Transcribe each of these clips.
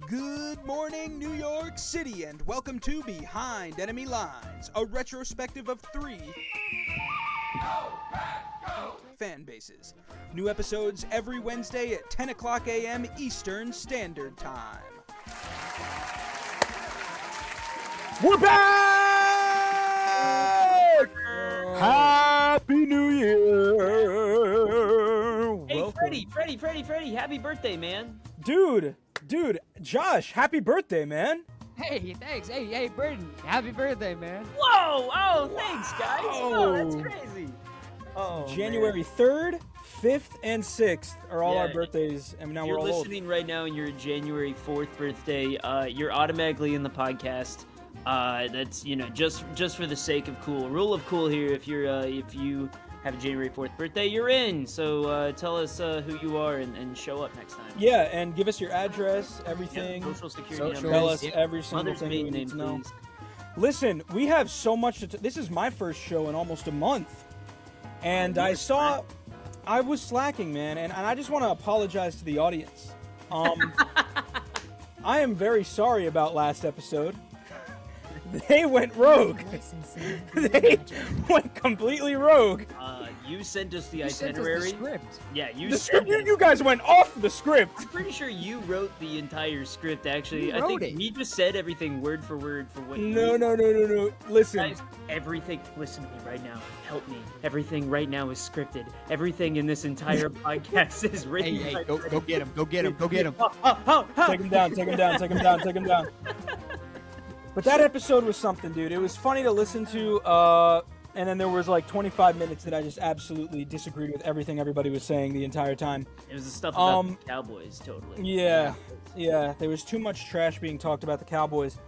Good morning, New York City, and welcome to Behind Enemy Lines, a retrospective of 3 fan bases. New episodes every Wednesday at 10 o'clock a.m. Eastern Standard Time. We're back! Happy New Year! Hey, welcome. Freddie, happy birthday, man. Dude, Josh, happy birthday, man. Hey, thanks. Hey, Burton, happy birthday, man. Whoa, thanks, guys. Oh, that's crazy. Oh, January 3rd, 5th, and 6th are all our birthdays, and now we're all old. If you're listening right now and you're January 4th birthday, you're automatically in the podcast. That's, just for the sake of cool. Rule of cool here, if you have a January 4th birthday, you're in. So tell us who you are and show up next time. Yeah, and give us your address, everything. Yeah, social security number. Tell us every single Mother's thing we need to know. Please. Listen, we have so much to this is my first show in almost a month. And I was slacking, man, and I just want to apologize to the audience. I am very sorry about last episode. They went rogue. They went completely rogue. You sent us the Sent itinerary. us the script. Yeah, The script. You guys went off the script. I'm pretty sure you wrote the entire script, actually. You I think wrote it. he just said everything word for word for what No. Listen. Guys, everything, listen to me right now. Help me. Everything right now is scripted. Everything in this entire podcast is written. Hey, go get him. Go get him. Take him down. But that episode was something, dude. It was funny to listen to, and then there was like 25 minutes that I just absolutely disagreed with everything everybody was saying the entire time. It was the stuff about the Cowboys, totally. Yeah. There was too much trash being talked about the Cowboys.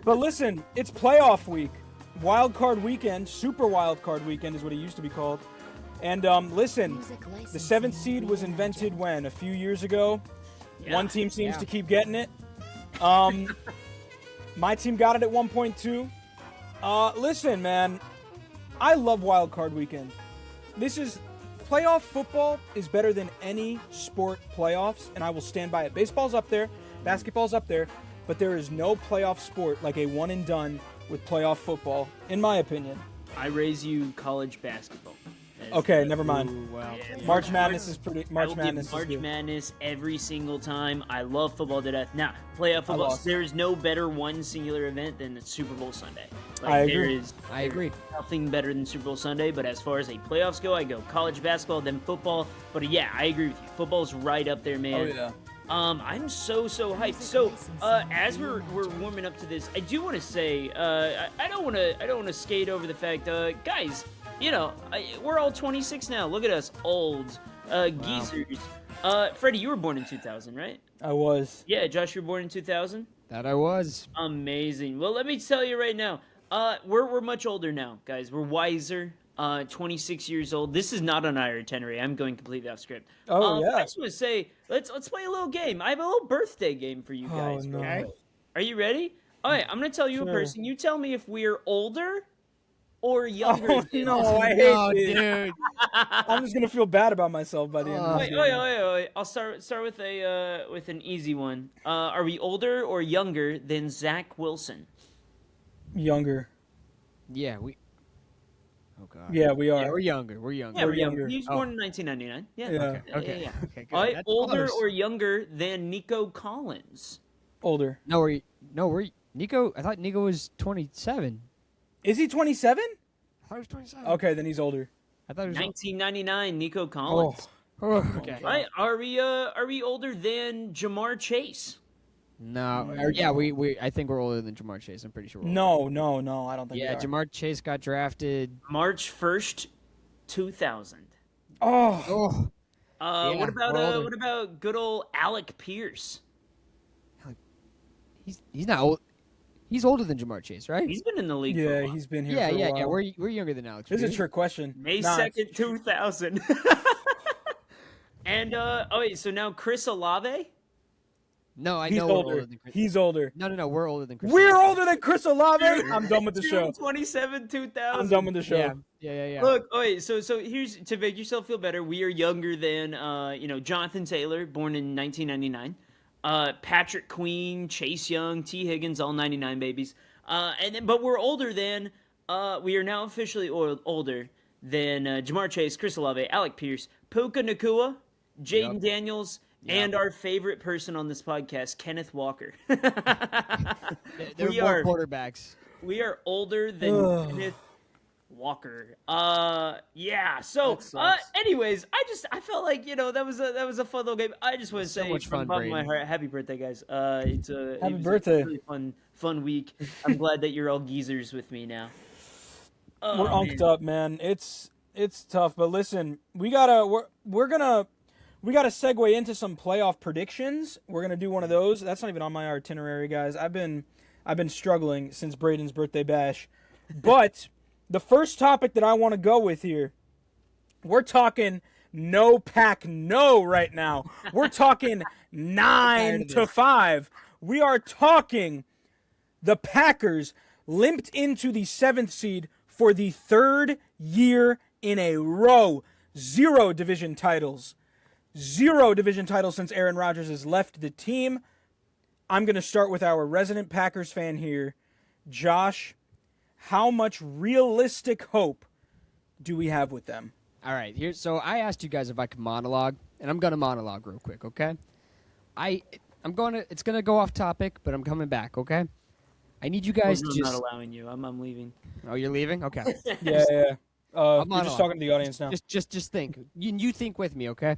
But listen, it's playoff week. Wild card weekend, super wild card weekend is what it used to be called. And listen, the 7th seed was invented when? A few years ago? Yeah. One team seems to keep getting it. My team got it at 1.2. Listen, man, I love wild card weekend. Playoff football is better than any sport playoffs, and I will stand by it. Baseball's up there, basketball's up there, but there is no playoff sport like a one and done with playoff football, in my opinion. I raise you college basketball. Okay, never mind. Ooh, wow. Yeah, March Madness is pretty. I March will Madness. give March is good. Madness every single time. I love football to death. Now, playoff football. lost. There is no better one singular event than the Super Bowl Sunday. I agree. I agree. Nothing better than Super Bowl Sunday. But as far as a playoffs go, I go college basketball, then football. But yeah, I agree with you. Football's right up there, man. Oh yeah. I'm so hyped. So, as we're warming up to this, I do want to say, I don't want to skate over the fact, guys. We're all 26 now. Look at us, old geezers. Freddie, you were born in 2000, right? I was. Yeah, Josh, you were born in 2000. That I was. Amazing. Well, let me tell you right now, we're much older now, guys. We're wiser. 26 years old. This is not on our itinerary. I'm going completely off script. Oh yeah. I just want to say, let's play a little game. I have a little birthday game for you guys. Oh, no. Okay? Are you ready? All right, I'm going to tell you a person. You tell me if we're older or younger. Oh than no, I hate it. dude. I'm just gonna feel bad about myself by the end of this game. Wait. I'll start with an easy one. Are we older or younger than Zach Wilson? Younger. Yeah, we. Oh god. Yeah, we are. Yeah, we're younger. Yeah, We're we're younger. younger. He was born in 1999. Yeah. Yeah. Okay. Yeah. Okay. Good. All right, That's older close. or younger than Nico Collins? Older. No, we're Nico. I thought Nico was 27. Is he 27? I thought he was 27. Okay, then he's older. I thought he was. 1999, Nico Collins. Oh, okay. Right? Are we older than Jamar Chase? No. Yeah, we. I think we're older than Jamar Chase. I'm pretty sure. No, I don't think Yeah, we are. Jamar Chase got drafted. March 1st, 2000. Oh, Yeah, what we're older. about good old Alec Pierce? He's not old. He's older than Jamar Chase, right? He's been in the league for a yeah, while. he's been here for a while. We're younger than Alex. This is a Pierce. trick question. May Nah, 2nd, 2000. And so now Chris Olave? No, I He's know we're older. older than Chris. He's older. No, we're older than Chris. We're older than Chris Olave. I'm done with the show. June 27, 2000. I'm done with the show. Yeah. Look, so here's to make yourself feel better. We are younger than Jonathan Taylor, born in 1999. Patrick Queen, Chase Young, T. Higgins, all 99 babies. But we're older than, we are now officially older than Jamar Chase, Chris Olave, Alec Pierce, Puka Nakua, Jaden Daniels, and our favorite person on this podcast, Kenneth Walker. They're more quarterbacks. We are older than Kenneth Walker. Yeah. So, anyways, I felt like that was a fun little game. I just want to say much from fun, the bottom of my Brady. heart, happy birthday, guys. It was birthday. a really fun week. I'm glad that you're all geezers with me now. We're unked up, man. It's tough, but listen, we're gonna segue into some playoff predictions. We're gonna do one of those. That's not even on my itinerary, guys. I've been struggling since Braden's birthday bash, but the first topic that I want to go with here, we're talking no pack no right now. We're talking 9-5. We are talking the Packers limped into the 7th seed for the 3rd year in a row. 0 division titles. 0 division titles since Aaron Rodgers has left the team. I'm going to start with our resident Packers fan here. Josh, how much realistic hope do we have with them? All right, so I asked you guys if I could monologue, and I'm gonna monologue real quick, okay? It's gonna go off topic, but I'm coming back, okay? I need you guys to I'm just. not allowing you. I'm leaving. Oh, you're leaving? Okay. Yeah. You're monologue. just talking to the audience now. Just think. You think with me, okay?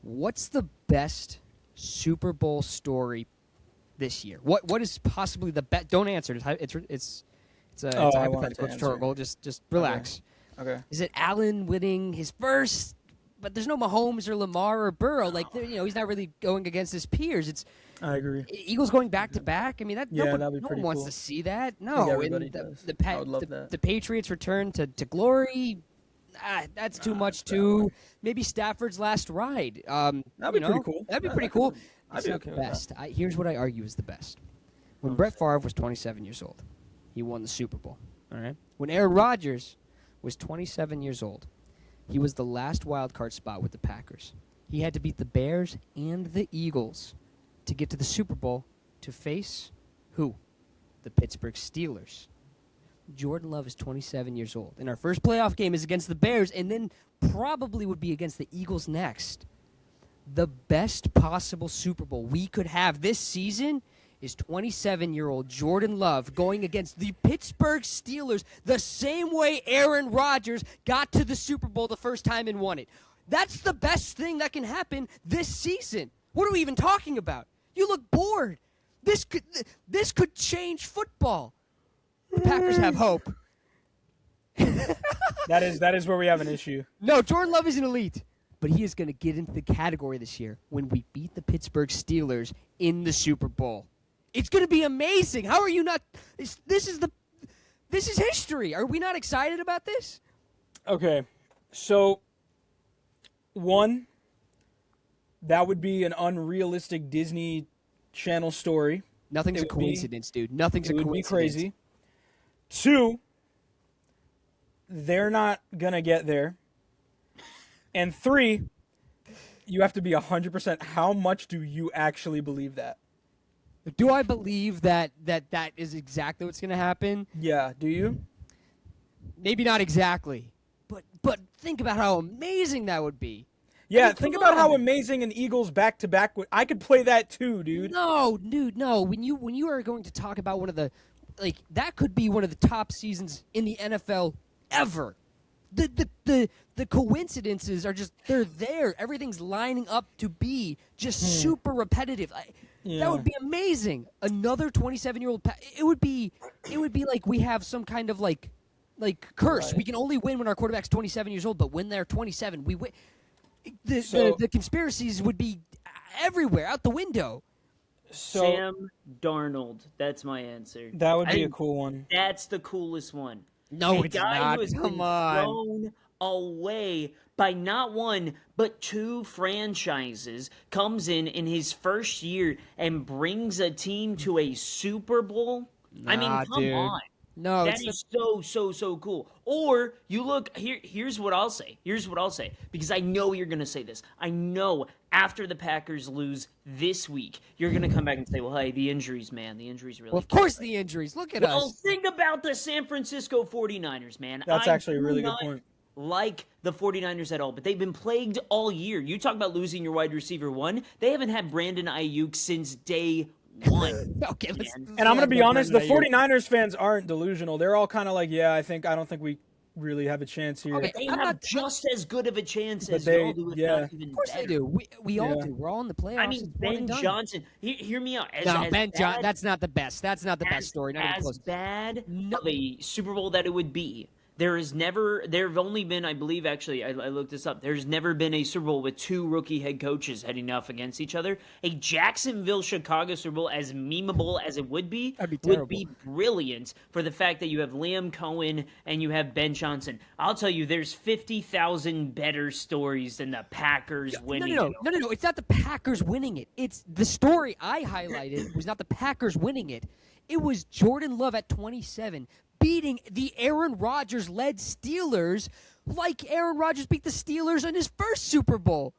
What's the best Super Bowl story this year? What is possibly the best? Don't answer. It's I wanted hypothetical. to It's rhetorical. Just relax. Okay. Is it Allen winning his first? But there's no Mahomes or Lamar or Burrow. Like he's not really going against his peers. I agree. Eagles going back to back. I mean, that'd be no pretty one wants cool. to see that. I No, think everybody and does. the I would love that. the Patriots return to glory. That's too much too. Maybe Stafford's last ride. That'd be pretty cool. That'd be pretty cool. I'd It's be not okay the with that. best. Here's what I argue is the best. When Brett Favre was 27 years old, he won the Super Bowl. All right. When Aaron Rodgers was 27 years old, he was the last wild card spot with the Packers. He had to beat the Bears and the Eagles to get to the Super Bowl to face who? The Pittsburgh Steelers. Jordan Love is 27 years old. And our first playoff game is against the Bears and then probably would be against the Eagles next. The best possible Super Bowl we could have this season is 27-year-old Jordan Love going against the Pittsburgh Steelers the same way Aaron Rodgers got to the Super Bowl the first time and won it. That's the best thing that can happen this season. What are we even talking about? You look bored. This could change football. The Packers have hope. That is where we have an issue. No, Jordan Love is an elite, but he is going to get into the category this year when we beat the Pittsburgh Steelers in the Super Bowl. It's going to be amazing. How are you not? This is history. Are we not excited about this? Okay, so one, that would be an unrealistic Disney Channel story. Nothing's It a would be- coincidence, dude. Nothing's a It would coincidence. be crazy. Two, they're not going to get there. And three, you have to be 100%. How much do you actually believe that? Do I believe that is exactly what's going to happen? Yeah, do you? Maybe not exactly. But think about how amazing that would be. Yeah, I mean, think come about how on. amazing an Eagles back-to-back would. I could play that too, dude. No, dude, no. When you are going to talk about one of the that could be one of the top seasons in the NFL ever. The coincidences are just they're there. Everything's lining up to be just super repetitive. Yeah. That would be amazing. Another 27-year-old. It would be like we have some kind of like curse. Right. We can only win when our quarterback's 27 years old. But when they're 27, we win. So- The conspiracies would be everywhere, out the window. So Sam Darnold. That's my answer. that would be a And cool one. That's the coolest one. No, A it's guy not. who has Come been on. thrown away by not one but two franchises comes in his first year and brings a team to a Super Bowl. I mean, Nah, come dude. on. No, That is so cool. Or you look here. Here's what I'll say. Because I know you're gonna say this. I know after the Packers lose this week, you're gonna come back and say, "Well, hey, the injuries, man. The injuries really." Well, of course, the injuries. Look at Well, us. think about the San Francisco 49ers, man. That's actually a really good do not point. like the 49ers at all, but they've been plagued all year. You talk about losing your wide receiver one. They haven't had Brandon Ayuk since day one. Okay, let's, Man. And I'm going to be honest, the 49ers fans aren't delusional. They're all kind of like, yeah, I don't think we really have a chance here. Okay. They I'm have not- just as good of a chance But as they- y'all do, if yeah. not even Of course better. they do. We all Yeah. do. We're all in the playoffs. I mean, It's one Ben and done. Johnson. Hear me out. No, As Ben Johnson. bad- That's not the best. That's not the best story. Not even as close. bad No. of a Super Bowl that it would be. There have only been, I believe, actually, I looked this up. There's never been a Super Bowl with two rookie head coaches heading off against each other. A Jacksonville-Chicago Super Bowl, as memeable as it would be brilliant for the fact that you have Liam Cohen and you have Ben Johnson. I'll tell you, there's 50,000 better stories than the Packers winning. No. It's not the Packers winning it. It's the story I highlighted was not the Packers winning it. It was Jordan Love at 27 beating the Aaron Rodgers-led Steelers like Aaron Rodgers beat the Steelers in his first Super Bowl.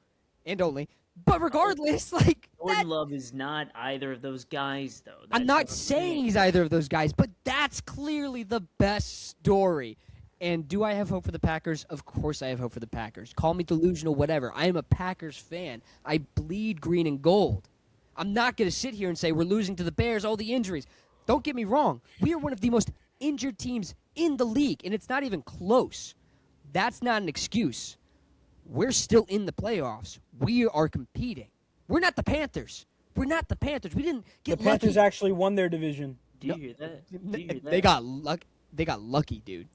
And only. But regardless, like... Jordan Love is not either of those guys, though. I'm not saying he's either of those guys, but that's clearly the best story. And do I have hope for the Packers? Of course I have hope for the Packers. Call me delusional, whatever. I am a Packers fan. I bleed green and gold. I'm not going to sit here and say we're losing to the Bears, all the injuries. Don't get me wrong. We are one of the most injured teams in the league, and it's not even close. That's not an excuse. We're still in the playoffs. We are competing. We're not the Panthers. We didn't get The Panthers lucky. actually won their division. Do you hear that? Do you hear that? They got lucky, dude.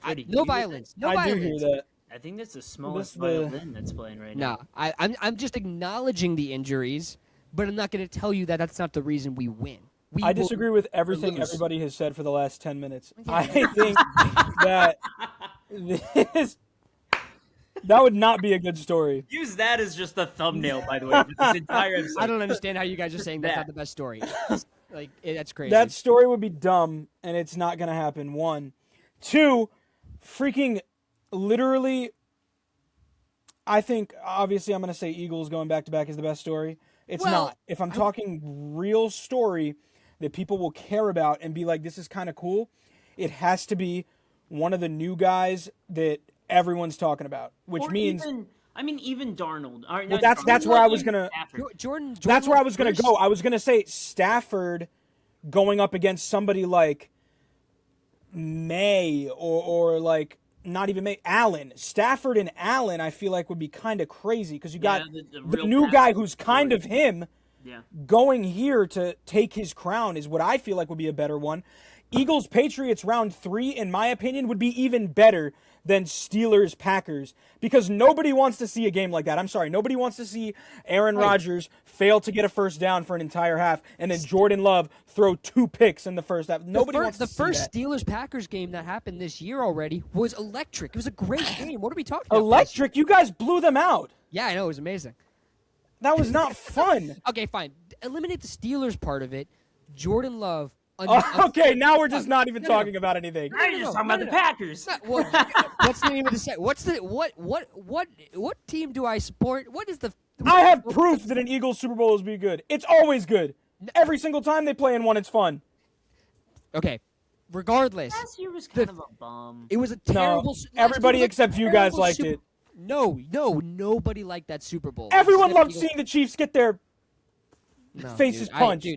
Freddie, do No you hear violence. No I violence. do hear that. that? I think that's the smallest This the- violin that's playing right No, now. I'm just acknowledging the injuries, but I'm not going to tell you that that's not the reason we win. I disagree with everything lose. everybody has said for the last 10 minutes. Yeah. I think that that would not be a good story. Use that as just the thumbnail, by the way, for this entire episode. I don't understand how you guys are saying that's That. not the best story. That's crazy. That story would be dumb, and it's not going to happen. 1. 2, freaking literally, I think, obviously, I'm going to say Eagles going back-to-back is the best story. It's Well, not. If I'm talking real story that people will care about and be like, this is kind of cool, it has to be one of the new guys that everyone's talking about, which Or means... even Darnold. All right, Well, not that's Darnold, where I was even gonna- Stafford. Jordan That's where I was going first- to go. I was going to say Stafford going up against somebody like May or like not even May, Allen. Stafford and Allen I feel like would be kind of crazy because you got the the real new pass guy who's kind of him Yeah. going here to take his crown is what I feel like would be a better one. Eagles Patriots round 3 in my opinion would be even better than Steelers Packers because nobody wants to see a game like that. I'm sorry, nobody wants to see Aaron Rodgers fail to get a first down for an entire half and then Jordan Love throw 2 picks in the first half. Nobody wants to the see first that. Steelers Packers game that happened this year already was electric. It was a great game. What are we talking about? Electric, you guys blew them out. Yeah, I know it was amazing. That was not fun. Okay, fine. Eliminate the Steelers part of it. Jordan Love. Okay, now we're just not even No. talking about anything. Now you're just talking about the Packers. Well, what's the name of the set? What team do I support? What is the? I have proof that an Eagles Super Bowl is be good. It's always good. Every single time they play in one, it's fun. Okay, regardless, Last year was kind of a bum. it was a terrible. last year everybody was a except you guys terrible liked Super- it. No, nobody liked that Super Bowl. Everyone Except loved Eagles- seeing the Chiefs get their No, faces dude, punched.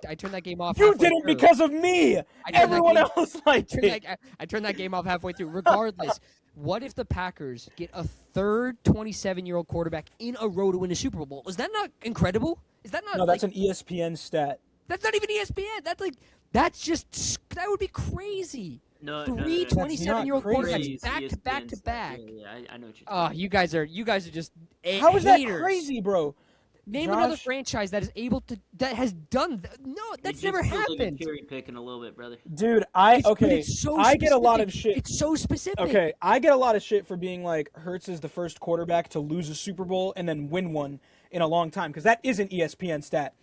I turned that game off. You halfway did it through. because of me. I turned that Everyone game- else liked it. I turned that game off halfway through. Regardless, what if the Packers get a third 27-year-old quarterback in a row to win a Super Bowl? Is that not incredible? Is that not? No, that's like, an ESPN stat. That's not even ESPN. That would be crazy. No, Three 27-year-old crazy. quarterbacks back to back to back. Yeah, I know what you're Oh, talking you guys are just How is that haters. crazy, bro? Name Josh? another franchise that is able to that has done no, that's It never just feels like happened. you're cherry picking a little bit, brother. Dude, But it's so I get a lot of specific. shit. It's so specific. Okay, I get a lot of shit for being like Hurts is the first quarterback to lose a Super Bowl and then win one in a long time because that is an ESPN stat.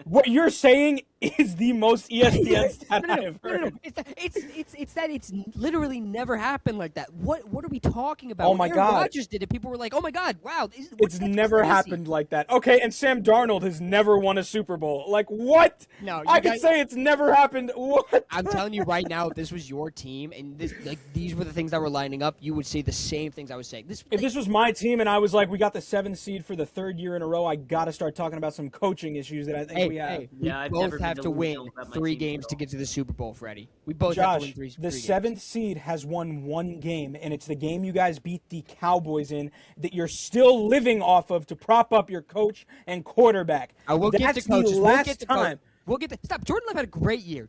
What you're saying is the most ESPN stat I have heard. No. It's literally never happened like that. What are we talking about? Oh When my Aaron God. Rodgers did it, people were like, "Oh my God, wow, It's never happened like that. Okay, and Sam Darnold has never won a Super Bowl. Like, what? No, I could say it's never happened. What? I'm telling you right now, if this was your team and these were the things that were lining up, you would say the same things I was saying. If this was my team and I was like, we got the 7th seed for the 3rd year in a row, I got to start talking about some coaching issues that I think we have. We I've both never have been to win delusional about my 3 team games at to all. get to the Super Bowl, Freddie. We both have to win Josh, three the games. 7th seed has won 1 game, and it's the game you guys beat the Cowboys in that you're still living off of to prop up your coach and quarterback. I will get That's to coaches. the We'll last get to time. We'll get to stop. Jordan Love had a great year.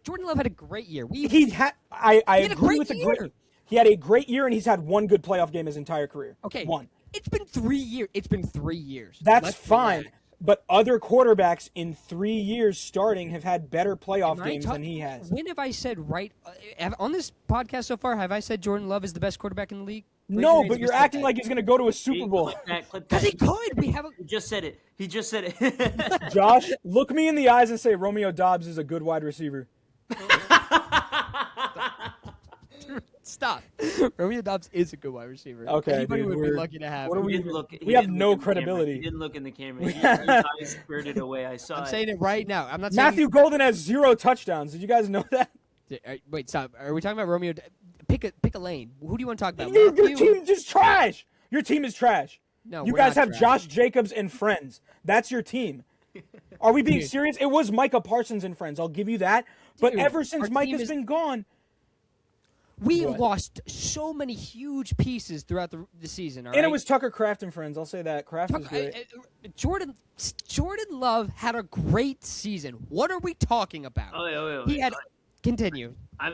I had a agree great with the year. great. He had a great year, and he's had 1 good playoff game his entire career. Okay. 1. It's been 3 years. It's been 3 years. That's Let's fine. relax. But other quarterbacks in 3 years starting have had better playoff Am I games ta- than he has. When have I said on this podcast so far? Have I said Jordan Love is the best quarterback in the league? No, but you're acting like he's going to go to a Super Bowl. Clip that. Because he could. We have a. He just said it. He just said it. Josh, look me in the eyes and say Romeo Doubs is a good wide receiver. Stop. Romeo Doubs is a good wide receiver. Okay, Anybody dude, would be we're- lucky to have what him. are He we- didn't look. we have didn't no look in the camera. credibility. He didn't look in the camera. His eyes spurted away. I saw I'm it. saying it right now. I'm not saying. Matthew Golden has 0 touchdowns. Did you guys know that? Wait, stop. Are we talking about Romeo? Pick a lane. Who do you want to talk about? Your Matthew? team is trash. Your team is trash. No, You we're guys not have trash. Josh Jacobs and friends. That's your team. Are we being Dude. serious? It was Micah Parsons and friends. I'll give you that. But Dude, ever our since team Micah's is- been gone, We What? lost so many huge pieces throughout the season. All and right? it was Tucker Kraft and friends. I'll say that. Kraft was great. Jordan Love had a great season. What are we talking about? Oh, He had. Continue. I'll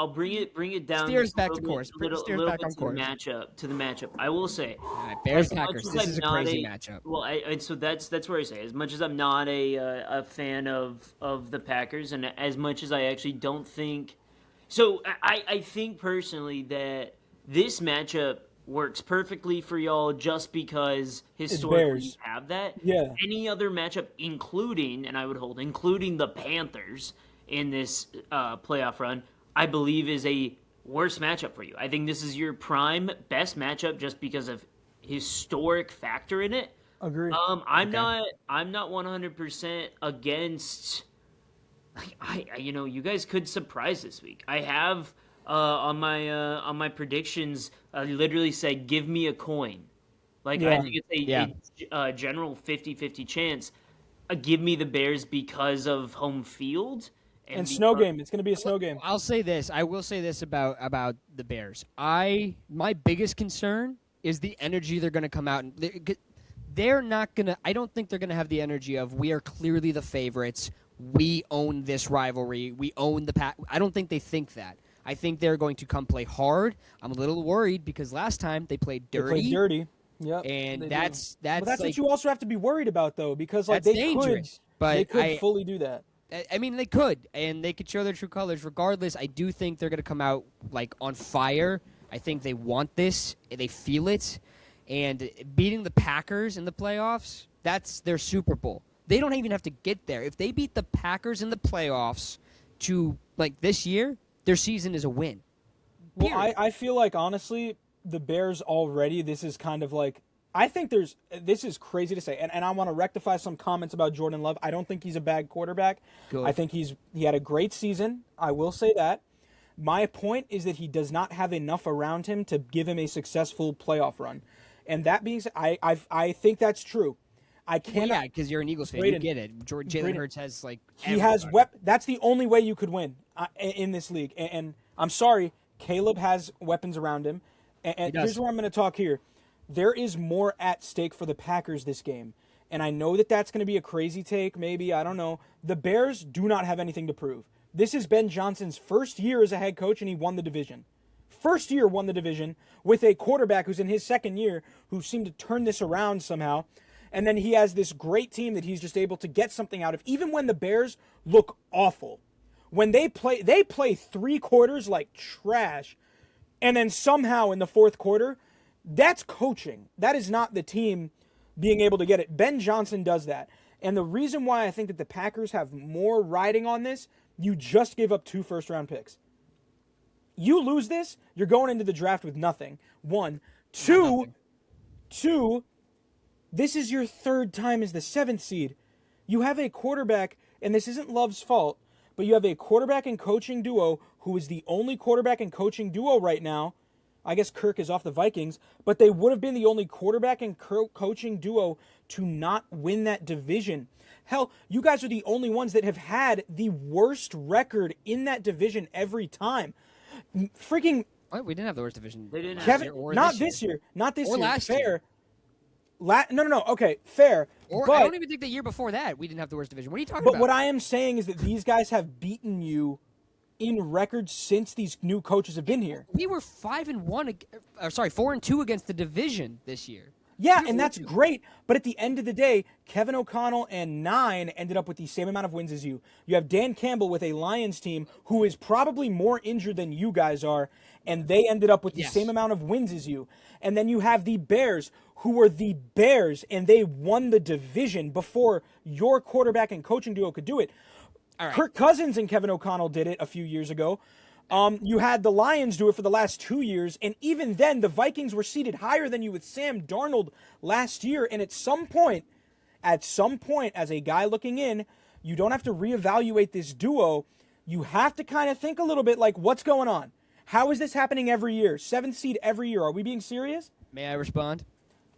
bring it down. Steer us just a back little to course. bit- little- Steer us little back bit on course. To the matchup. I will say. All right, Bears as much Packers. as This I'm is a not crazy matchup. Well, so that's where I say. As much as I'm not a fan of the Packers, and as much as I actually don't think, so I think personally that this matchup works perfectly for y'all just because historically you Bears. have that. Yeah. Any other matchup, including the Panthers in this playoff run, I believe is a worse matchup for you. I think this is your prime best matchup just because of historic factor in it. Agreed. I'm not 100% against. You guys could surprise this week. I have on my predictions. I literally said, "Give me a coin." Like I Yeah. think it's a general 50-50 chance. Give me the Bears because of home field and snow game. It's going to be a snow game. I'll say this. I will say this about the Bears. My biggest concern is the energy they're going to come out and they're not going to. I don't think they're going to have the energy of we are clearly the favorites. We own this rivalry. We own the Pack. I don't think they think that. I think they're going to come play hard. I'm a little worried because last time they played dirty. They play dirty. Yep. And they do. that's But that's like, what you also have to be worried about, though, because like that's they dangerous. But they could fully do that. I mean, they could, and they could show their true colors. Regardless, I do think they're going to come out like on fire. I think they want this. They feel it. And beating the Packers in the playoffs, that's their Super Bowl. They don't even have to get there. If they beat the Packers in the playoffs to like this year, their season is a win. Well, Period. I feel like, honestly, the Bears already, this is kind of like, I think this is crazy to say, and I want to rectify some comments about Jordan Love. I don't think he's a bad quarterback. Good. I think he had a great season. I will say that. My point is that he does not have enough around him to give him a successful playoff run. And that being said, I think that's true. I cannot. Yeah, because you're an Eagles fan. Brayden- You get it. Jalen Brayden- Hurts has like He has everybody. That's the only way you could win in this league. And I'm sorry, Caleb has weapons around him. And does. here's where I'm going to talk here. There is more at stake for the Packers this game. And I know that that's going to be a crazy take, maybe. I don't know. The Bears do not have anything to prove. This is Ben Johnson's first year as a head coach, and he won the division. First year won the division with a quarterback who's in his second year who seemed to turn this around somehow. And then he has this great team that he's just able to get something out of, even when the Bears look awful. When they play 3 quarters like trash, and then somehow in the fourth quarter, that's coaching. That is not the team being able to get it. Ben Johnson does that. And the reason why I think that the Packers have more riding on this, you just gave up 2 first-round picks. You lose this, you're going into the draft with nothing. 1. 2, this is your 3rd time as the 7th seed. You have a quarterback, and this isn't Love's fault, but you have a quarterback and coaching duo who is the only quarterback and coaching duo right now. I guess Kirk is off the Vikings, but they would have been the only quarterback and coaching duo to not win that division. Hell, you guys are the only ones that have had the worst record in that division every time. Freaking What? We didn't have the worst division. They didn't have Kevin, last year or not this year. Not this Or year. last Fair. year. No. Okay, fair. Or but, I don't even think the year before that we didn't have the worst division. What are you talking But about? what I am saying is that these guys have beaten you in records since these new coaches have been here. We were 4-2 against the division this year. Yeah, and that's great. But at the end of the day, Kevin O'Connell and 9 ended up with the same amount of wins as you. You have Dan Campbell with a Lions team who is probably more injured than you guys are, and they ended up with the same amount of wins as you. And then you have the Bears, who were the Bears, and they won the division before your quarterback and coaching duo could do it. All right. Kirk Cousins and Kevin O'Connell did it a few years ago. You had the Lions do it for the last 2 years, and even then, the Vikings were seated higher than you with Sam Darnold last year. And at some point, as a guy looking in, you don't have to reevaluate this duo. You have to kind of think a little bit like, what's going on? How is this happening every year? 7th seed every year. Are we being serious? May I respond?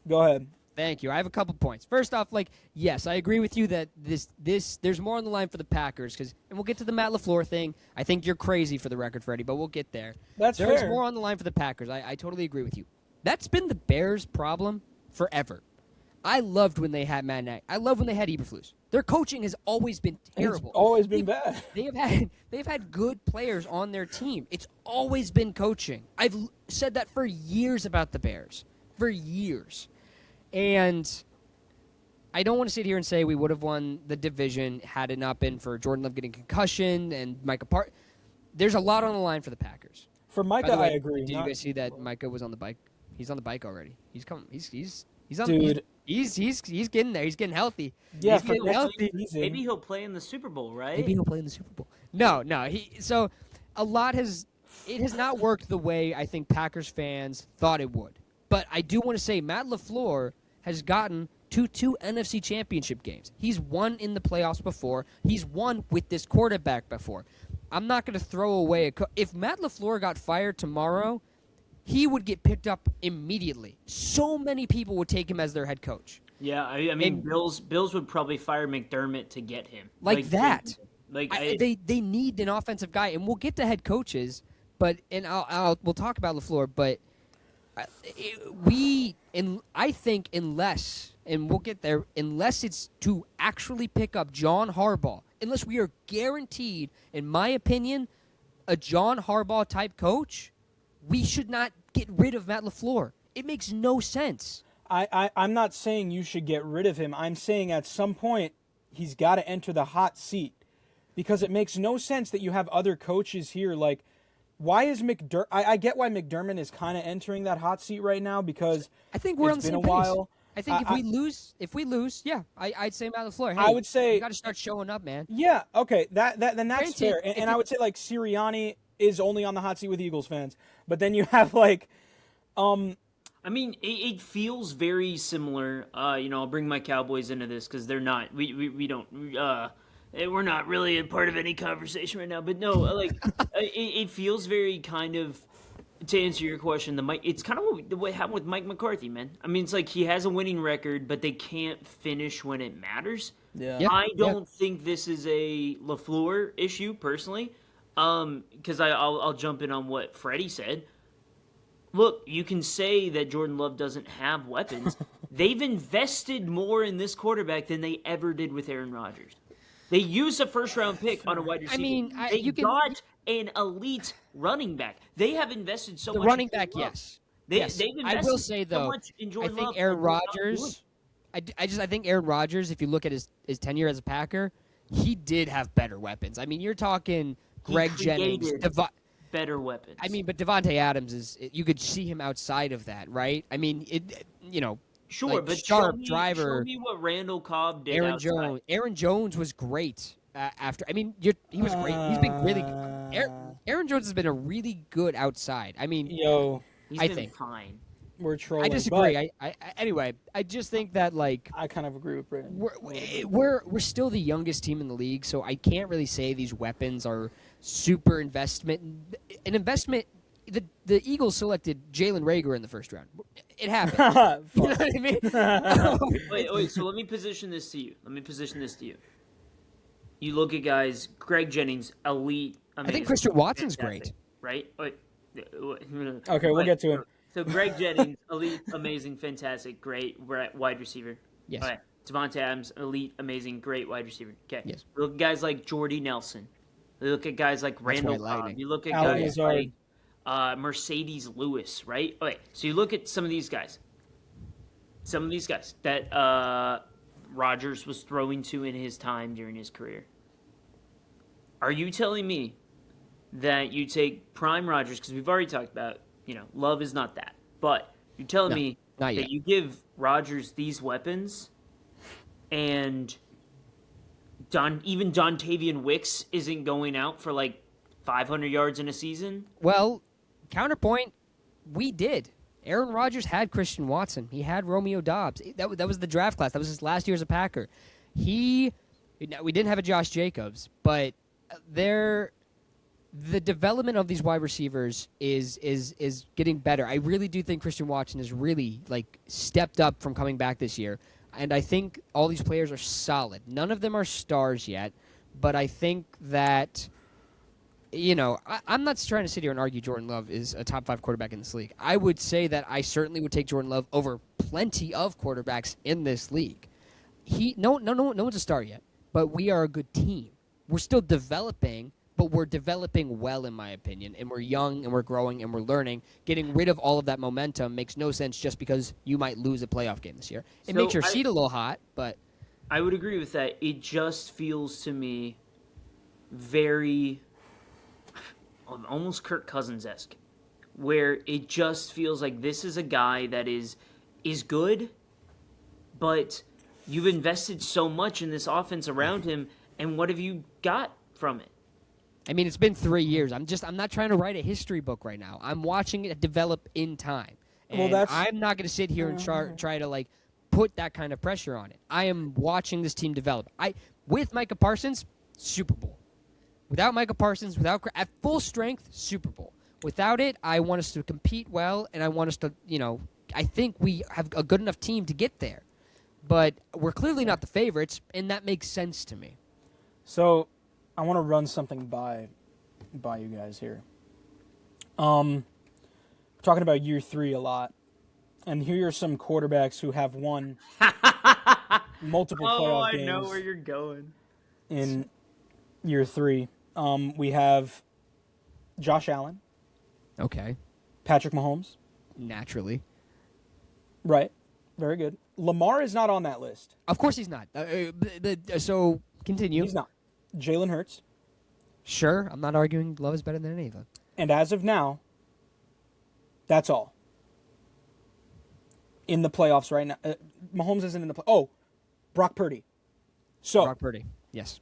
Go ahead. Thank you. I have a couple points. First off, yes, I agree with you that there's more on the line for the Packers and we'll get to the Matt LaFleur thing. I think you're crazy for the record, Freddie, but we'll get there. There's fair. More on the line for the Packers. I totally agree with you. That's been the Bears' problem forever. I loved when they had Matt Nagy. I love when they had Eberflus. Their coaching has always been terrible. It's always been bad. They've had good players on their team. It's always been coaching. I've said that for years about the Bears. For years. And I don't want to sit here and say we would have won the division had it not been for Jordan Love getting concussion and Micah Part. There's a lot on the line for the Packers. For Micah, By the way, I agree. Did you guys see that Micah was on the bike? He's on the bike already. He's coming. He's on. Dude. He's getting there. He's getting healthy. Yeah, He's for getting next healthy. season. Maybe he'll play in the Super Bowl, right? Maybe he'll play in the Super Bowl. No. So a lot has not worked the way I think Packers fans thought it would. But I do want to say Matt LaFleur has gotten to 2 NFC championship games. He's won in the playoffs before. He's won with this quarterback before. I'm not going to throw away if Matt LaFleur got fired tomorrow, he would get picked up immediately. So many people would take him as their head coach. Yeah, I mean, Bills would probably fire McDermott to get him. Like that. They They need an offensive guy, and we'll get to head coaches, we'll talk about LaFleur, but I think unless it's to actually pick up John Harbaugh, unless we are guaranteed, in my opinion, a John Harbaugh type coach, we should not get rid of Matt LaFleur. It makes no sense. I'm not saying you should get rid of him. I'm saying at some point he's got to enter the hot seat because it makes no sense that you have other coaches here. Like, why is McDermott? I get why McDermott is kind of entering that hot seat right now because I think we're on the been same a page. while. I think if we lose, yeah, I'd say Matt LaFleur. Hey, I would say you got to start showing up, man. Yeah, okay, then that's Granted, fair. And I would say like Sirianni is only on the hot seat with Eagles fans, but then you have like, I mean, it feels very similar. I'll bring my Cowboys into this because they're not. We don't. We're not really a part of any conversation right now. But no, it feels very kind of. To answer your question, it's kind of what happened with Mike McCarthy, man. I mean, it's like he has a winning record, but they can't finish when it matters. Yeah. I don't think this is a LaFleur issue personally, because I'll jump in on what Freddie said. Look, you can say that Jordan Love doesn't have weapons. They've invested more in this quarterback than they ever did with Aaron Rodgers. They used a first-round pick on a wide receiver. I mean, they got an elite running back. They have invested so much. The running in back, Love. yes. They've Yes. invested I will say so though, much in I Jordan think Love Aaron that they're not doing. Rodgers. I think Aaron Rodgers, if you look at his tenure as a Packer, he did have better weapons. I mean, you're talking Greg Jennings, better weapons. I mean, but Devontae Adams you could see him outside of that, right? I mean, Sure, like, but sharp show driver. me what Randall Cobb did Aaron outside. Jones. Aaron Jones was great after. I mean, he was great. He's been really. Aaron Jones has been a really good outside. I mean, Yo, He's I been think. fine. we're trolling. I disagree. But Anyway, I just think that like I kind of agree with Brandon. we're still the youngest team in the league, so I can't really say these weapons are super investment. An investment. The Eagles selected Jalen Reagor in the first round. It happened. You know what I mean? Wait. So let me position this to you. You look at guys. Greg Jennings, elite. Amazing, I think Christian Watson's fantastic, great. right? Okay, we'll get to him. So Greg Jennings, elite, amazing, fantastic, great wide receiver. Yes. All right. Devontae Adams, elite, amazing, great wide receiver. Okay. Yes. You look at guys like Jordy Nelson. You look at guys like Randall White Cobb. Lightning. You look at Alan guys Lazard. like Mercedes Lewis, right? Okay. So you look at some of these guys. That Rodgers was throwing to in his time during his career. Are you telling me that you take prime Rodgers, because we've already talked about, love is not that, but you're telling me not that yet. you give Rodgers these weapons and even Dontavian Wicks isn't going out for like 500 yards in a season? Well, counterpoint, we did. Aaron Rodgers had Christian Watson. He had Romeo Doubs. That was the draft class. That was his last year as a Packer. We didn't have a Josh Jacobs, but the development of these wide receivers is getting better. I really do think Christian Watson has really stepped up from coming back this year, and I think all these players are solid. None of them are stars yet, but I think that I'm not trying to sit here and argue Jordan Love is a top 5 quarterback in this league. I would say that I certainly would take Jordan Love over plenty of quarterbacks in this league. No one's a star yet, but we are a good team. We're still developing, but we're developing well, in my opinion, and we're young, and we're growing, and we're learning. Getting rid of all of that momentum makes no sense just because you might lose a playoff game this year. It makes your seat a little hot, but... I would agree with that. It just feels to me very... almost Kirk Cousins-esque, where it just feels like this is a guy that is good, but you've invested so much in this offense around him, and what have you got from it? I mean, it's been 3 years. I'm not trying to write a history book right now. I'm watching it develop in time. And I'm not going to sit here and try to put that kind of pressure on it. I am watching this team develop. With Micah Parsons, Super Bowl. Without Micah Parsons, at full strength, Super Bowl. Without it, I want us to compete well, and I want us to, I think we have a good enough team to get there. But we're clearly not the favorites, and that makes sense to me. So, I want to run something by you guys here. We're talking about year 3 a lot, and here are some quarterbacks who have won multiple playoff games. I know where you're going. In year 3, we have Josh Allen. Okay. Patrick Mahomes. Naturally. Right. Very good. Lamar is not on that list. Of course he's not. So, continue. He's not. Jalen Hurts. Sure, I'm not arguing Love is better than any of them. And as of now, that's all. In the playoffs right now. Mahomes isn't in the Oh, Brock Purdy. Brock Purdy, yes.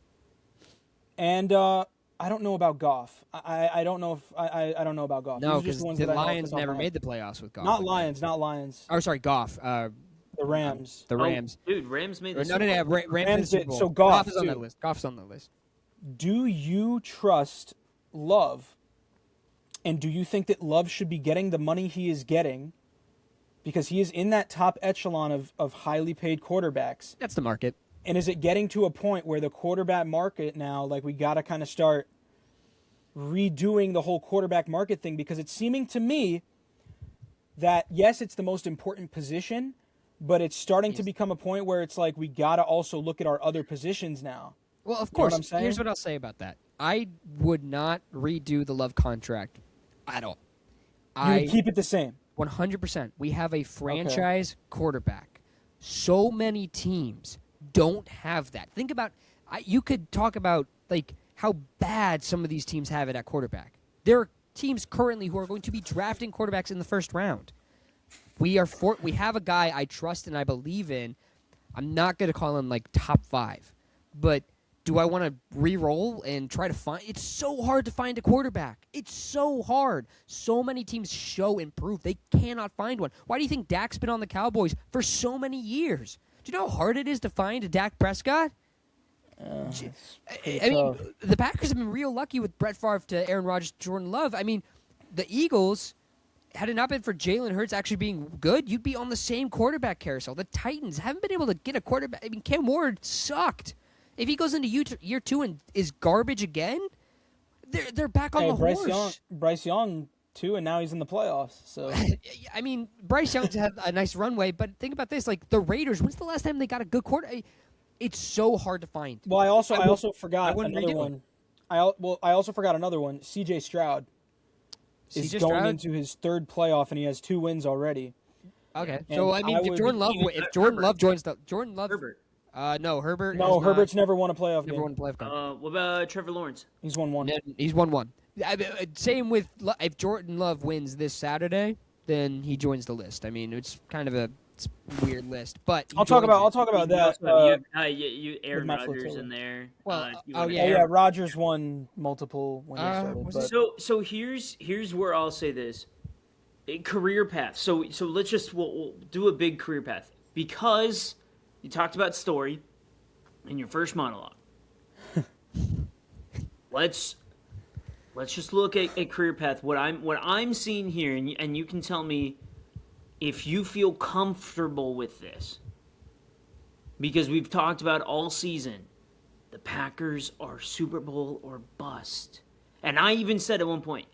And I don't know about Goff. I don't know if I don't know about Goff. No, because the Lions never made the playoffs with Goff. Not Lions. Oh, sorry, Goff. The Rams. The Rams. Dude, Rams made the No, Rams made the Super Bowl. So Goff is on that list. Goff's on that list. Do you trust Love? And do you think that Love should be getting the money he is getting? Because he is in that top echelon of highly paid quarterbacks. That's the market. And is it getting to a point where the quarterback market now, we got to kind of start redoing the whole quarterback market thing? Because it's seeming to me that, yes, it's the most important position, but it's starting to become a point where it's we got to also look at our other positions now. Well, of You know what course. I'm saying? Here's what I'll say about that. I would not redo the Love contract at all. You would keep it the same. 100%. We have a franchise quarterback. So many teams don't have that. Think about, you could talk about how bad some of these teams have it at quarterback. There are teams currently who are going to be drafting quarterbacks in the first round. we have a guy I trust and I believe in. I'm not going to call him like top 5, but do I want to re-roll and try to find? It's so hard to find a quarterback. It's so hard. So many teams show and prove they cannot find one. Why do you think Dak's been on the Cowboys for so many years? Do you know how hard it is to find a Dak Prescott? I mean, the Packers have been real lucky with Brett Favre to Aaron Rodgers, Jordan Love. I mean, the Eagles, had it not been for Jalen Hurts actually being good, you'd be on the same quarterback carousel. The Titans haven't been able to get a quarterback. I mean, Cam Ward sucked. If he goes into year 2 and is garbage again, they're back on the horse. Bryce Young, too, and now he's in the playoffs. So I mean, Bryce Young's had a nice runway, but think about this: like the Raiders. When's the last time they got a good quarter? It's so hard to find. Well, I also forgot another one. I also forgot another one. C.J. Stroud is going into his 3rd playoff, and he has 2 wins already. Okay, so I mean, if Jordan Love joins Jordan Love. Herbert. No, Herbert. No, Herbert's never won a playoff game. Never won a playoff game. What about Trevor Lawrence? He's won 1. He's won 1. Same with if Jordan Love wins this Saturday, then he joins the list. I mean, it's kind of a weird list, but I'll talk about that. You Aaron Rodgers in there. Well, Rodgers won multiple when he started. So here's where I'll say this: a career path. So let's just we'll do a big career path because you talked about story in your first monologue. Let's just look at a career path. What I'm seeing here, and you can tell me if you feel comfortable with this, because we've talked about all season, the Packers are Super Bowl or bust. And I even said at one point,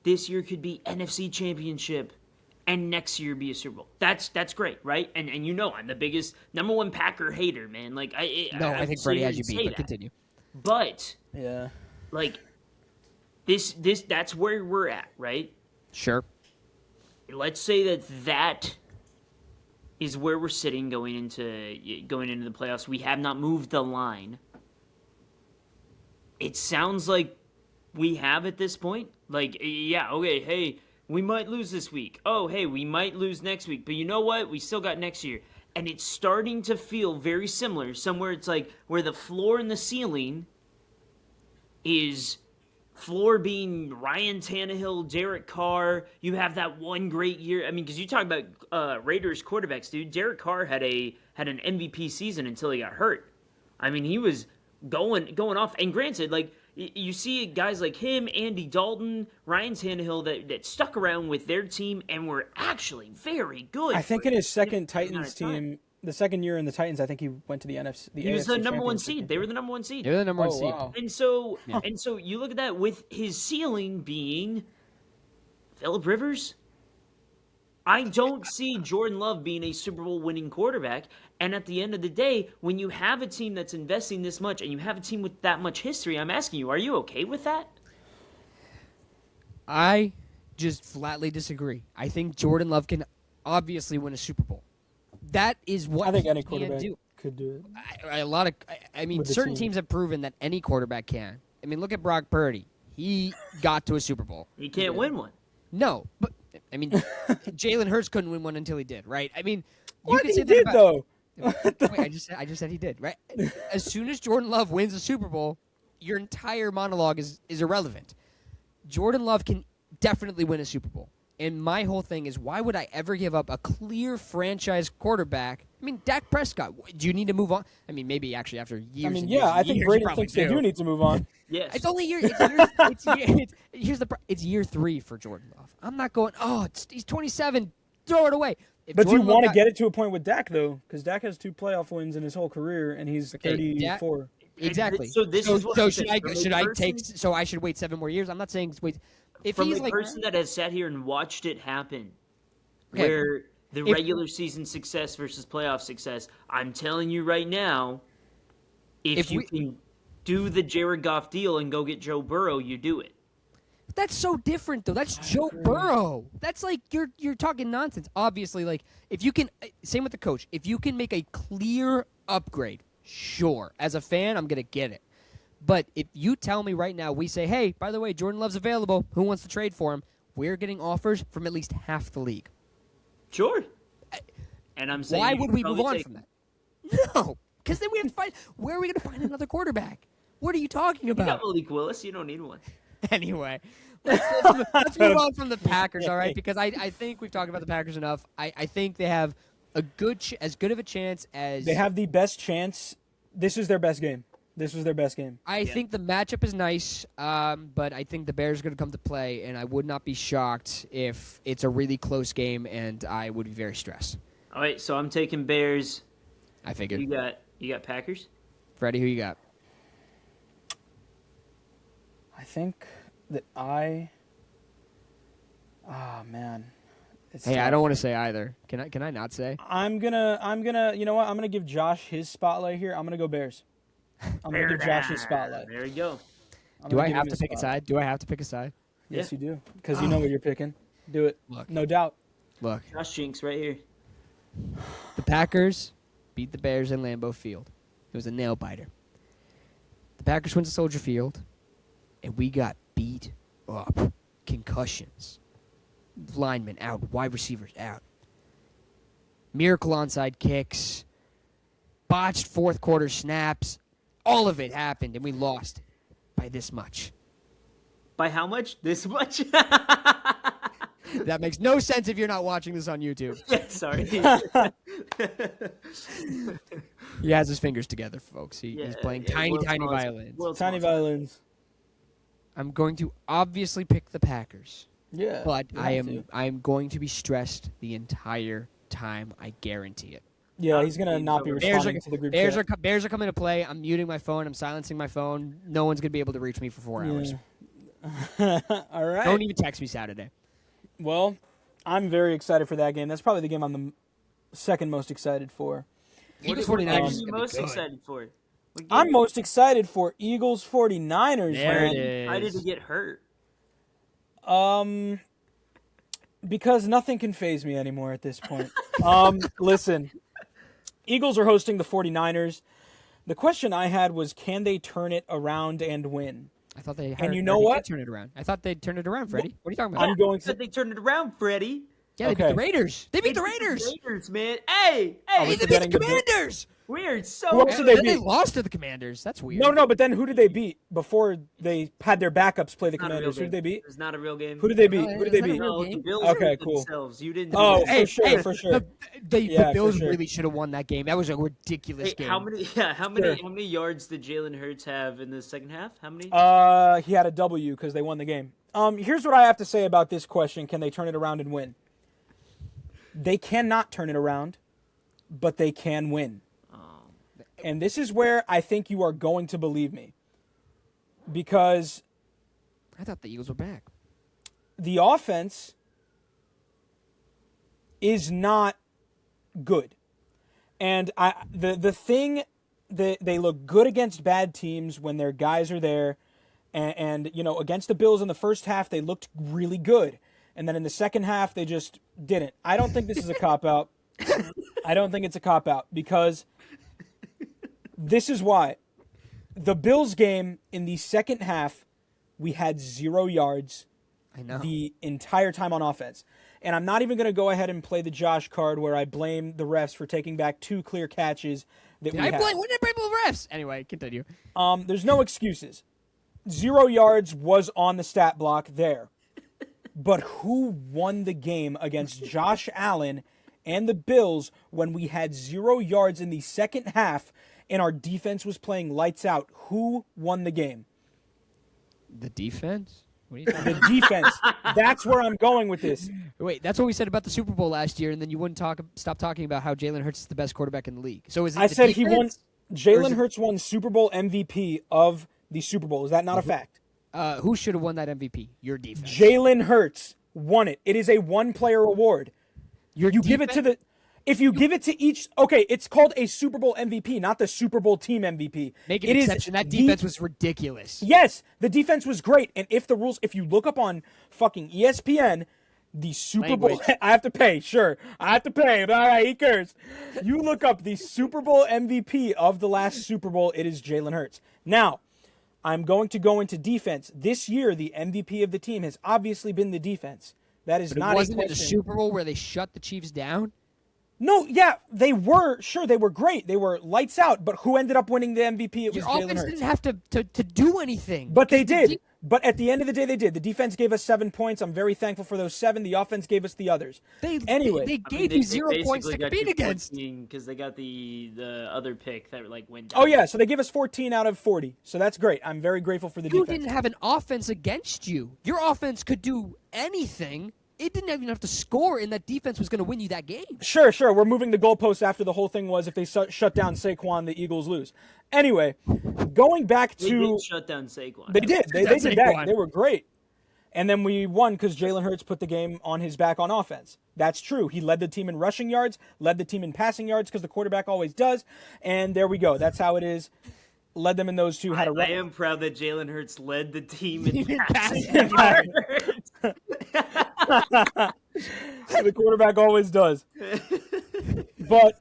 this year could be NFC Championship, and next year be a Super Bowl. That's great, right? And you know I'm the biggest number 1 Packer hater, man. Like I think Freddie has you beat. But continue. But yeah, like this that's where we're at, right? Sure. Let's say that is where we're sitting going into the playoffs. We have not moved the line. It sounds like we have at this point. Like, yeah, okay, hey, we might lose this week. Oh, hey, we might lose next week. But you know what? We still got next year. And it's starting to feel very similar. Somewhere it's like where the floor and the ceiling is floor being Ryan Tannehill, Derek Carr. You have that one great year. I mean, because you talk about Raiders quarterbacks, dude. Derek Carr had an MVP season until he got hurt. I mean, he was going off. And granted, like, you see guys like him, Andy Dalton, Ryan Tannehill that stuck around with their team and were actually very good. I think in his second Titans team, the second year in the Titans, I think he went to the NFC. He was the number 1 seed. They were the number 1 seed. They were the number 1 seed. Wow. And so you look at that with his ceiling being Phillip Rivers. I don't see Jordan Love being a Super Bowl winning quarterback. And at the end of the day, when you have a team that's investing this much and you have a team with that much history, I'm asking you, are you okay with that? I just flatly disagree. I think Jordan Love can obviously win a Super Bowl. That is what I think any he quarterback can do. could do it. I mean, certain teams have proven that any quarterback can. I mean, look at Brock Purdy. He got to a Super Bowl. He can't win one. No, but I mean, Jalen Hurts couldn't win one until he did, right? I mean, you What could he say did that though? Wait, I just said he did, right? As soon as Jordan Love wins a Super Bowl, your entire monologue is irrelevant. Jordan Love can definitely win a Super Bowl. And my whole thing is, why would I ever give up a clear franchise quarterback? I mean, Dak Prescott, do you need to move on? I mean, maybe actually after years. I mean, and yeah, years and I think years, Brady you probably thinks they do need to move on. Yes. It's only it's year 3 for Jordan Love. I'm not going, he's 27, throw it away. But do you want to get it to a point with Dak, though? Because Dak has 2 playoff wins in his whole career, and he's 34. Exactly. So this is what So I should wait 7 more years? I'm not saying wait. If from he's the like person that has sat here and watched it happen, where the regular season success versus playoff success, I'm telling you right now, if you can do the Jared Goff deal and go get Joe Burrow, you do it. That's so different, though. That's Joe Burrow. That's like you're talking nonsense. Obviously, like if you can, same with the coach. If you can make a clear upgrade, sure. As a fan, I'm gonna get it. But if you tell me right now, we say, hey, by the way, Jordan Love's available. Who wants to trade for him? We're getting offers from at least half the league. Sure. And I'm saying, Why you would should we move probably on take from him. that? No, because then we have to find. Where are we going to find another quarterback? What are you talking You got about? Malik Willis. You don't need one. Anyway, let's move on from the Packers, all right? Because I think we've talked about the Packers enough. I think they have a as good of a chance as They have the best chance. This is their best game. This was their best game. I think the matchup is nice, but I think the Bears are going to come to play, and I would not be shocked if it's a really close game, and I would be very stressed. All right, so I'm taking Bears. I figured. You got Packers? Freddie, who you got? I think that I. Oh man. It's Hey, tough. I don't want to say either. Can I not say? I'm gonna. You know what? I'm gonna give Josh his spotlight here. I'm gonna go Bears. I'm gonna give Josh his spotlight. There you go. Do I have to pick a side? Do I have to pick a side? Yes, you do. Because you know what you're picking. Do it. Look. No doubt. Look, Josh Jinx right here. the Packers beat the Bears in Lambeau Field. It was a nail biter. The Packers went to Soldier Field, and we got beat up. Concussions. Linemen out. Wide receivers out. Miracle onside kicks. Botched fourth quarter snaps. All of it happened, and we lost by this much. By how much? This much? That makes no sense if you're not watching this on YouTube. Yeah, sorry. He has his fingers together, folks. He's playing tiny world's violins. Tiny violins. I'm going to obviously pick the Packers, Yeah. but you I have am to. going to be stressed the entire time. I guarantee it. Yeah, he's gonna not be responding to the group chat. Bears are coming to play. I'm muting my phone. I'm silencing my phone. No one's gonna be able to reach me for 4 hours. All right. Don't even text me Saturday. Well, I'm very excited for that game. That's probably the game I'm the second most excited for. Eagles What 49ers. are is you gonna be most good. excited for? What game I'm are you most excited for Eagles 49ers, There man. it excited is. to get hurt? Because nothing can faze me anymore at this point. Listen, Eagles are hosting the 49ers. The question I had was, can they turn it around and win? I thought they. And you know already what? did turn it around. I thought they'd turn it around, Freddie. What are you talking about? I'm going to. Said they turned it around, Freddie. Yeah, they beat Okay. the Raiders. They beat the Raiders. Raiders, man. Hey, Are we They beat the forgetting the Bill- Commanders. we are so. Who else did they Then they beat? lost to the Commanders. That's weird. No, but then who did they beat before they had their backups play the Not a real Commanders? Who game. did they beat? It's not a real game. Who did they beat? No, Who did they it's not a beat? real No, the game. Bills Okay, hurt cool. themselves. You didn't. Oh, do for sure, for sure. The Yeah, for Bills sure. really should have won that game. That was a ridiculous Hey, game. how many? Yeah, how Sure. many yards did Jalen Hurts have in the second half? How many? He had a W because they won the game. Here's what I have to say about this question: can they turn it around and win? They cannot turn it around, but they can win. And this is where I think you are going to believe me. Because I thought the Eagles were back. the offense is not good. And the thing that they look good against bad teams when their guys are there. And you know, against the Bills in the first half, they looked really good. And then in the second half, they just didn't. I don't think this is a cop-out. I don't think it's a cop-out because this is why. The Bills game in the second half, we had 0 yards I know. the entire time on offense. And I'm not even going to go ahead and play the Josh card where I blame the refs for taking back 2 clear catches that we had. When did I blame the refs? Anyway, continue. There's no excuses. 0 yards was on the stat block there. But who won the game against Josh Allen and the Bills when we had 0 yards in the second half and our defense was playing lights out? Who won the game? The defense? What are you talking The defense. That's where I'm going with this. Wait, that's what we said about the Super Bowl last year, and then you wouldn't stop talking about how Jalen Hurts is the best quarterback in the league. So is it I the said defense? he won. Or is Jalen it- Hurts won Super Bowl MVP of the Super Bowl. Is that not a fact? Who should have won that MVP? Your defense. Jalen Hurts won it. It is a one-player award. Your You give it to the. If you give it to each, okay, it's called a Super Bowl MVP, not the Super Bowl team MVP. Make an It is exception. That the- defense was ridiculous. Yes, the defense was great, and if you look up on fucking ESPN, the Super Bowl, Language. I have to pay. Sure, I have to pay. All right, he cares. You look up the Super Bowl MVP of the last Super Bowl. It is Jalen Hurts. Now, I'm going to go into defense. This year, the MVP of the team has obviously been the defense. That is But not it wasn't a in the question. Super Bowl where they shut the Chiefs down. No, yeah, they were. Sure, they were great. They were lights out. But who ended up winning the MVP? It was Your Jalen offense Hurts. didn't have to do anything. But they 'Cause the did. But at the end of the day, they did. The defense gave us 7 points. I'm very thankful for those 7. The offense gave us the others. Anyway, they gave you 0 points to got compete you against. because they got the other pick that like went down. Oh, yeah, so they gave us 14 out of 40. So that's great. I'm very grateful for the You defense. didn't have an offense against you. Your offense could do anything. It didn't even have to score, and that defense was going to win you that game. Sure. We're moving the goalposts after the whole thing was if they shut down Saquon, the Eagles lose. Anyway, going back They to... did shut down Saquon. They did. They That's did that. Saquon. They were great. And then we won because Jalen Hurts put the game on his back on offense. That's true. He led the team in rushing yards, led the team in passing yards because the quarterback always does. And there we go. That's how it is. Led them in those two. Had a I am proud that Jalen Hurts led the team in Passing passing yards. The quarterback always does. But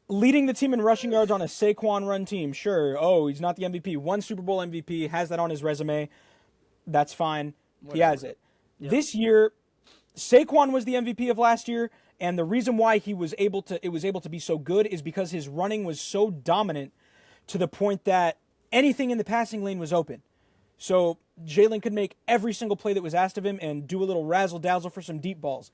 leading the team in rushing yards on a Saquon run team, sure. Oh, he's not the MVP. One Super Bowl MVP, has that on his resume. That's fine. He has it. Yep. This year, Saquon was the MVP of last year, and the reason why it was able to be so good is because his running was so dominant to the point that anything in the passing lane was open. So Jalen could make every single play that was asked of him and do a little razzle-dazzle for some deep balls.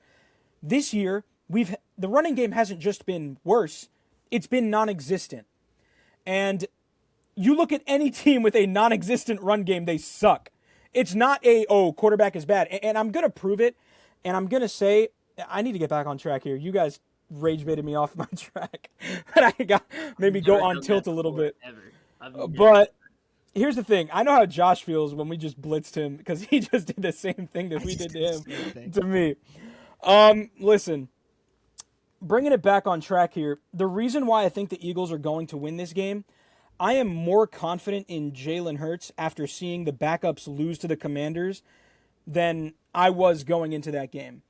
This year, the running game hasn't just been worse, it's been non-existent. And you look at any team with a non-existent run game, they suck. It's not quarterback is bad. And I'm going to prove it, and I'm going to say, I need to get back on track here. You guys rage baited me off my track. But I got maybe go on tilt a little bit. But here's the thing. I know how Josh feels when we just blitzed him because he just did the same thing that we did to him, to me. Listen, bringing it back on track here, the reason why I think the Eagles are going to win this game, I am more confident in Jalen Hurts after seeing the backups lose to the Commanders than I was going into that game.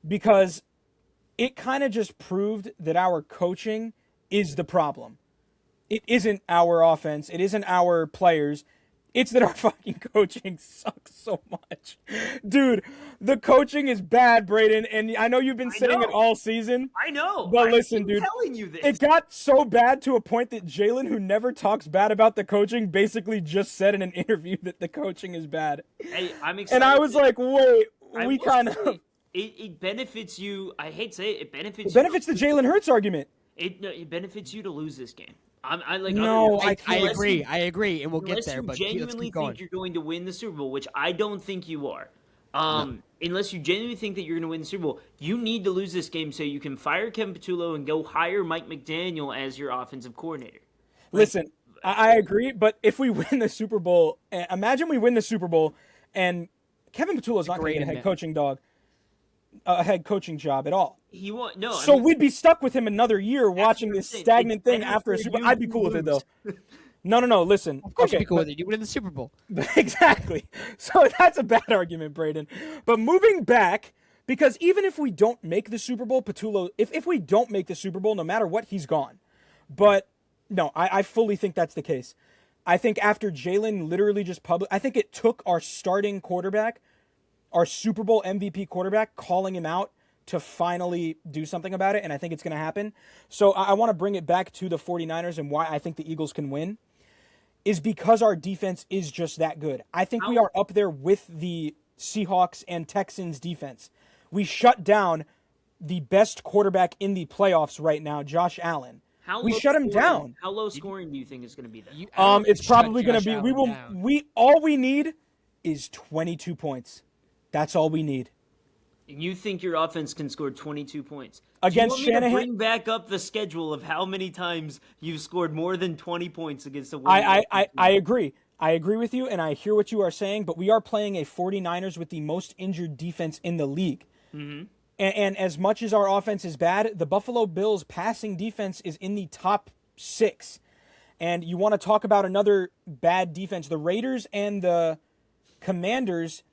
Because it kind of just proved that our coaching is the problem. It isn't our offense. It isn't our players. It's that our fucking coaching sucks so much. Dude, the coaching is bad, Braden, and I know you've been saying it all season. I know. But listen, dude, telling you this. It got so bad to a point that Jalen, who never talks bad about the coaching, basically just said in an interview that the coaching is bad. Hey, I'm excited. And I was like, wait, we kind of... It benefits you. I hate to say it benefits the Jalen Hurts argument. It benefits you to lose this game. I agree, and we'll get there. But unless you genuinely think you're going to win the Super Bowl, which I don't think you are, unless you genuinely think that you're going to win the Super Bowl, you need to lose this game so you can fire Kevin Patullo and go hire Mike McDaniel as your offensive coordinator. Listen, I agree, but if we win the Super Bowl, imagine we win the Super Bowl, and Kevin Patullo's not going to get a head coaching job at all. He won't. No. So we'd be stuck with him another year watching this stagnant thing after a Super Bowl. I'd be cool with it, though. No. Listen. Of course you'd be cool with it. You win the Super Bowl. Exactly. So that's a bad argument, Braden. But moving back, because even if we don't make the Super Bowl, Patullo, if we don't make the Super Bowl, no matter what, he's gone. But no, I fully think that's the case. I think after Jalen literally just I think it took our starting quarterback, our Super Bowl MVP quarterback, calling him out to finally do something about it, and I think it's going to happen. So I want to bring it back to the 49ers and why I think the Eagles can win is because our defense is just that good. I think we are up there with the Seahawks and Texans defense. We shut down the best quarterback in the playoffs right now, Josh Allen. We shut him down. How low scoring do you think it's going to be then? It's probably going to be all we need is 22 points. That's all we need. You think your offense can score 22 points? Against Do you want me Shanahan? to bring back up the schedule of how many times you've scored more than 20 points against a winning I agree. I agree with you, and I hear what you are saying, but we are playing a 49ers with the most injured defense in the league. Mm-hmm. And as much as our offense is bad, the Buffalo Bills' passing defense is in the top 6. And you want to talk about another bad defense. The Raiders and the Commanders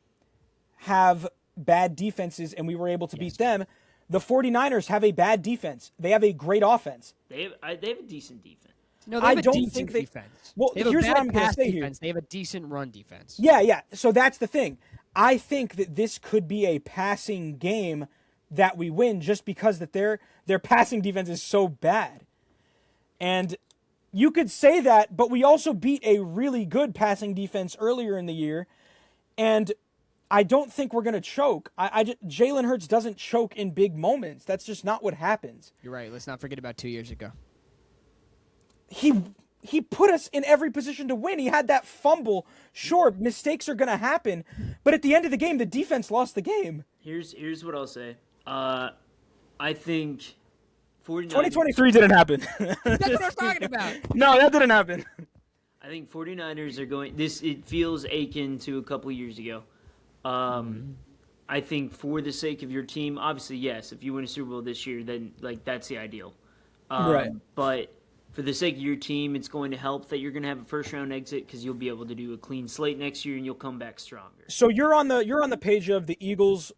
have bad defenses, and we were able to beat them. The 49ers have a bad defense. They have a great offense. They have a decent defense. No, they have a decent defense. Well, they have here's a what bad I'm going to pass say defense. here. They have a decent run defense. Yeah. So that's the thing. I think that this could be a passing game that we win just because that their passing defense is so bad. And you could say that, but we also beat a really good passing defense earlier in the year, and I don't think we're going to choke. Jalen Hurts doesn't choke in big moments. That's just not what happens. You're right. Let's not forget about 2 years ago. He put us in every position to win. He had that fumble. Sure, mistakes are going to happen, but at the end of the game, the defense lost the game. Here's what I'll say. I think 49ers, 2023 didn't happen. That's what I was talking about. No, that didn't happen. I think 49ers are going. It feels akin to a couple years ago. I think for the sake of your team, obviously, yes, if you win a Super Bowl this year, then that's the ideal. Right. But for the sake of your team, it's going to help that you're going to have a first-round exit because you'll be able to do a clean slate next year and you'll come back stronger. So you're on the page of the Eagles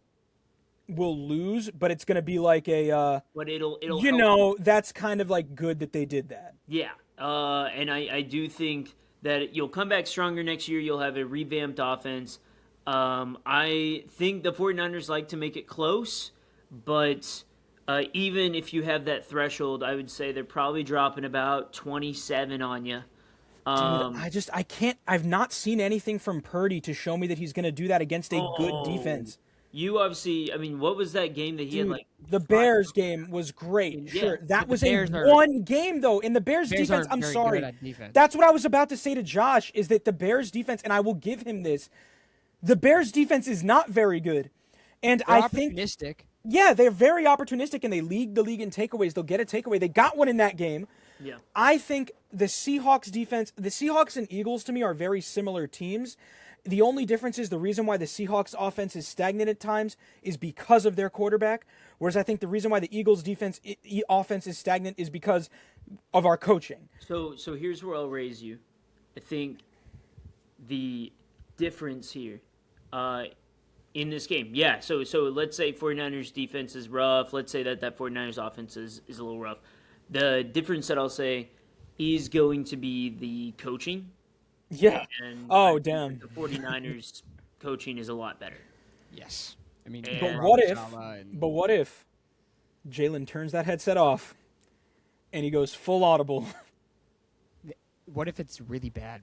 will lose, but it's going to be like a but it'll that's kind of like good that they did that. Yeah. And I do think that you'll come back stronger next year. You'll have a revamped offense. I think the 49ers like to make it close, but even if you have that threshold, I would say they're probably dropping about 27 on you. Dude, I can't. I've not seen anything from Purdy to show me that he's going to do that against a good defense. You obviously, what was that game that he had the Bears game was great. Yeah. Sure, that was Bears one game though. In the Bears defense, I'm sorry. That's what I was about to say to Josh. Is that the Bears defense, and I will give him this. The Bears defense is not very good, and They're I think opportunistic. Yeah, they're very opportunistic, and they lead the league in takeaways. They'll get a takeaway. They got one in that game. Yeah. I think the Seahawks defense, the Seahawks and Eagles to me are very similar teams. The only difference is the reason why the Seahawks offense is stagnant at times is because of their quarterback, whereas I think the reason why the Eagles defense offense is stagnant is because of our coaching. So here's where I'll raise you. I think the difference here in this game. Yeah, so let's say 49ers defense is rough. Let's say that 49ers offense is a little rough. The difference that I'll say is going to be the coaching. Yeah. And damn. The 49ers coaching is a lot better. Yes. I mean, But what if Jalen turns that headset off and he goes full audible? What if it's really bad?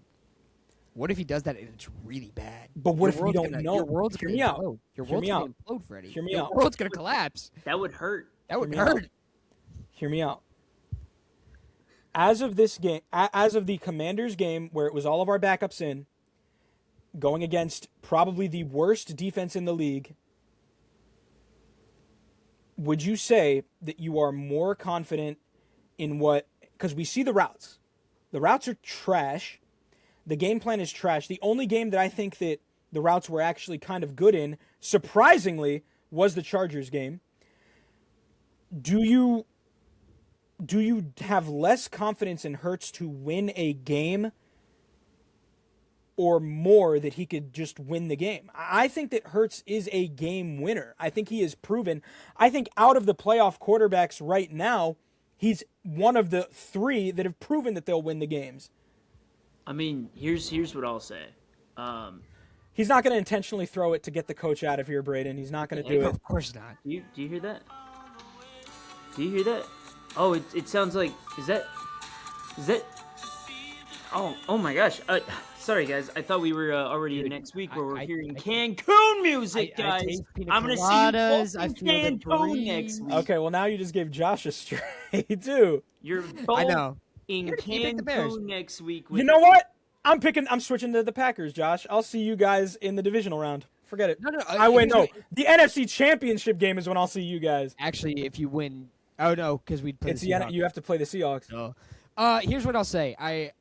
What if he does that and it's really bad? But what if we don't know? Your world's going to implode. Your world's going to implode, Freddie. Hear me Your out. world's going to collapse. That would hurt. That would hurt. Hear me out. As of this game, as of the Commanders game where it was all of our backups in, going against probably the worst defense in the league, would you say that you are more confident in what, because we see the routes. The routes are trash. The game plan is trash. The only game that I think that the routes were actually kind of good in, surprisingly, was the Chargers game. Do you have less confidence in Hurts to win a game or more that he could just win the game? I think that Hurts is a game winner. I think he is proven. I think out of the playoff quarterbacks right now, he's one of the three that have proven that they'll win the games. I mean, here's what I'll say. He's not going to intentionally throw it to get the coach out of here, Braden. He's not going to do it. Of course not. Do you hear that? Do you hear that? Oh, it sounds like is that? Oh my gosh! Sorry guys, I thought we were already in next week where we're hearing Cancun music, guys. I'm gonna see you both in Cancun next week. Okay, well now you just gave Josh a straight too. You're both in You picked the Bears. Cancun next week. You know what? I'm switching to the Packers, Josh. I'll see you guys in the divisional round. Forget it. No. No. The NFC Championship game is when I'll see you guys. Actually, if you win, oh no, because we'd play. You have to play the Seahawks. Here's what I'll say. I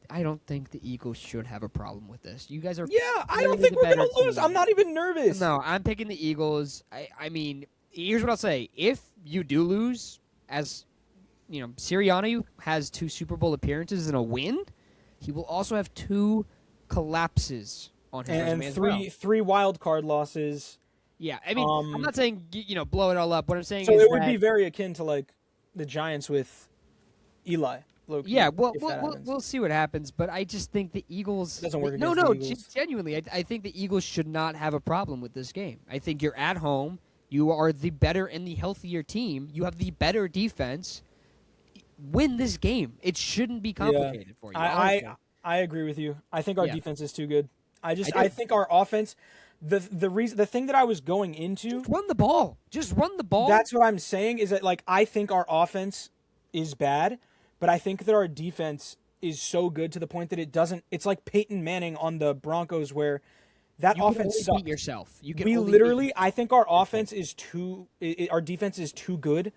don't think the Eagles should have a problem with this. You guys are. Yeah, I don't think we're gonna lose. I'm not even nervous. No, I'm picking the Eagles. I mean, here's what I'll say. If you do lose, as you know, Sirianni has 2 Super Bowl appearances and a win, he will also have 2 collapses on his resume as well. three wild card losses. Yeah, I mean, I'm not saying blow it all up. What I'm saying so is it would be very akin to like the Giants with Eli. low-key. Yeah, well, if that happens. we'll see what happens, but I just think the Eagles. Doesn't work No, against no, the Eagles. genuinely, I think the Eagles should not have a problem with this game. I think you're at home. You are the better and the healthier team. You have the better defense. Win this game. It shouldn't be complicated for you. I agree with you. I think our Yeah. defense is too good. I think our offense. The thing that I was going into. Just run the ball. Just run the ball. That's what I'm saying. Is that like I think our offense is bad, but I think that our defense is so good to the point that it doesn't. It's like Peyton Manning on the Broncos, where that you can offense only sucks. beat yourself. You can We only literally, beat I think our offense is our defense is too good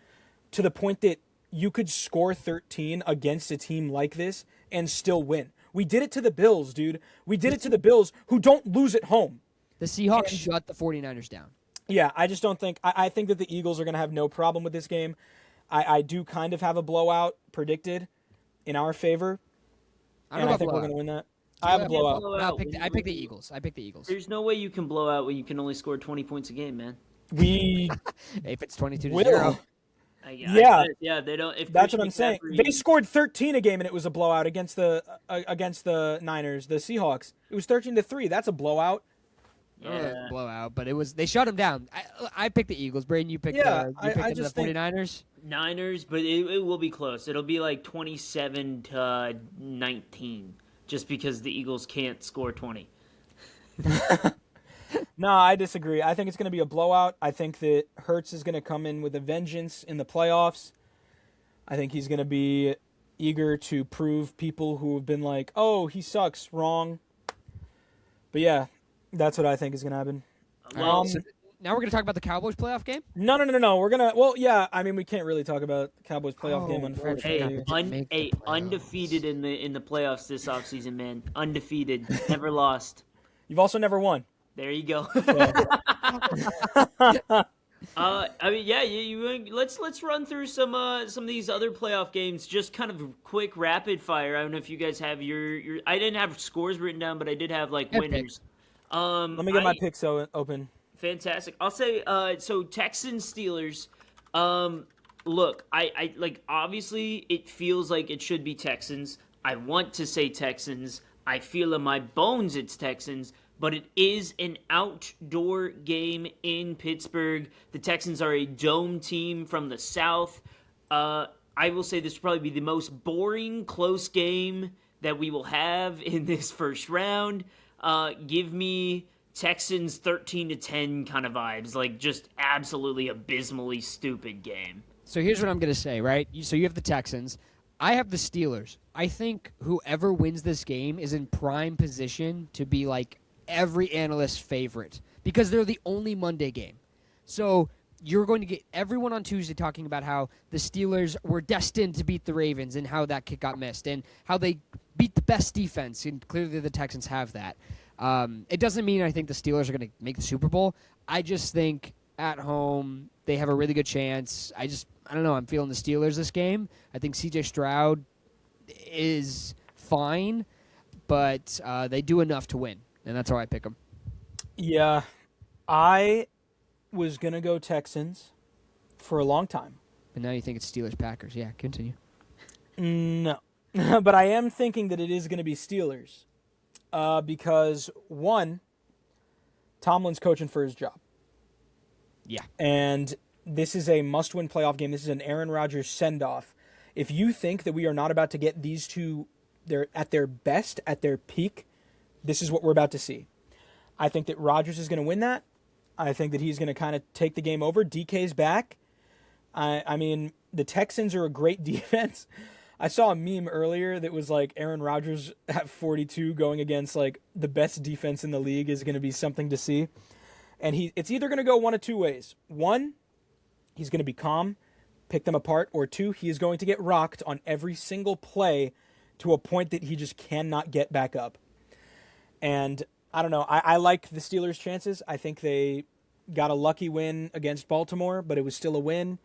to the point that you could score 13 against a team like this and still win. We did it to the Bills, dude. We did it to the Bills, who don't lose at home. the Seahawks shut the 49ers down. Yeah, I just don't think. I think that the Eagles are going to have no problem with this game. I do kind of have a blowout predicted in our favor, and I think we're going to win that. I have a blowout. No, I picked the Eagles. I picked the Eagles. There's no way you can blow out when you can only score 20 points a game, man. We If it's 22-0. will. Yeah. They don't. If That's Christian what I'm saying. McCaffrey- They scored 13 a game, and it was a blowout against the Niners, the Seahawks. It was 13-3. That's a blowout. Yeah. Blowout, but it was they shut them down. I picked the Eagles. Braden, you picked I the just think 49ers. Niners, but it will be close. It'll be like 27-19, just because the Eagles can't score 20. No, I disagree. I think it's going to be a blowout. I think that Hurts is going to come in with a vengeance in the playoffs. I think he's going to be eager to prove people who have been like, "Oh, he sucks," wrong. But yeah, that's what I think is going to happen. Now we're gonna talk about the Cowboys playoff game. No. We're gonna. Well, yeah. I mean, we can't really talk about the Cowboys playoff game, unfortunately. Undefeated in the playoffs this offseason, man. Undefeated, never lost. You've also never won. There you go. So. I mean, yeah. Let's run through some of these other playoff games. Just kind of quick, rapid fire. I don't know if you guys have your. I didn't have scores written down, but I did have like winners. Let me get my picks open. Fantastic. I'll say so Texans Steelers. Look, I like obviously it feels like it should be Texans. I want to say Texans. I feel in my bones it's Texans, but it is an outdoor game in Pittsburgh. The Texans are a dome team from the South. I will say this will probably be the most boring close game that we will have in this first round. Give me Texans 13-10 kind of vibes, like just absolutely abysmally stupid game. So here's what I'm going to say, right? So you have the Texans. I have the Steelers. I think whoever wins this game is in prime position to be like every analyst's favorite because they're the only Monday game. So you're going to get everyone on Tuesday talking about how the Steelers were destined to beat the Ravens and how that kick got missed and how they beat the best defense, and clearly the Texans have that. It doesn't mean I think the Steelers are going to make the Super Bowl. I just think at home they have a really good chance. I don't know. I'm feeling the Steelers this game. I think C.J. Stroud is fine, but they do enough to win, and that's how I pick them. Yeah, I was going to go Texans for a long time. But now you think it's Steelers-Packers. Yeah, continue. No. But I am thinking that it is going to be Steelers because, one, Tomlin's coaching for his job. Yeah. And this is a must-win playoff game. This is an Aaron Rodgers send-off. If you think that we are not about to get these two at their best, at their peak, this is what we're about to see. I think that Rodgers is going to win that. I think that he's going to kind of take the game over. DK's back. I mean, the Texans are a great defense. I saw a meme earlier that was like Aaron Rodgers at 42 going against like the best defense in the league is going to be something to see. And it's either going to go one of two ways. One, he's going to be calm, pick them apart, or two, he is going to get rocked on every single play to a point that he just cannot get back up. And I don't know. I like the Steelers' chances. I think they got a lucky win against Baltimore, but it was still a win.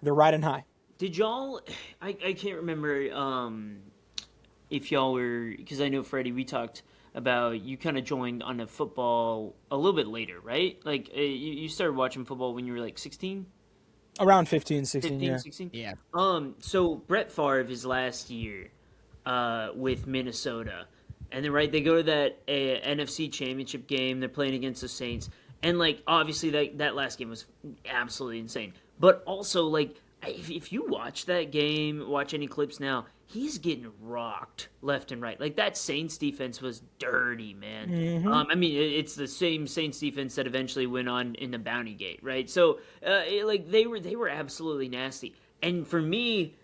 They're riding high. Did y'all? I can't remember if y'all were, because I know Freddie, we talked about you kind of joined on the football a little bit later, right? Like you started watching football when you were like 16. Around 15, 16, 15, yeah. 16? Yeah. So Brett Favre, his last year with Minnesota, and then they go to that NFC Championship game. They're playing against the Saints, and obviously that last game was absolutely insane. But also if you watch that game, watch any clips now, he's getting rocked left and right. That Saints defense was dirty, man. Mm-hmm. I mean, it's the same Saints defense that eventually went on in the Bounty Gate, right? So, they were absolutely nasty. And for me,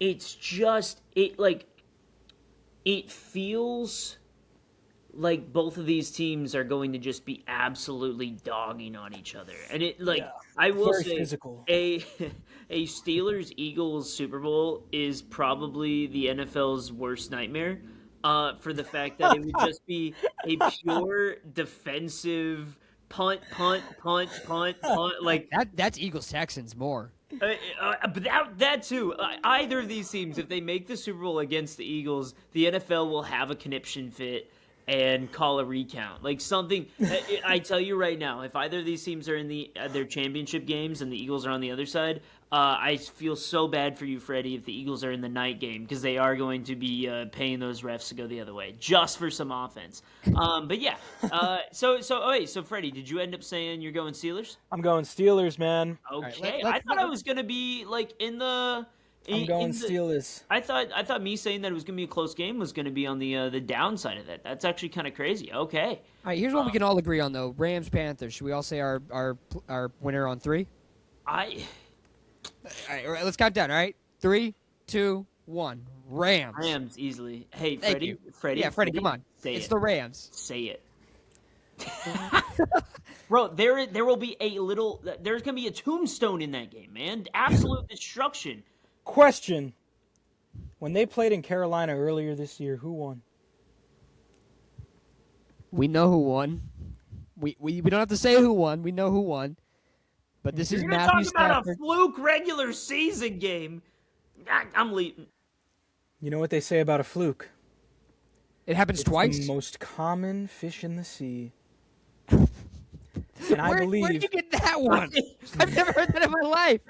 it's just it feels like both of these teams are going to just be absolutely dogging on each other. And I will Very say physical. a Steelers-Eagles Super Bowl is probably the NFL's worst nightmare for the fact that it would just be a pure defensive punt. That's Eagles Texans more. But that too. Either of these teams, if they make the Super Bowl against the Eagles, the NFL will have a conniption fit and call a recount. Something. I tell you right now, if either of these teams are in their championship games and the Eagles are on the other side, I feel so bad for you, Freddie, if the Eagles are in the night game, because they are going to be paying those refs to go the other way just for some offense. But yeah. So Freddie, did you end up saying you're going Steelers? I'm going Steelers, man. Okay. I thought I was gonna be in the. I'm going Steelers. I thought me saying that it was going to be a close game was going to be on the downside of that. That's actually kind of crazy. Okay. All right, here's what we can all agree on, though. Rams, Panthers. Should we all say our winner on 3? All right, let's count down, all right? 3, 2, 1. Rams. Rams, easily. Hey, Thank you. Freddie. Yeah, Freddie, come on. It's the Rams. Say it. Bro, there will be there's going to be a tombstone in that game, man. Absolute destruction. Question. When they played in Carolina earlier this year, who won? We know who won. We don't have to say who won. We know who won. But this is Matthew Stafford. You're talking about a fluke regular season game. I'm leaving. You know what they say about a fluke? It happens twice. The most common fish in the sea. And Where did you get that one? I've never heard that in my life.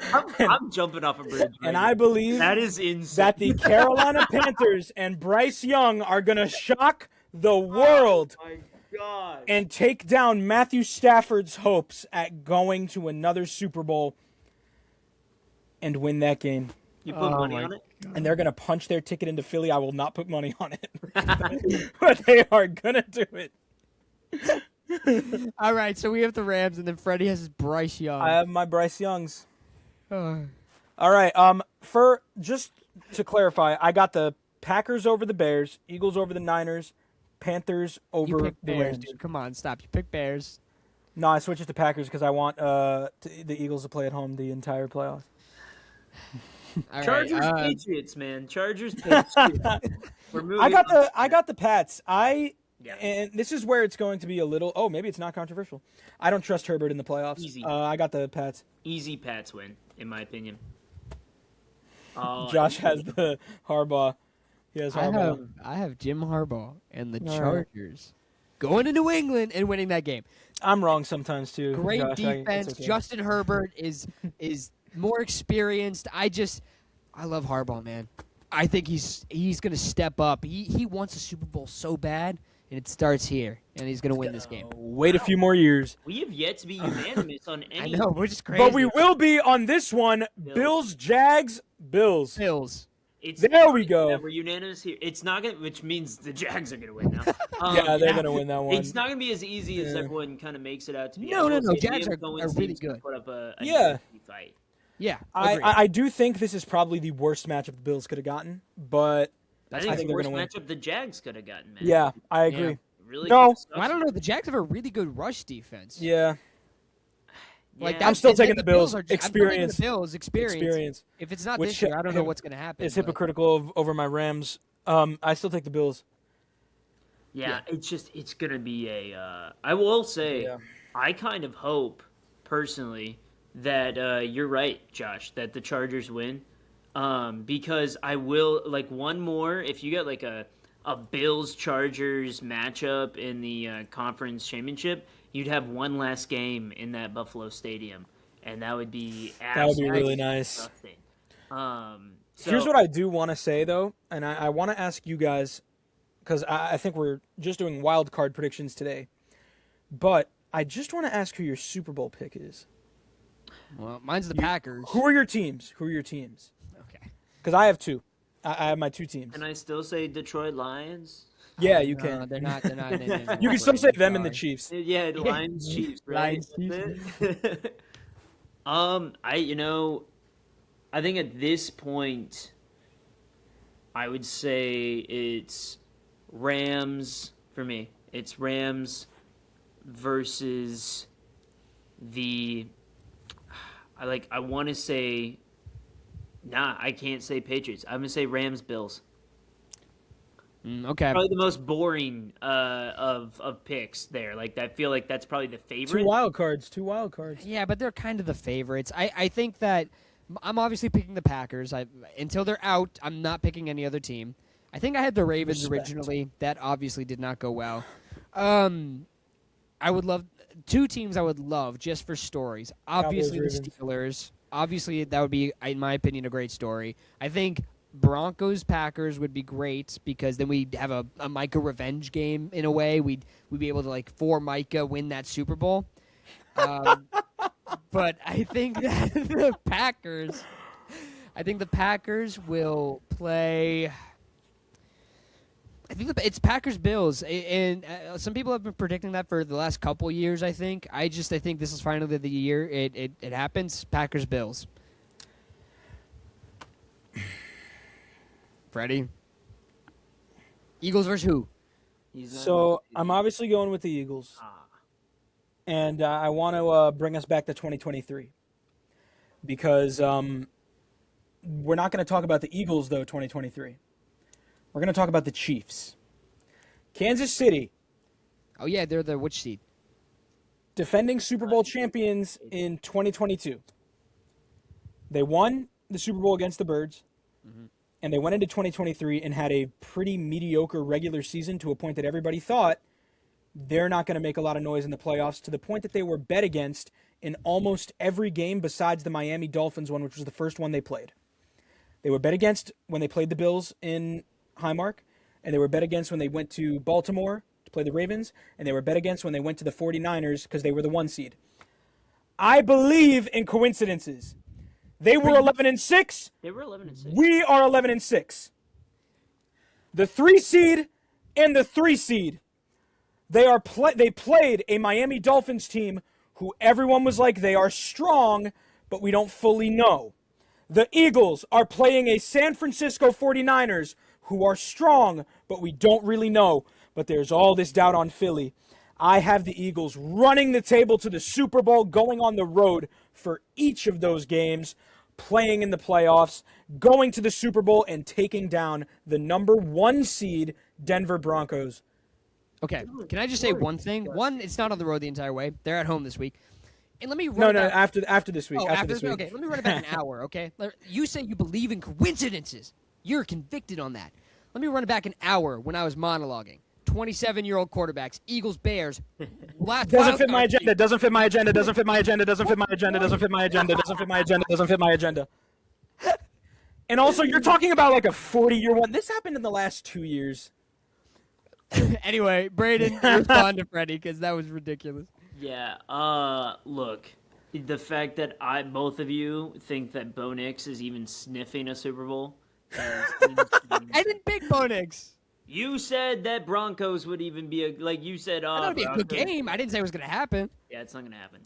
I'm jumping off a bridge. And I believe that is insane. That the Carolina Panthers and Bryce Young are going to shock the world. Oh my God. And take down Matthew Stafford's hopes at going to another Super Bowl and win that game. You put money on it? And they're going to punch their ticket into Philly. I will not put money on it. But they are going to do it. All right, so we have the Rams, and then Freddie has his Bryce Young. I have my Bryce Youngs. All right. For just to clarify, I got the Packers over the Bears, Eagles over the Niners, Panthers over the Bears, Rams. dude. Come on, stop. You pick Bears. No, I switched it to Packers because I want the Eagles to play at home the entire playoffs. All Chargers, right, Patriots, man. Chargers, Patriots. We're moving. I got the Pats. And this is where it's going to be a little. Oh, maybe it's not controversial. I don't trust Herbert in the playoffs. Easy. I got the Pats. Easy Pats win, in my opinion. Josh has the Harbaugh. He has Harbaugh. I have Jim Harbaugh and the Chargers going to New England and winning that game. I'm wrong sometimes too. Great Josh, defense. it's okay. Justin Herbert is more experienced. I love Harbaugh, man. I think he's going to step up. He wants a Super Bowl so bad. And it starts here, and he's going to win this game. Wait a few more years. We have yet to be unanimous on any. I know, we're just crazy. But we will be on this one. Bills, Jags, Bills. There we go. Yeah, we're unanimous here. It's not going to, which means the Jags are going to win now. Yeah, they're going to win that one. It's not going to be as easy as everyone kind of makes it out to be. No. Jags are really good. Put up a fight. Yeah, I do think this is probably the worst matchup the Bills could have gotten, but I think it's the worst matchup the Jags could have gotten, man. Yeah, I agree. Yeah, really no, I don't know. The Jags have a really good rush defense. Yeah. I'm still taking the Bills. Experience. Experience. If it's not this year, I don't know what's going to happen. It's hypocritical over my Rams. I still take the Bills. Yeah, it's going to be a. I will say, I kind of hope personally that you're right, Josh, that the Chargers win. Because I will one more. If you get a Bills Chargers matchup in the conference championship, you'd have one last game in that Buffalo Stadium, and that would be really nice. disgusting. So, Here's what I do want to say, though, and I want to ask you guys, because I think we're just doing wild card predictions today, but I just want to ask who your Super Bowl pick is. Well, mine's the Packers. Who are your teams? Okay. Because I have two. I have my two teams. Can I still say Detroit Lions? Yeah, you No, can. they're not. You can still say them and the Chiefs. Yeah, the Lions, Chiefs, right? Lions, I think at this point, I would say it's Rams for me. It's Rams versus I want to say, I can't say Patriots. I'm gonna say Rams Bills. Okay. Probably the most boring of picks there. Like I feel like that's probably the favorite. Two wild cards. Yeah, but they're kind of the favorites. I think that I'm obviously picking the Packers. Until they're out, I'm not picking any other team. I think I had the Ravens originally. That obviously did not go well. I would love two teams I would love just for stories. Obviously Cowboys, the Steelers. Obviously that would be, in my opinion, a great story. I think Broncos Packers would be great because then we'd have a Micah revenge game in a way. We'd be able to for Micah win that Super Bowl. But I think that the Packers will play. I think it's Packers-Bills, and some people have been predicting that for the last couple years, I think. I think this is finally the year it happens. Packers-Bills. Freddie? Eagles versus who? So I'm obviously going with the Eagles. And I want to bring us back to 2023. Because we're not going to talk about the Eagles, though, 2023. We're going to talk about the Chiefs. Kansas City. Oh, yeah, they're the which seed? Defending Super Bowl champions in 2022. They won the Super Bowl against the Birds. Mm-hmm. And they went into 2023 and had a pretty mediocre regular season to a point that everybody thought they're not going to make a lot of noise in the playoffs, to the point that they were bet against in almost every game besides the Miami Dolphins one, which was the first one they played. They were bet against when they played the Bills in Highmark, and they were bet against when they went to Baltimore to play the Ravens, and they were bet against when they went to the 49ers because they were the 1 seed. I believe in coincidences. They were 11-6. They were 11-6. We are 11-6. The 3 seed and the 3 seed. They played a Miami Dolphins team who everyone was like, they are strong, but we don't fully know. The Eagles are playing a San Francisco 49ers who are strong, but we don't really know. But there's all this doubt on Philly. I have the Eagles running the table to the Super Bowl, going on the road for each of those games, playing in the playoffs, going to the Super Bowl, and taking down the number 1 seed Denver Broncos. Okay, can I just say one thing? One, it's not on the road the entire way. They're at home this week. And let me run after this week. Oh, after this week. Okay, let me run it back an hour, okay? You say you believe in coincidences. You're convicted on that. Let me run it back an hour when I was monologuing. 27-year-old quarterbacks, Eagles, Bears. Doesn't fit my agenda. Doesn't fit my agenda. Doesn't fit my agenda. Doesn't fit my agenda. Doesn't fit my agenda. Doesn't fit my agenda. Doesn't fit my agenda. And also, you're talking about like a 40-year one. This happened in the last 2 years. Anyway, Braden, respond to Freddie because that was ridiculous. Yeah. Look, the fact that both of you think that Bo Nix is even sniffing a Super Bowl. I didn't pick Bo Nix. You said that Broncos would even be you said. That would be a good game. I didn't say it was going to happen. Yeah, it's not going to happen.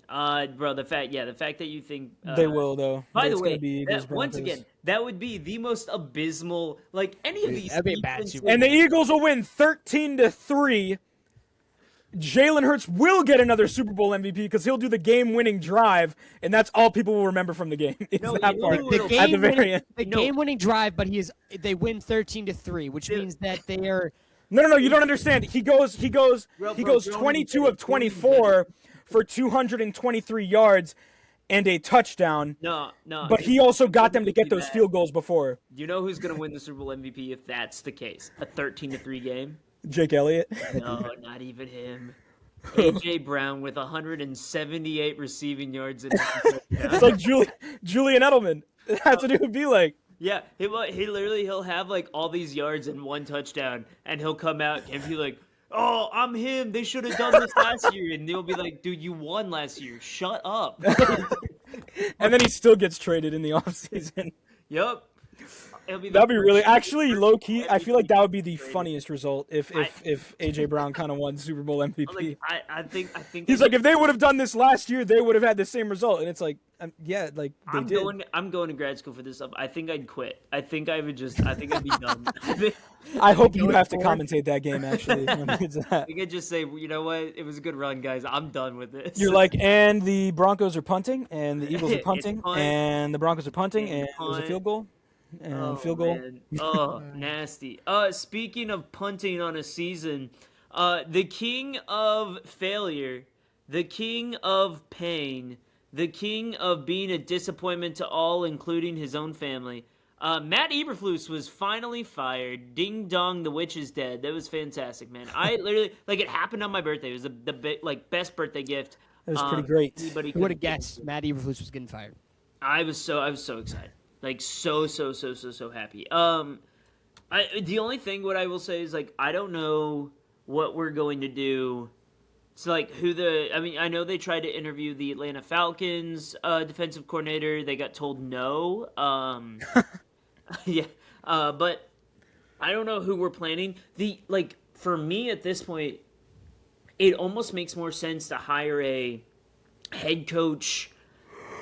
Bro, the fact that you think they will though. By the way, Eagles, once again, that would be the most abysmal. Like any of these. That'd be a bad Super Bowl. And the Eagles will win 13-3. Jalen Hurts will get another Super Bowl MVP because he'll do the game-winning drive, and that's all people will remember from the game. The game-winning drive, but they win 13-3, which means that they are. No, you don't understand. He goes 22 of 24 for 223 yards and a touchdown. No. But he also got them to get those field goals before. Do you know who's going to win the Super Bowl MVP if that's the case? A 13-3 game? Jake Elliott? No, not even him. AJ Brown with 178 receiving yards and It's like Julian Edelman. That's what it would be like. yeah, he'll have like all these yards and one touchdown, and he'll come out and be like, "Oh, I'm him. They should have done this last year." And they'll be like, "Dude, you won last year. Shut up." And then he still gets traded in the offseason. Yep. That'd be really actually low key. I feel like that would be the funniest result if AJ Brown kind of won Super Bowl MVP. I think He's like, if they would have done this last year, they would have had the same result. And it's like, yeah, like they did. I'm going to grad school for this stuff. I think I'd quit. I think I'd be done. I hope you have to commentate that game. Actually, I think I'd just say, you know what, it was a good run, guys. I'm done with this. You're like, and the Broncos are punting, and the Eagles are punting, and the Broncos are punting, and it was a field goal. And field goal. Man. Oh, nasty. Speaking of punting on a season, the king of failure, the king of pain, the king of being a disappointment to all, including his own family. Matt Eberflus was finally fired. Ding dong, the witch is dead. That was fantastic, man. I literally, like, it happened on my birthday. It was the best birthday gift. It was pretty great. Who would have guessed Matt Eberflus was getting fired? I was so excited. Like, so happy. The only thing what I will say is, like, I don't know what we're going to do. It's like I know they tried to interview the Atlanta Falcons defensive coordinator. They got told no. Yeah. But I don't know who we're planning. For me at this point, it almost makes more sense to hire a head coach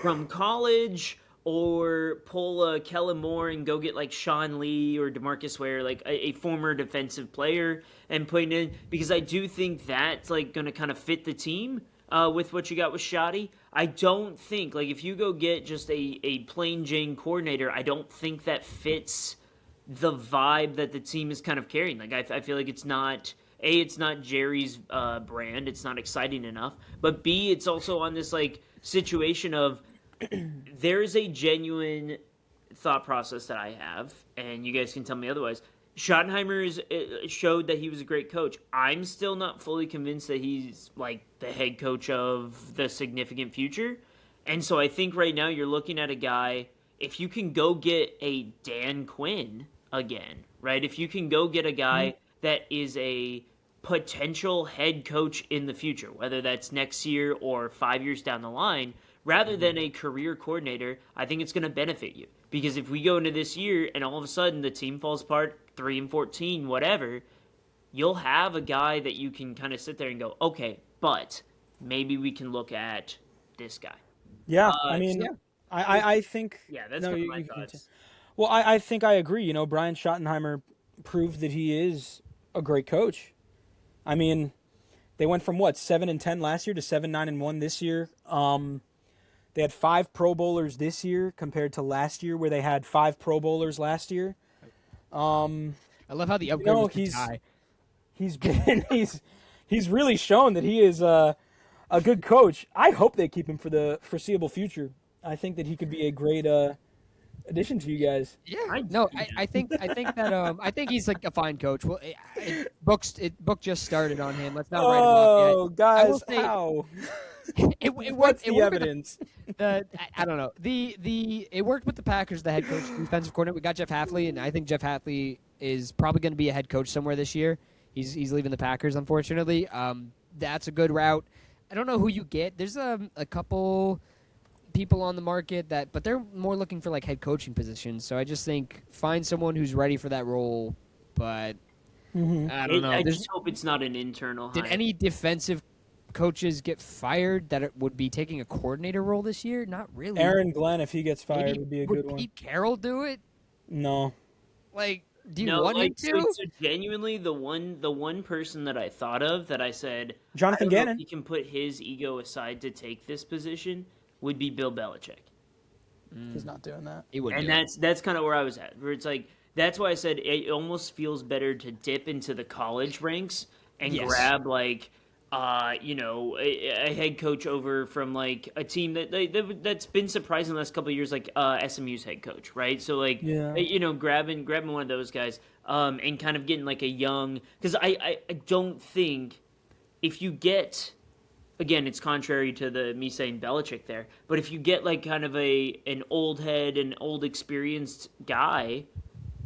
from college, or pull Kellen Moore and go get like Sean Lee or DeMarcus Ware, like a former defensive player, and put it in, because I do think that's like going to kind of fit the team with what you got with Shoddy. I don't think, like, if you go get just a plain Jane coordinator, I don't think that fits the vibe that the team is kind of carrying. Like, I feel like it's not Jerry's brand. It's not exciting enough. But B, it's also on this like situation of, there's a genuine thought process that I have, and you guys can tell me otherwise. Schottenheimer showed that he was a great coach. I'm still not fully convinced that he's like the head coach of the significant future. And so I think right now you're looking at a guy, if you can go get a Dan Quinn again, right? If you can go get a guy that is a potential head coach in the future, whether that's next year or 5 years down the line, rather than a career coordinator, I think it's going to benefit you. Because if we go into this year and all of a sudden the team falls apart, 3-14, whatever, you'll have a guy that you can kind of sit there and go, okay, but maybe we can look at this guy. Yeah, I think... Yeah, that's one of my thoughts. Well, I think I agree. You know, Brian Schottenheimer proved that he is a great coach. I mean, they went from, 7-10 last year to 7-9-1 this year. They had 5 Pro Bowlers this year compared to last year, where they had 5 Pro Bowlers last year. I love how the upgrade was the tie. He's really shown that he is a good coach. I hope they keep him for the foreseeable future. I think that he could be a great addition to you guys. Yeah, I think that I think he's like a fine coach. Well, book just started on him. Let's not write him off yet. Oh, guys, how? What's the evidence? I don't know. It worked with the Packers, the head coach, defensive coordinator. We got Jeff Hafley, and I think Jeff Hafley is probably going to be a head coach somewhere this year. He's leaving the Packers, unfortunately. That's a good route. I don't know who you get. There's a couple people on the market but they're more looking for like head coaching positions. So I just think find someone who's ready for that role. But I don't know. I just hope it's not an internal hire. Did any defensive coaches get fired that it would be taking a coordinator role this year? Not really. Aaron Glenn, if he gets fired, would be a good one. Would Pete Carroll do it? No. Like, do you want him to? So genuinely, the one person that I thought of that I said, Jonathan Gannon, he can put his ego aside to take this position, would be Bill Belichick. He's not doing that. He wouldn't. And that's kind of where I was at. Where it's like, that's why I said it almost feels better to dip into the college ranks and grab like, a head coach over from like a team that's been surprising the last couple of years, like SMU's head coach, right? So like, grabbing one of those guys, and kind of getting like a young, because I don't think if you get, again, it's contrary to me saying Belichick there, but if you get like kind of an old head, an old experienced guy,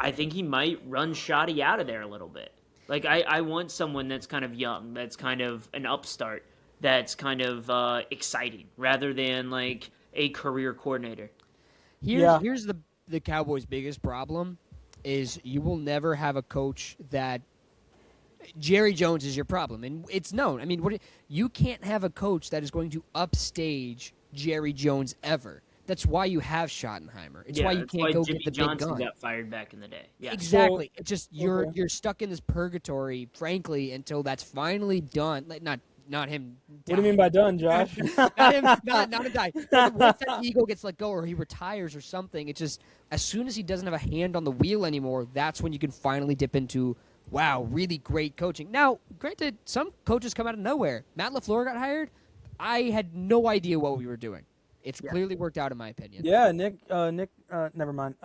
I think he might run Shoddy out of there a little bit. Like, I want someone that's kind of young, that's kind of an upstart, that's kind of exciting, rather than like a career coordinator. Here's the Cowboys' biggest problem is you will never have a coach that Jerry Jones is your problem, and it's known. I mean, you can't have a coach that is going to upstage Jerry Jones ever. That's why you have Schottenheimer. It's why you can't go Jimmy get the Johnson big gun. got fired back in the day. Yeah, exactly. It's just you're stuck in this purgatory, frankly, until that's finally done. Like, not him. What do you mean by done, Josh? Not him. Not a die. Once that ego gets let go, or he retires, or something, it's just as soon as he doesn't have a hand on the wheel anymore, that's when you can finally dip into. Wow, really great coaching. Now, granted, some coaches come out of nowhere. Matt LaFleur got hired. I had no idea what we were doing. It's clearly worked out, in my opinion. Yeah, Nick, never mind.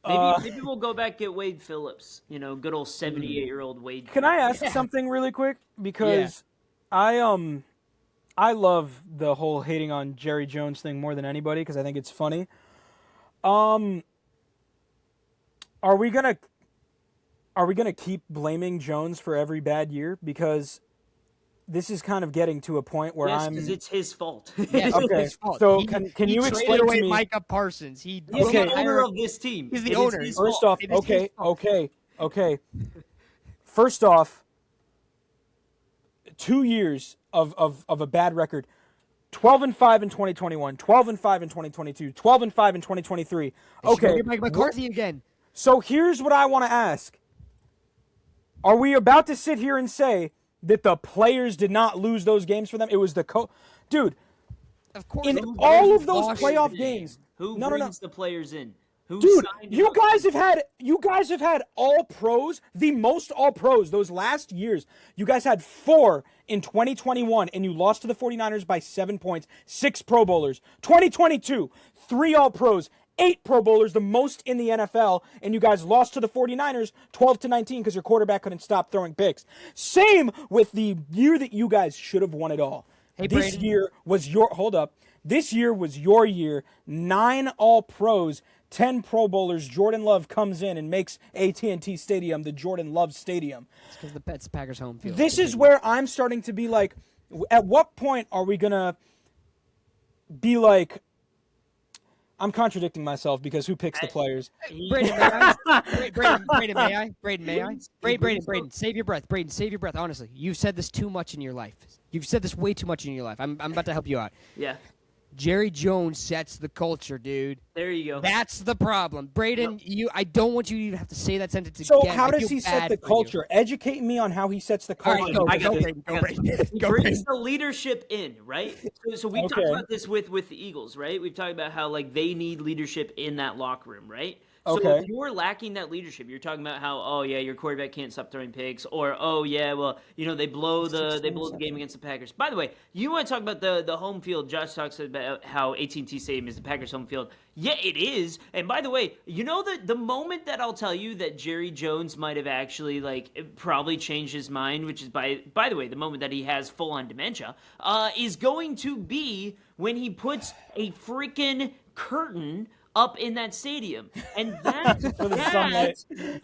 Maybe we'll go back get Wade Phillips. Good old 78-year-old Wade. Can I ask something really quick? Because I love the whole hating on Jerry Jones thing more than anybody because I think it's funny. Are we gonna keep blaming Jones for every bad year? Because this is kind of getting to a point where because it's his fault. Yes, okay. His fault. So can you explain to me? Micah Parsons. He's the owner of this team. He's the owner. First off, okay. First off, 2 years of a bad record. 12-5 in 2021, 12-5 in 2022, 12-5 in 2023. Okay. Mike McCarthy again. So here's what I want to ask. Are we about to sit here and say that the players did not lose those games for them? It was the dude. Of course. In all of those playoff games, who brings the players in? Dude, you guys have had all pros, the most all pros those last years. You guys had 4 in 2021 and you lost to the 49ers by 7 points, 6 Pro Bowlers. 2022, 3 all pros, 8 Pro Bowlers, the most in the NFL, and you guys lost to the 49ers 12-19 because your quarterback couldn't stop throwing picks. Same with the year that you guys should have won it all. Hey, this Brandon. year was This year was your year. 9 all pros, 10 Pro Bowlers. Jordan Love comes in and makes AT&T Stadium the Jordan Love Stadium. It's because the Packers home field. This is where I'm starting to be like, at what point are we going to be like, I'm contradicting myself because who picks the players? Braden, may I? Braden, may I? Braden, may I? Braden, save your breath. Braden, save your breath. Honestly, you've said this too much in your life. You've said this way too much in your life. I'm about to help you out. Yeah. Jerry Jones sets the culture, dude. There you go. That's the problem. Braden, I don't want you to have to say that sentence again. So how does he set the culture? Educate me on how he sets the culture. All right, go, Braden. He brings the leadership in, right? So we've talked about this with the Eagles, right? We've talked about how like they need leadership in that locker room, right? So if you're lacking that leadership, you're talking about how, your quarterback can't stop throwing picks, or they blow the game against the Packers. By the way, you want to talk about the home field? Josh talks about how AT&T Stadium is the Packers home field. Yeah, it is. And by the way, the moment that I'll tell you that Jerry Jones might have actually probably changed his mind, which is by the way, the moment that he has full on dementia, is going to be when he puts a freaking curtain up in that stadium. And that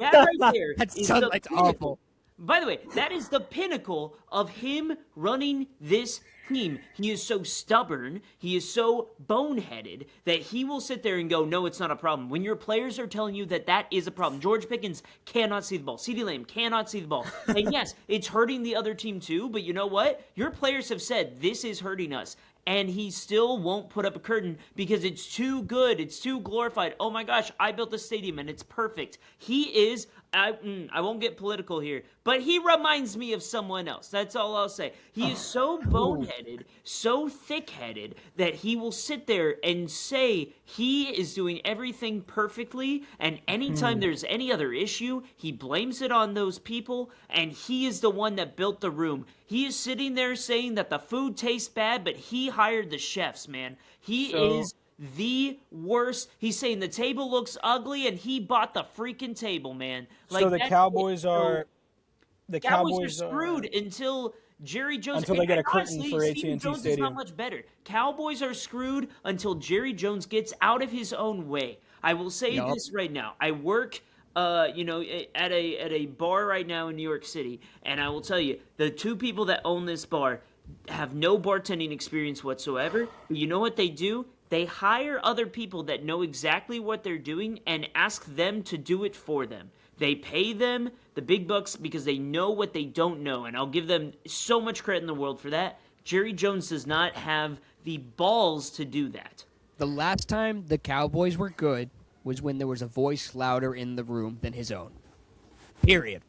right there is sunlight's awful. By the way, that is the pinnacle of him running this team. He is so stubborn, he is so boneheaded that he will sit there and go, no, it's not a problem. When your players are telling you that is a problem. George Pickens cannot see the ball. CeeDee Lamb cannot see the ball. And yes, it's hurting the other team too, but you know what? Your players have said, this is hurting us. And he still won't put up a curtain because it's too good. It's too glorified. Oh my gosh, I built the stadium and it's perfect. He is, I won't get political here, but he reminds me of someone else. That's all I'll say. He is so boneheaded, so thick-headed that he will sit there and say he is doing everything perfectly, and anytime there's any other issue, he blames it on those people, and he is the one that built the room. He is sitting there saying that the food tastes bad, but he hired the chefs, man. He is the worst. He's saying the table looks ugly, and he bought the freaking table, man. So the Cowboys are the Cowboys Cowboys are screwed until Jerry Jones. until they get a curtain honestly, for Stephen AT&T Jones Stadium. is not much better. Cowboys are screwed until Jerry Jones gets out of his own way. I will say this right now. I work at a bar right now in New York City, and I will tell you, the two people that own this bar have no bartending experience whatsoever. But you know what they do? They hire other people that know exactly what they're doing and ask them to do it for them. They pay them the big bucks because they know what they don't know, and I'll give them so much credit in the world for that. Jerry Jones does not have the balls to do that. The last time the Cowboys were good was when there was a voice louder in the room than his own. Period.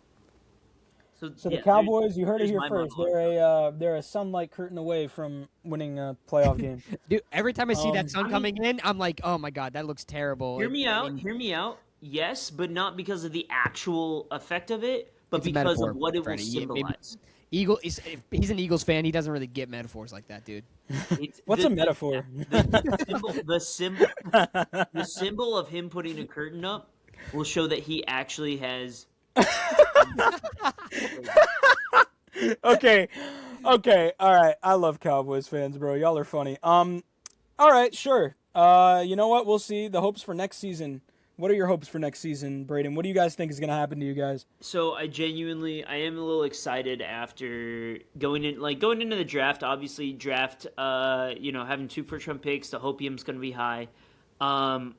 So the Cowboys, you heard it here first. They're a sunlight curtain away from winning a playoff game. Dude, every time I see that sun coming in, I'm like, oh my god, that looks terrible. Hear me out. Yes, but not because of the actual effect of it, but because metaphor, of what it Freddie. will symbolize. If he's an Eagles fan, he doesn't really get metaphors like that, dude. What's a metaphor? The symbol of him putting a curtain up will show that he actually has. Okay, all right. I love Cowboys fans, bro. Y'all are funny. All right, sure. You know what? We'll see. The hopes for next season. What are your hopes for next season, Braden? What do you guys think is going to happen to you guys? So I am a little excited after going into the draft. Obviously, having 2 first-round picks, the hopium's going to be high. You're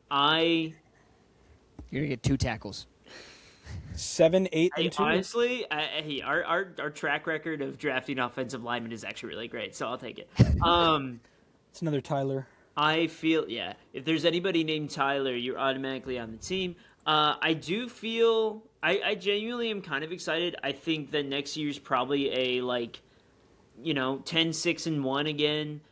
gonna get 2 tackles. 7, 8, and 2. Honestly, our track record of drafting offensive linemen is actually really great, so I'll take it. It's another Tyler. I feel, if there's anybody named Tyler, you're automatically on the team. I do feel, I genuinely am kind of excited. I think that next year's probably a 10-6-1 again.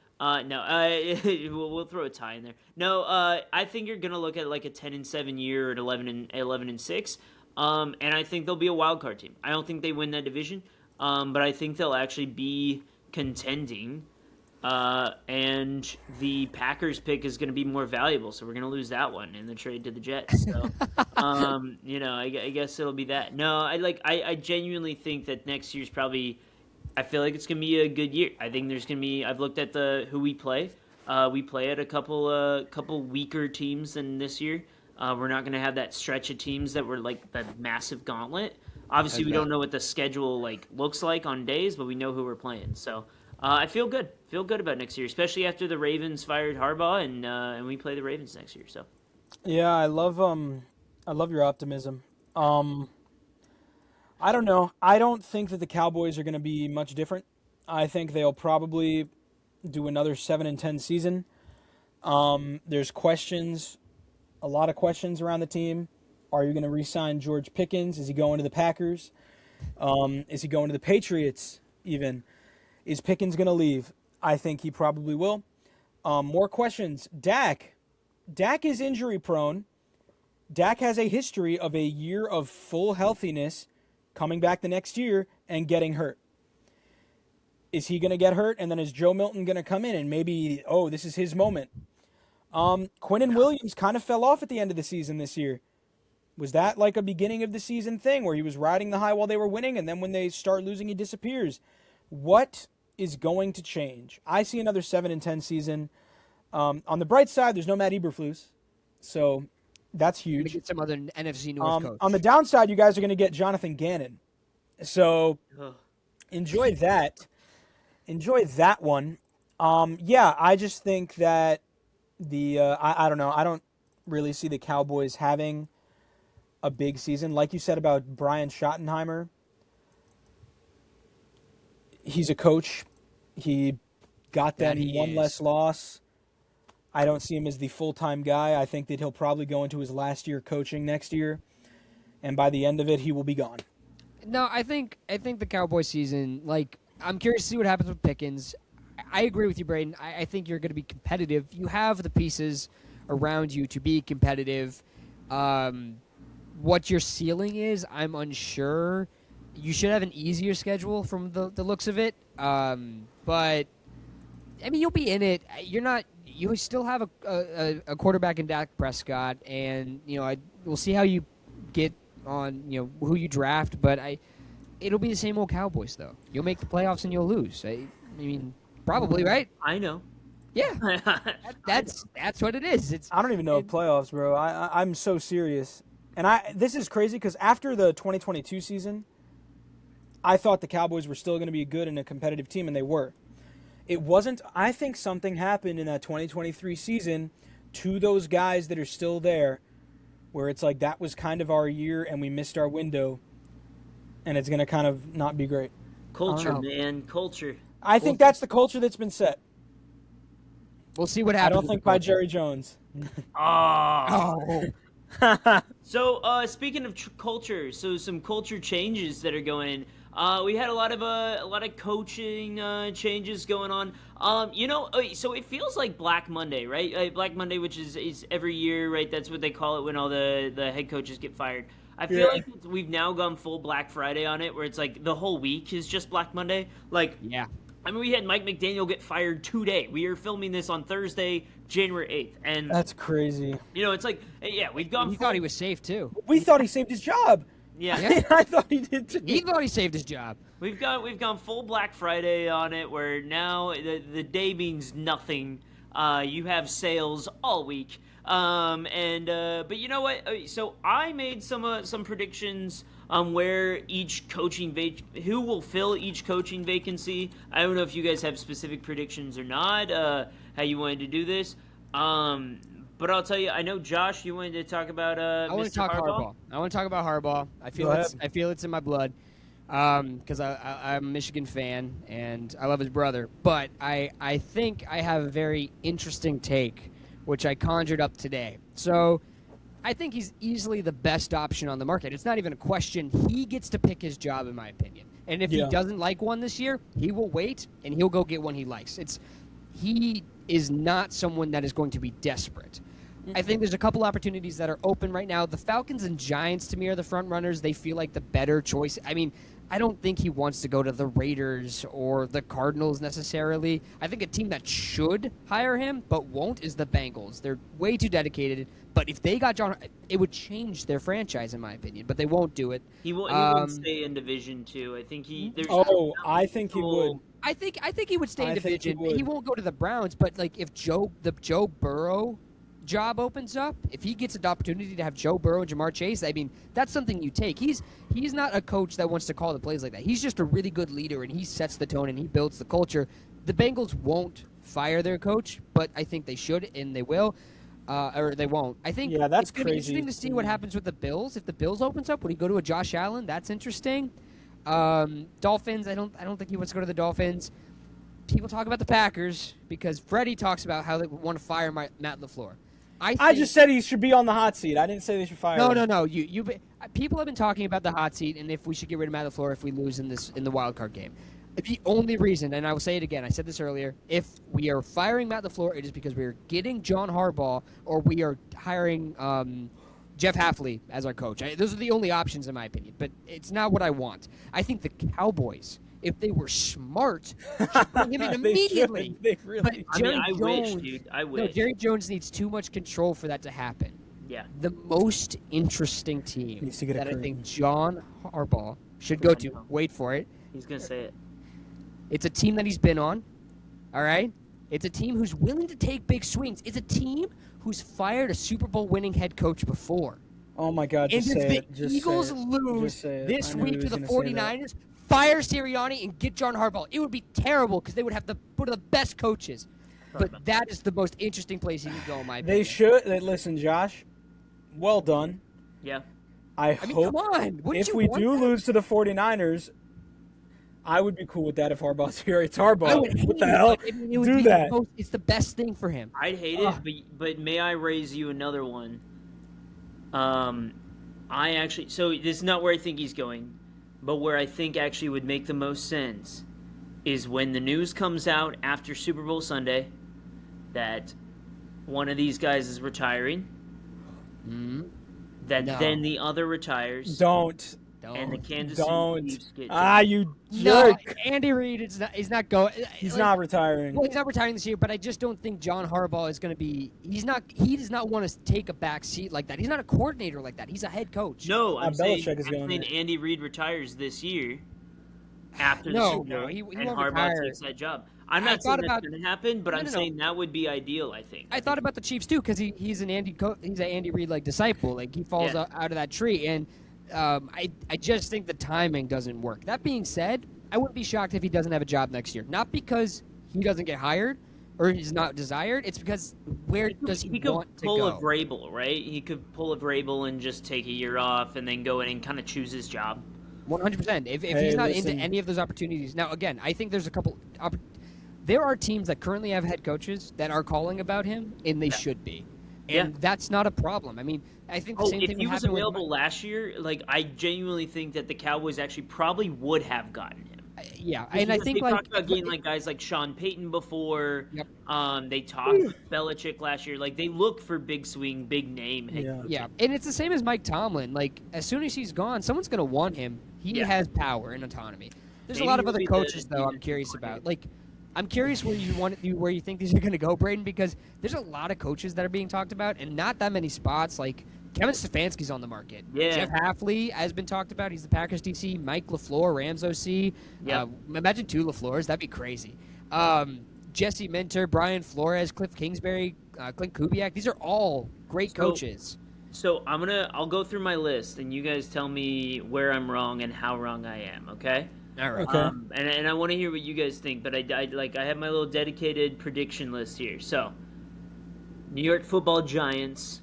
We'll throw a tie in there. No, I think you're gonna look at like a 10-7 year or an 11-6. And I think they'll be a wild card team. I don't think they win that division, but I think they'll actually be contending. And the Packers pick is going to be more valuable, so we're going to lose that one in the trade to the Jets. So, I guess it'll be that. No, I genuinely think that next year's probably. I feel like it's going to be a good year. I think there's going to be. I've looked at who we play. We play at a couple weaker teams than this year. We're not going to have that stretch of teams that were like the massive gauntlet. Obviously, we don't know what the schedule looks like on days, but we know who we're playing. So I feel good. Feel good about next year, especially after the Ravens fired Harbaugh and we play the Ravens next year. So yeah, I love your optimism. I don't know. I don't think that the Cowboys are going to be much different. I think they'll probably do another 7-10 season. There's questions. A lot of questions around the team. Are you going to re-sign George Pickens? Is he going to the Packers? Is he going to the Patriots even? Is Pickens going to leave? I think he probably will. More questions. Dak. Dak is injury prone. Dak has a history of a year of full healthiness, coming back the next year and getting hurt. Is he going to get hurt? And then is Joe Milton going to come in and maybe, this is his moment? Quinnen Williams kind of fell off at the end of the season this year. Was that like a beginning of the season thing where he was riding the high while they were winning, and then when they start losing, he disappears? What is going to change? I see another 7-10 season. On the bright side, there's no Matt Eberflus, so that's huge. Get some other NFC North coach. On the downside, you guys are going to get Jonathan Gannon, so enjoy that. Enjoy that one. I just think that I don't know. I don't really see the Cowboys having a big season. Like you said about Brian Schottenheimer, he's a coach. He got them one less loss. I don't see him as the full-time guy. I think that he'll probably go into his last year coaching next year, and by the end of it, he will be gone. No, I think the Cowboys season, I'm curious to see what happens with Pickens. I agree with you, Braden. I think you're going to be competitive. You have the pieces around you to be competitive. What your ceiling is, I'm unsure. You should have an easier schedule from the looks of it. But, I mean, you'll be in it. You still have a quarterback in Dak Prescott, and, we'll see how you get on, who you draft. But it'll be the same old Cowboys, though. You'll make the playoffs and you'll lose. I mean, probably, right? I know. Yeah. That's what it is. I don't even know playoffs, bro. I'm so serious. And this is crazy because after the 2022 season, I thought the Cowboys were still going to be a good and a competitive team, and they were. It wasn't. I think something happened in that 2023 season to those guys that are still there, where it's like that was kind of our year and we missed our window, and it's going to kind of not be great. Culture, man. Culture. I think that's the culture that's been set. We'll see what I happens. don't think by Jerry Jones. Oh. So, speaking of culture, so some culture changes that are going in. We had a lot of coaching changes going on. So it feels like Black Monday, right? Black Monday, which is every year, right? That's what they call it when all the head coaches get fired. I feel like we've now gone full Black Friday on it, where it's like the whole week is just Black Monday. Like, yeah. I mean, we had Mike McDaniel get fired today. We are filming this on Thursday, January 8th. And that's crazy. It's like, yeah, we've gone. We thought he was safe too. We thought he saved his job. Yeah. I thought he did too. He thought he saved his job. We've gone full Black Friday on it, where now the day means nothing. You have sales all week. But you know what? So I made some predictions on where each coaching who will fill each coaching vacancy. I don't know if you guys have specific predictions or not. How you wanted to do this. But I'll tell you, I know Josh, you wanted to talk about I want to talk Harbaugh. I want to talk about Harbaugh. I feel it's in my blood because I'm a Michigan fan and I love his brother. But I think I have a very interesting take, which I conjured up today. So I think he's easily the best option on the market. It's not even a question. He gets to pick his job, in my opinion. And if he doesn't like one this year, he will wait and he'll go get one he likes. He is not someone that is going to be desperate. I think there's a couple opportunities that are open right now. The Falcons and Giants, to me, are the front runners. They feel like the better choice. I mean, I don't think he wants to go to the Raiders or the Cardinals necessarily. I think a team that should hire him but won't is the Bengals. They're way too dedicated. But if they got John, it would change their franchise, in my opinion. But they won't do it. He won't stay in Division 2. I think he. I think he would. I think he would stay in Division. He won't go to the Browns. But like if the Joe Burrow job opens up, if he gets an opportunity to have Joe Burrow and Jamar Chase, I mean, that's something you take. He's not a coach that wants to call the plays like that. He's just a really good leader, and he sets the tone and he builds the culture. The Bengals won't fire their coach, but I think they should, and they will. Or they won't. I think that's it's going to be interesting to see what happens with the Bills. If the Bills opens up, would he go to a Josh Allen? That's interesting. Dolphins, I don't think he wants to go to the Dolphins. People talk about the Packers because Freddie talks about how they want to fire Matt LaFleur. I just said he should be on the hot seat. I didn't say they should fire him. No. People have been talking about the hot seat and if we should get rid of Matt LaFleur if we lose in the wild card game. The only reason, and I will say it again, I said this earlier, if we are firing Matt LaFleur, it is because we are getting John Harbaugh or we are hiring Jeff Hafley as our coach. Those are the only options, in my opinion, but it's not what I want. I think the Cowboys, if they were smart, should bring him in immediately. They really. But I wish, dude. I wish. No, Jerry Jones needs too much control for that to happen. Yeah. The most interesting team that I crew. think John Harbaugh should go to, wait for it. He's going to say it. It's a team that he's been on, all right? It's a team who's willing to take big swings. It's a team who's fired a Super Bowl winning head coach before. Oh, my God, just and say if it. the Eagles lose this week to the 49ers, fire Sirianni and get John Harbaugh. It would be terrible because they would have one of the best coaches. But that is the most interesting place he could go, in my opinion. They should. Listen, Josh, well done. Yeah. I mean, hope come on. if we do lose to the 49ers, I would be cool with that if Harbaugh's here. It's Harbaugh. What the hell? Do that. It's the best thing for him. I'd hate it, but may I raise you another one? So this is not where I think he's going, but where I think actually would make the most sense is when the news comes out after Super Bowl Sunday that one of these guys is retiring, then the other retires. Don't. and the Kansas City Don't. Chiefs get You No, jerk. Andy Reid is not. He's not going. He's not retiring. Well, he's not retiring this year, but I just don't think John Harbaugh is going to be. He's not. He does not want to take a back seat like that. He's not a coordinator like that. He's a head coach. No, I'm saying Belichick is going there. Andy Reid retires this year after the No, Super Bowl, no, he and won't Harbaugh retire. takes that job. I'm I not saying thought that's about- going to happen, but No, I'm no, no. saying that would be ideal. I think. I thought about the Chiefs too because he's an he's an Andy Reid like disciple. Like he falls Yeah. out of that tree, and I just think the timing doesn't work. That being said, I wouldn't be shocked if he doesn't have a job next year. Not because he doesn't get hired or he's not desired. It's because where does he could want to pull a go? Vrabel, right? He could pull a Vrabel and just take a year off and then go in and kind of choose his job. 100%. If Hey, he's not listen. into any of those opportunities. Now, again, I think there's a couple. There are teams that currently have head coaches that are calling about him, and they should be. And that's not a problem. I mean, I think the same if thing he would was happen with available last year, like I genuinely think that the Cowboys actually probably would have gotten him. Yeah, and I think they like talked about getting like guys like Sean Payton before. Yep. They talked with Belichick last year. Like they look for big swing, big name. head Yeah. coaches. Yeah, and it's the same as Mike Tomlin. Like, as soon as he's gone, someone's going to want him. He has power and autonomy. There's Maybe a lot of he'll other be the coaches, though, I'm defensive curious coordinator. about. Like, I'm curious where you think these are going to go, Braden, because there's a lot of coaches that are being talked about, and not that many spots. Like, Kevin Stefanski's on the market. Yeah. Jeff Hafley has been talked about. He's the Packers DC. Mike LaFleur, Rams OC. Yep. Imagine 2 LaFleurs. That'd be crazy. Jesse Minter, Brian Flores, Cliff Kingsbury, Clint Kubiak. These are all great coaches. So I'll go through my list, and you guys tell me where I'm wrong and how wrong I am. Okay. All right. Okay. And I want to hear what you guys think, but I have my little dedicated prediction list here. So, New York Football Giants,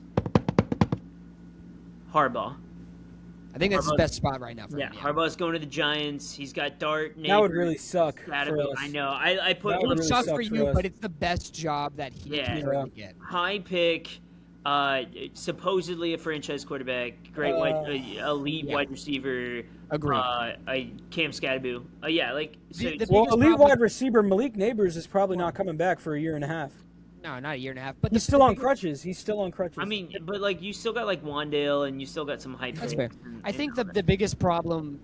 Harbaugh. I think that's his Harbaugh's- best spot right now for Yeah, him. Harbaugh's going to the Giants. He's got Dart. That would Neighbors, really suck for Academy. us. I know. I put That It would would really suck suck for for you, us. but it's the best job that he Yeah. can currently get. high pick, supposedly a franchise quarterback, great elite wide receiver. Agreed. Cam Scadaboo. Yeah, like so. The Well, biggest elite problem- wide receiver Malik Neighbors is probably not coming back for a year and a half. No, not a year and a half. But He's still on crutches. He's still on crutches. I mean, but like you still got like Wandale, and you still got some hype. That's picks fair. and- I and think all the biggest problem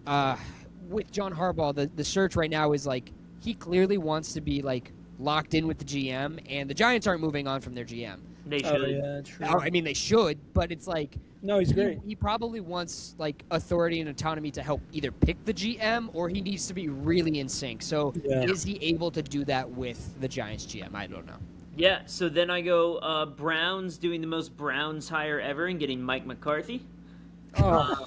with John Harbaugh, the search right now is like he clearly wants to be like locked in with the GM, and the Giants aren't moving on from their GM. they oh should. yeah, true. I mean, they should, but it's like No, he's great. he probably wants like authority and autonomy to help either pick the GM or he needs to be really in sync. So Yeah. is he able to do that with the Giants GM? I don't know. Yeah. So then I go Browns doing the most Browns hire ever and getting Mike McCarthy. Oh,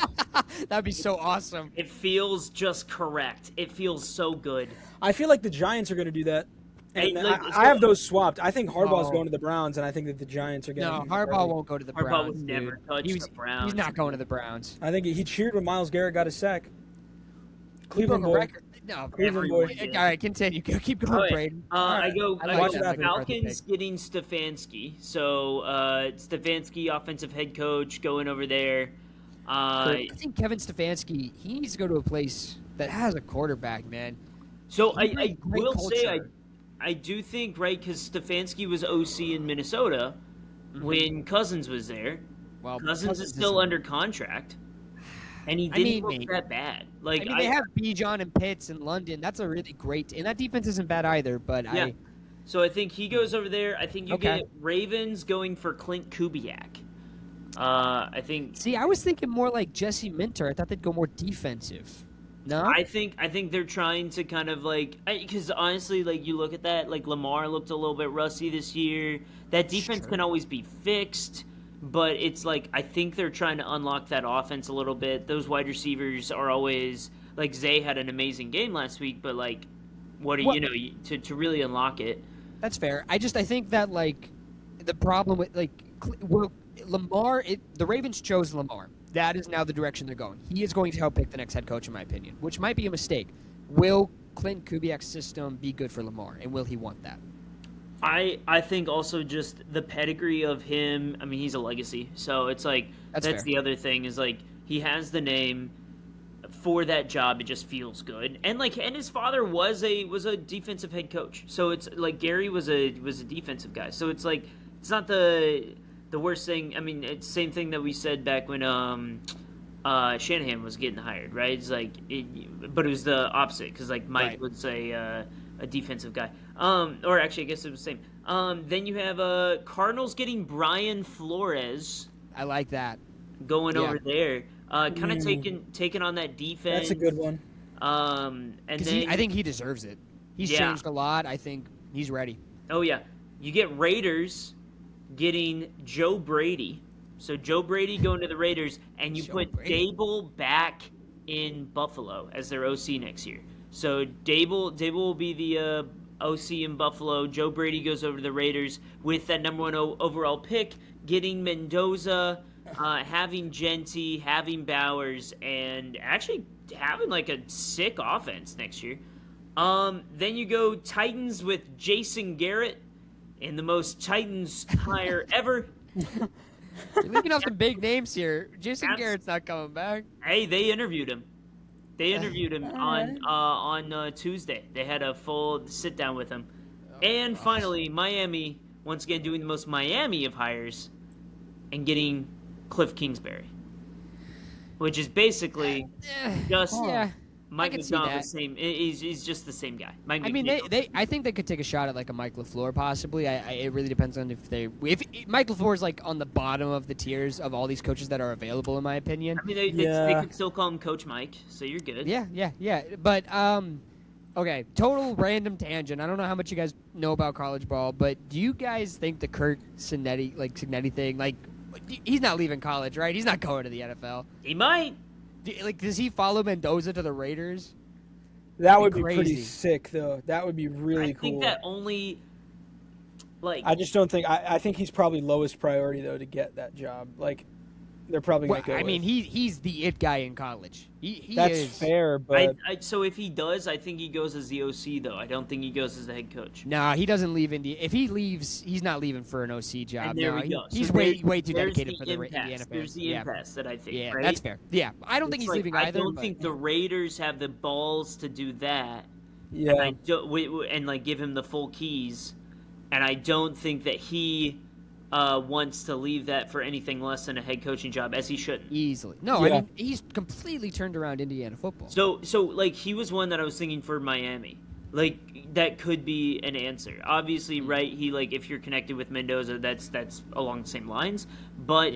That'd be so awesome. It feels just correct. It feels so good. I feel like the Giants are going to do that. Hey, And like, I have those swapped. I think Harbaugh's No. going to the Browns, and I think that the Giants are going No, to. Harbaugh won't go to the Harbaugh Browns. would never dude. touch He's- the Browns. He's not going to the Browns. I think he cheered when Miles Garrett got a sack. He Cleveland broke a boy. record. No, Cleveland Everyone boy. did. all right, continue. Keep going, All right, Braden. I go. I I like go that Falcons getting Stefanski. So Stefanski, offensive head coach, going over there. I think Kevin Stefanski, he needs to go to a place that has a quarterback, man. So He brings I great will say culture. I do think right because Stefanski was OC in Minnesota Mm-hmm. when Cousins was there. Well, Cousins is still under contract, and he I didn't mean, look maybe. that bad. Like I mean, they have Bijan and Pitts in London. That's a really great, and that defense isn't bad either. But Yeah. So I think he goes over there. I think you Okay. get Ravens going for Clint Kubiak. I think I was thinking more like Jesse Minter. I thought they'd go more defensive. No, I think they're trying to kind of like because honestly, like you look at that, like Lamar looked a little bit rusty this year. That defense Sure. can always be fixed, but it's like I think they're trying to unlock that offense a little bit. Those wide receivers are always like Zay had an amazing game last week, but like, what do Well- you know to really unlock it? that's fair. I think that like the problem with like Lamar, the Ravens chose Lamar. That is now the direction they're going. He is going to help pick the next head coach, in my opinion, which might be a mistake. Will Clint Kubiak's system be good for Lamar, and will he want that? I think also just the pedigree of him. I mean, he's a legacy, so it's like That's that's fair. the other thing is like he has the name for that job. It just feels good, and like and his father was a defensive head coach, so it's like Gary was a defensive guy, so it's like it's not the worst thing. I mean, it's the same thing that we said back when Shanahan was getting hired, right? It's like, but it was the opposite because like Mike Right. was a defensive guy. Or actually, I guess it was the same. Then you have Cardinals getting Brian Flores I like that. going Yeah. over there, kind of taking on that defense. That's a good one. And Because then I think he deserves it. He's Yeah. changed a lot. I think he's ready. oh yeah, you get Raiders getting Joe Brady. So Joe Brady going to the Raiders, and you Joe put Brady. Dable back in Buffalo as their OC next year. So Dable will be the OC in Buffalo. Joe Brady goes over to the Raiders with that number 1 overall pick, getting Mendoza, having Genty, having Bowers, and actually having like a sick offense next year. Then you go Titans with Jason Garrett in the most Titans hire ever. You're leaving off some big names here. Jason Abs- Garrett's not coming back. Hey, they interviewed him. They interviewed him on Tuesday. They had a full sit down with him. And finally, Miami once again doing the most Miami of hires and getting Cliff Kingsbury, which is basically just Yeah. Mike can see McDonald. The that. same. He's just the same guy. Mike I mean, McDaniel. I think they could take a shot at like a Mike LaFleur possibly. It really depends on if Mike LaFleur is like on the bottom of the tiers of all these coaches that are available, in my opinion. I mean, they Yeah. could still call him Coach Mike, so you're good. Yeah. But okay, total random tangent. I don't know how much you guys know about college ball, but do you guys think the Kirk Cinetti thing, like, he's not leaving college, right? He's not going to the NFL. He might. Like, does he follow Mendoza to the Raiders? That would be crazy. pretty sick, though. That would be really I cool. think that only, like, I just don't think. I think he's probably lowest priority though to get that job. Like, they're probably Well, gonna go. I mean, with. he's the it guy in college. He That's is. fair, but so if he does, I think he goes as the OC though. I don't think he goes as the head coach. Nah, he doesn't leave India. If he leaves, he's not leaving for an OC job. And there No, we go. He's So way there's too dedicated for the impasse. Indiana There's fans. the Yeah, impasse that I think. yeah, right? that's fair. Yeah, I don't think It's he's like, leaving either. I don't but- think the Raiders have the balls to do that. yeah, And I don't, and like give him the full keys. And I don't think that he wants to leave that for anything less than a head coaching job, as he shouldn't. Easily. No, Yeah. I mean, he's completely turned around Indiana football. So like he was one that I was thinking for Miami. Like that could be an answer. Obviously, right? He like if you're connected with Mendoza, that's along the same lines. But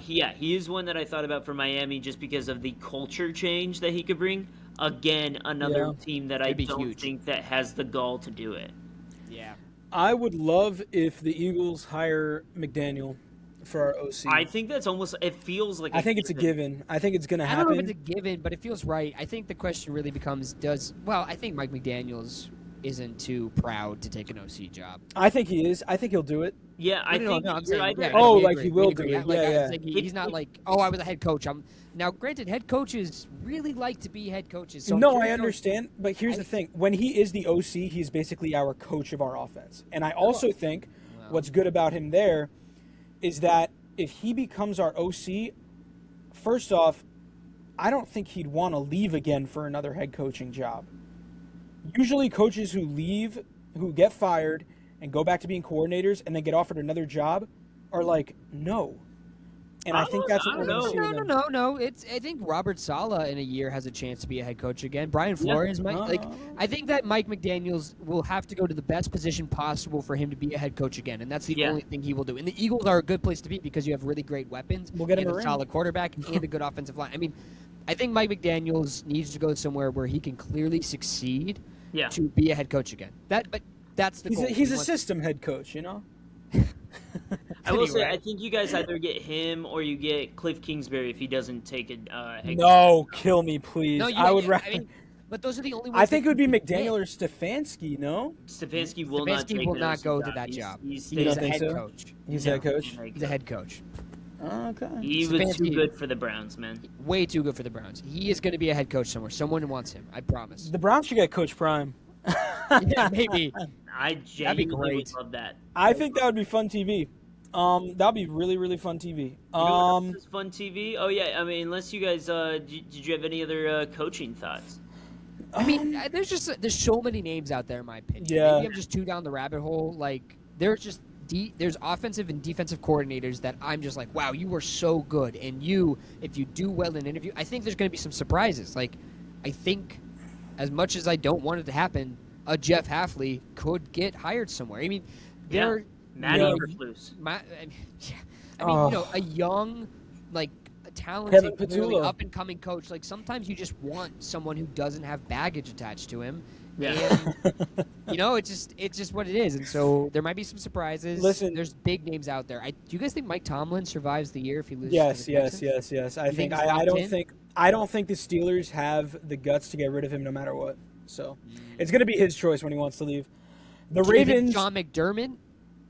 he is one that I thought about for Miami just because of the culture change that he could bring. Again, another team that I That'd be don't huge. think that has the gall to do it. Yeah. I would love if the Eagles hire McDaniel for our OC. I think that's almost. It feels like. I think it's a given. I think it's gonna I don't know if happen. it's a given, but it feels right. I think the question really becomes I think Mike McDaniels isn't too proud to take an OC job. I think he is. I think he'll do it. Yeah, I No, think I'm you're saying, either. yeah, Oh, we like agree, he will we agree. do it. Like, Yeah, I yeah. was thinking, he's not like, oh, I was a head coach. Now, granted, head coaches really like to be head coaches. So I'm No, curious I how- understand, but here's the thing: when he is the OC, he's basically our coach of our offense. And I also think what's good about him there is that if he becomes our OC, first off, I don't think he'd want to leave again for another head coaching job. Usually, coaches who leave, who get fired, and go back to being coordinators, and then get offered another job, are like, no. And I think that's what we're going to see with him. No. I think Robert Saleh in a year has a chance to be a head coach again. Brian Flores might. I think that Mike McDaniels will have to go to the best position possible for him to be a head coach again, and that's the only thing he will do. And the Eagles are a good place to be because you have really great weapons, We'll get him and a a ring. solid quarterback, and a good offensive line. I mean, I think Mike McDaniels needs to go somewhere where he can clearly succeed to be a head coach again. But that's the goal. He's a system head coach, you know? I will say, Anyway. I think you guys either get him or you get Cliff Kingsbury if he doesn't take a head No, kill me, please. No, I would rather. I mean, but those are the only ones. I think it would be that you can McDaniel or Stefanski, no? Stefanski will not take will an not OC go to job. that job. He's You don't a think head so? coach. He's head coach? He's a head coach. Okay. He was too Stefanski- good for the Browns, man. Way too good for the Browns. He is going to be a head coach somewhere. Someone wants him. I promise. The Browns should get Coach Prime. Yeah, maybe. I be genuinely would great. love that. I think that would be fun TV. That'd be really, really fun TV. You know what else is fun TV? Oh yeah, I mean, unless you guys, did you have any other coaching thoughts? I mean, there's so many names out there, in my opinion. Yeah. Maybe I'm just too down the rabbit hole. Like, there's just there's offensive and defensive coordinators that I'm just like, wow, you were so good. And if you do well in an interview, I think there's going to be some surprises. Like, I think as much as I don't want it to happen, a Jeff Hafley could get hired somewhere. I mean, Matty Eberflus. A young, like, a Kevin talented, Petula. really up-and-coming coach. Like, sometimes you just want someone who doesn't have baggage attached to him. Yeah. And, it's just what it is. And so there might be some surprises. Listen. There's big names out there. Do you guys think Mike Tomlin survives the year if he loses? Yes. to the Texans? Yes. You think he's locked in? I don't think the Steelers have the guts to get rid of him no matter what. So it's going to be his choice when he wants to leave. The Do you think Ravens. John McDermott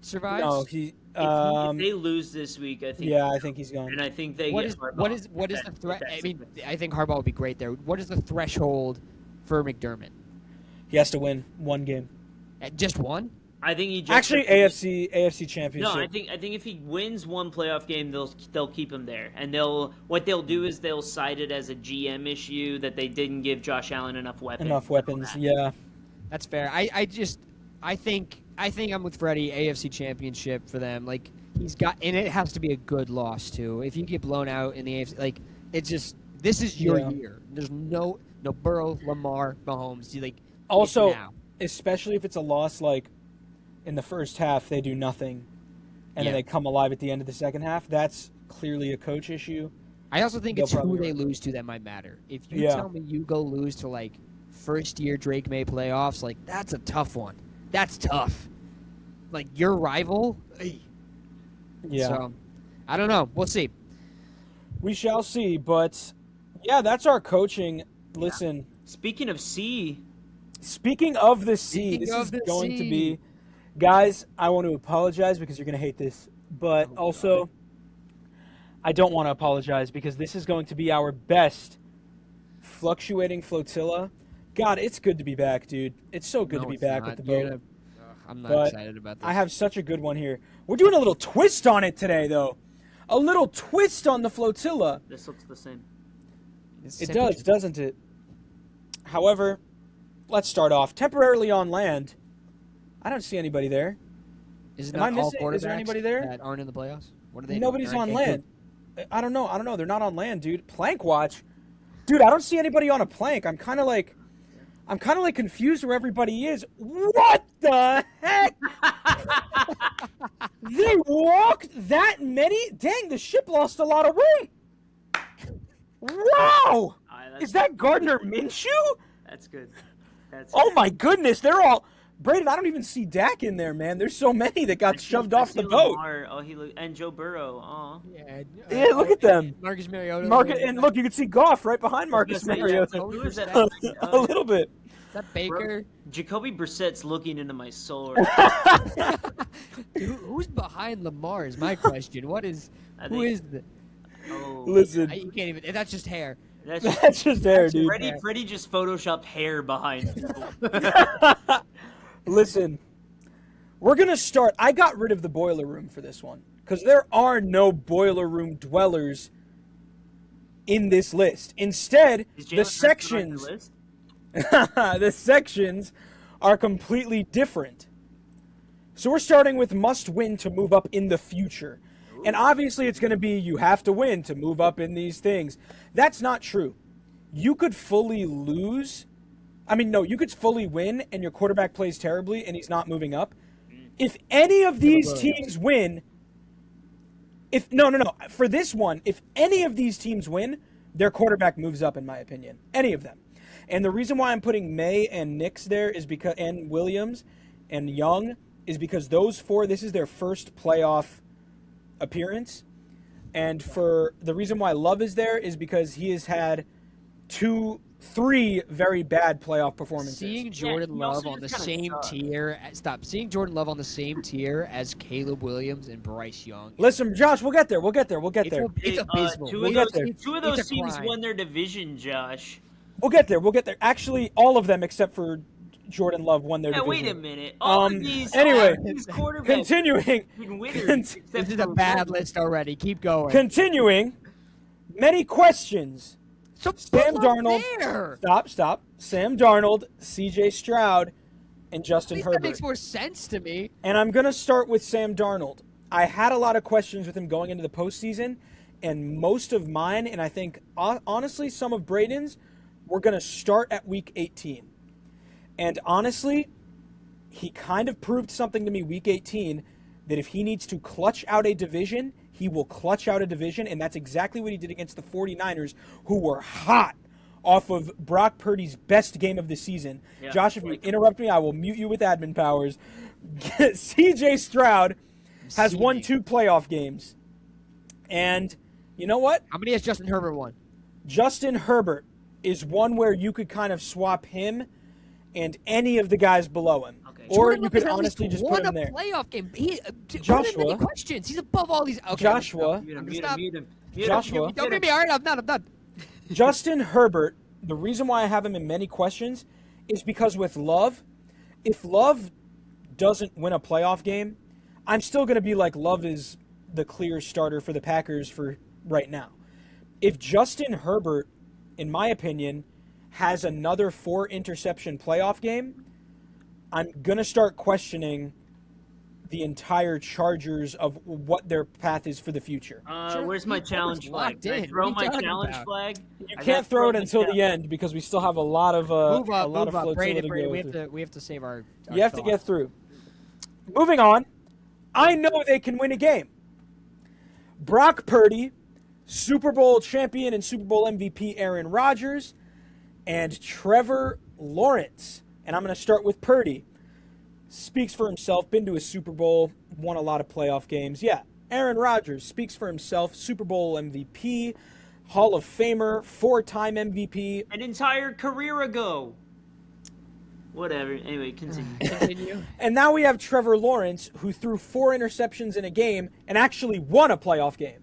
survives? No, If they lose this week, I think. Yeah, I think he's gone. And I think they What get is Harbaugh. the threat? That's I mean, it. I think Harbaugh would be great there. What is the threshold for McDermott? He has to win one game. Just one? I think he just Actually, AFC Championship. No, I think if he wins one playoff game, they'll keep him there, and what they'll do is they'll cite it as a GM issue that they didn't give Josh Allen enough weapons. Yeah. That's fair. I think I'm with Freddie. AFC Championship for them. Like, he's got, and it has to be a good loss too. If you get blown out in the AFC, like, it's just, this is your year. There's no Burrow, Lamar, Mahomes. Also, now. especially if it's a loss like in the first half, they do nothing, and then they come alive at the end of the second half. That's clearly a coach issue. I also think They'll it's who probably they win. lose to that might matter. If you tell me you go lose to, like, first year Drake May playoffs, like, that's a tough one. That's tough. Like, your rival. Yeah. So, I don't know. We'll see. We shall see, but yeah, that's our coaching. Listen, Speaking of C, speaking of the sea, Speaking this of is the going to sea. be, guys, I want to apologize because you're going to hate this, but also I don't want to apologize because this is going to be our best fluctuating flotilla. God, it's good to be back, dude. It's so good to be back with the boat. I'm not But excited about this. I have such a good one here. We're doing a little twist on it today, though. A little twist on the flotilla. this looks the same. It does, doesn't it? However, let's start off. Temporarily on land. I don't see anybody there. Is it Am I not all missing- is there quarterbacks anybody there? that aren't in the playoffs? What are they Nobody's doing? on They're land. I don't know. They're not on land, dude. Plank watch. Dude, I don't see anybody on a plank. I'm kind of like confused where everybody is. What the heck? They walked that many? Dang, the ship lost a lot of weight. Wow! Is that Gardner Minshew? That's good. Oh my goodness, they're all... Braden, I don't even see Dak in there, man. There's so many that got shoved off the boat. And Joe Burrow. Oh, Yeah, look at them. Marcus Mariota. And look, you can see Goff right behind Marcus Mariota. Who is that? A little bit. Is that Baker? Jacoby Brissett's looking into my soul. Dude, who's behind Lamar is my question. Who is the... Oh, Listen, You can't even... That's just hair. that's just there, dude. Freddie just photoshopped hair behind people. Listen, we're going to start. I got rid of the boiler room for this one because there are no boiler room dwellers in this list. Instead, Is the Jalen Hurts sections on your list? the sections are completely different. So we're starting with must win to move up in the future. And obviously it's going to be you have to win to move up in these things. That's not true. You could fully lose. You could fully win and your quarterback plays terribly and he's not moving up. If any of these teams win, for this one, if any of these teams win, their quarterback moves up, in my opinion. Any of them. And the reason why I'm putting May and Nix there is because, and Williams and Young, is because those four, this is their first playoff appearance. And for the reason why Love is there is because he has had 3 very bad playoff performances. Seeing Jordan Love on the same tier. Seeing Jordan Love on the same tier as Caleb Williams and Bryce Young. Listen, Josh, we'll get there. It's abysmal. Two of those It's a teams crime. won their division, Josh. We'll get there. Actually, all of them except for Jordan Love won their division. Wait a minute. All Anyway, of these quarterbacks continuing. been winners. This is a bad list already. Keep going. Continuing. Many questions. So Sam put Darnold. Love there. Stop. Sam Darnold, C.J. Stroud, and Justin Herbert. That makes more sense to me. And I'm going to start with Sam Darnold. I had a lot of questions with him going into the postseason, and most of mine, and I think honestly some of Braden's, were going to start at week 18. And honestly, he kind of proved something to me week 18, that if he needs to clutch out a division, he will clutch out a division, and that's exactly what he did against the 49ers, who were hot off of Brock Purdy's best game of the season. Yeah, Josh, if you interrupt me, I will mute you with admin powers. CJ Stroud has won 2 playoff games. And you know what? How many has Justin Herbert won? Justin Herbert is one where you could kind of swap him and any of the guys below him. Okay. Or Jordan you could Love has honestly at least just put won him there. a playoff game. He, Joshua. Many questions. He's above all these. Okay, Joshua. Mute him. Joshua. Don't get me. All right, I'm done. Justin Herbert, the reason why I have him in many questions is because with Love, if Love doesn't win a playoff game, I'm still going to be like, Love is the clear starter for the Packers for right now. If Justin Herbert, in my opinion, has another 4-interception playoff game, I'm going to start questioning the entire Chargers of what their path is for the future. Where's my challenge flag? locked Can I in. throw What are you my talking challenge about? flag? You can't throw it until the end because we still have a lot of Move up, flotilla Brady. to go. We have to save our You have to thought. get through. Moving on, I know they can win a game. Brock Purdy, Super Bowl champion and Super Bowl MVP Aaron Rodgers, and Trevor Lawrence. And I'm going to start with Purdy. Speaks for himself, been to a Super Bowl, won a lot of playoff games. Yeah, Aaron Rodgers speaks for himself, Super Bowl MVP, Hall of Famer, 4-time MVP. An entire career ago. Whatever. Anyway, continue. And now we have Trevor Lawrence, who threw 4 interceptions in a game and actually won a playoff game.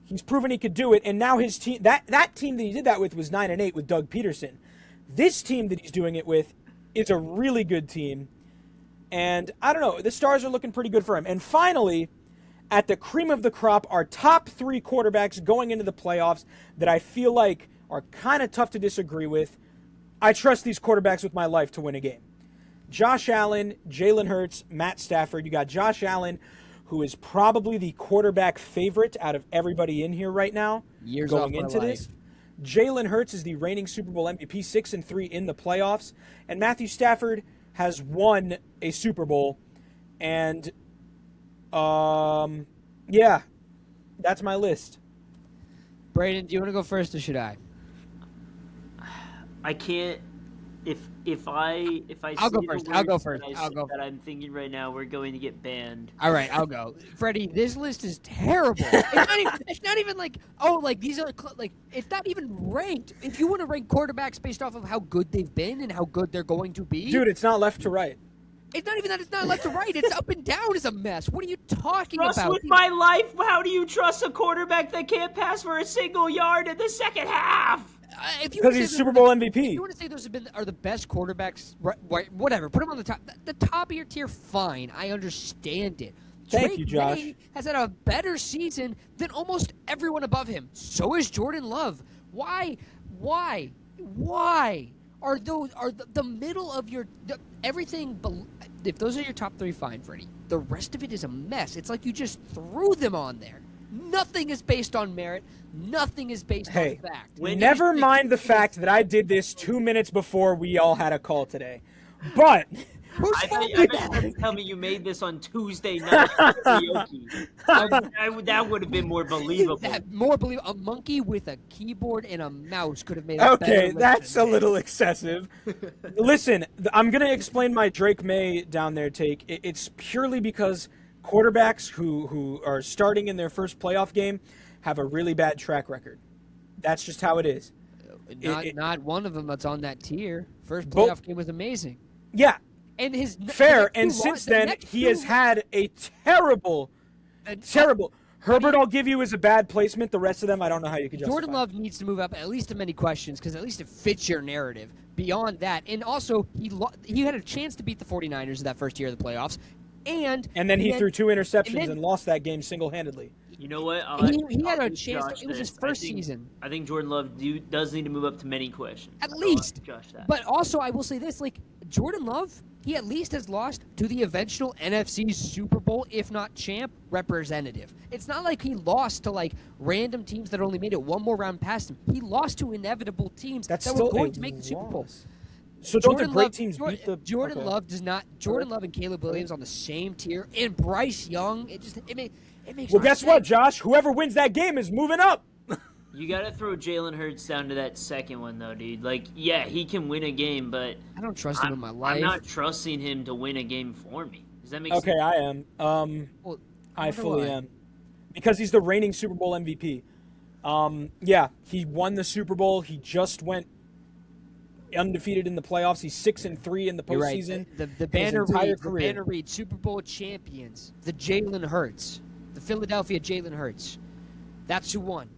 He's proven he could do it, and now his team, that team that he did that with was 9-8 with Doug Peterson. This team that he's doing it with is a really good team. And I don't know, the stars are looking pretty good for him. And finally, at the cream of the crop, our top 3 quarterbacks going into the playoffs that I feel like are kind of tough to disagree with. I trust these quarterbacks with my life to win a game. Josh Allen, Jalen Hurts, Matt Stafford. You got Josh Allen, who is probably the quarterback favorite out of everybody in here right now Years going off my into life. this. Jalen Hurts is the reigning Super Bowl MVP, 6-3 in the playoffs. And Matthew Stafford has won a Super Bowl. And, yeah, that's my list. Braden, do you want to go first or should I? I can't. If I I'll say go the first. I'll go words first. that I'll go that I'm thinking right now, we're going to get banned. All right, I'll go. Freddie, this list is terrible. It's not even like, these are, it's not even ranked. If you want to rank quarterbacks based off of how good they've been and how good they're going to be. Dude, it's not left to right. It's not even that it's not left to right. It's up and down is a mess. What are you talking Trust about? with my life. How do you trust a quarterback that can't pass for a single yard in the second half? Because he's Super Bowl MVP. You want to say those are the best quarterbacks? Right, whatever. Put them on the top. The top of your tier, fine. I understand it. Thank you, Josh. May has had a better season than almost everyone above him. So is Jordan Love. Why are the middle of your everything? If those are your top 3, fine, Freddie. The rest of it is a mess. It's like you just threw them on there. Nothing is based on merit. Nothing is based on fact. Never mind the fact that I did this 2 minutes before we all had a call today. But Who's I fault bet is you that? tell me you made this on Tuesday night. Karaoke. That would have been more believable. A monkey with a keyboard and a mouse could have made a better okay, list that's than a that. little excessive. Listen, I'm going to explain my Drake May down there take. It's purely because quarterbacks who are starting in their first playoff game have a really bad track record. That's just how it is. Not one of them that's on that tier. First playoff game was amazing. Yeah, And his fair. And since then, he has had a terrible. Herbert, I'll give you, is a bad placement. The rest of them, I don't know how you could justify. Jordan Love needs to move up at least to many questions because at least it fits your narrative. Beyond that, and also he had a chance to beat the 49ers in that first year of the playoffs. And then he threw 2 interceptions and lost that game single-handedly. You know what? He had a chance. It was his first season. I think Jordan Love does need to move up to many questions. At least. Josh that. But also, I will say this: Jordan Love, he at least has lost to the eventual NFC Super Bowl, if not champ, representative. It's not like he lost to like random teams that only made it one more round past him. He lost to inevitable teams that were going to make the Super Bowl. So don't the great teams beat the Jordan Love does not. Jordan Love and Caleb Williams on the same tier, and Bryce Young. It makes. Well, guess what, Josh? Whoever wins that game is moving up. You gotta throw Jalen Hurts down to that second one, though, dude. Like, yeah, he can win a game, but I don't trust him in my life. I'm not trusting him to win a game for me. Does that make sense? Okay, I am. Well, I fully am. Because he's the reigning Super Bowl MVP. Yeah, he won the Super Bowl. He just went undefeated in the playoffs. He's 6-3 in the postseason. Right. The banner reads Super Bowl champions. The Jalen Hurts, the Philadelphia Jalen Hurts. That's who won.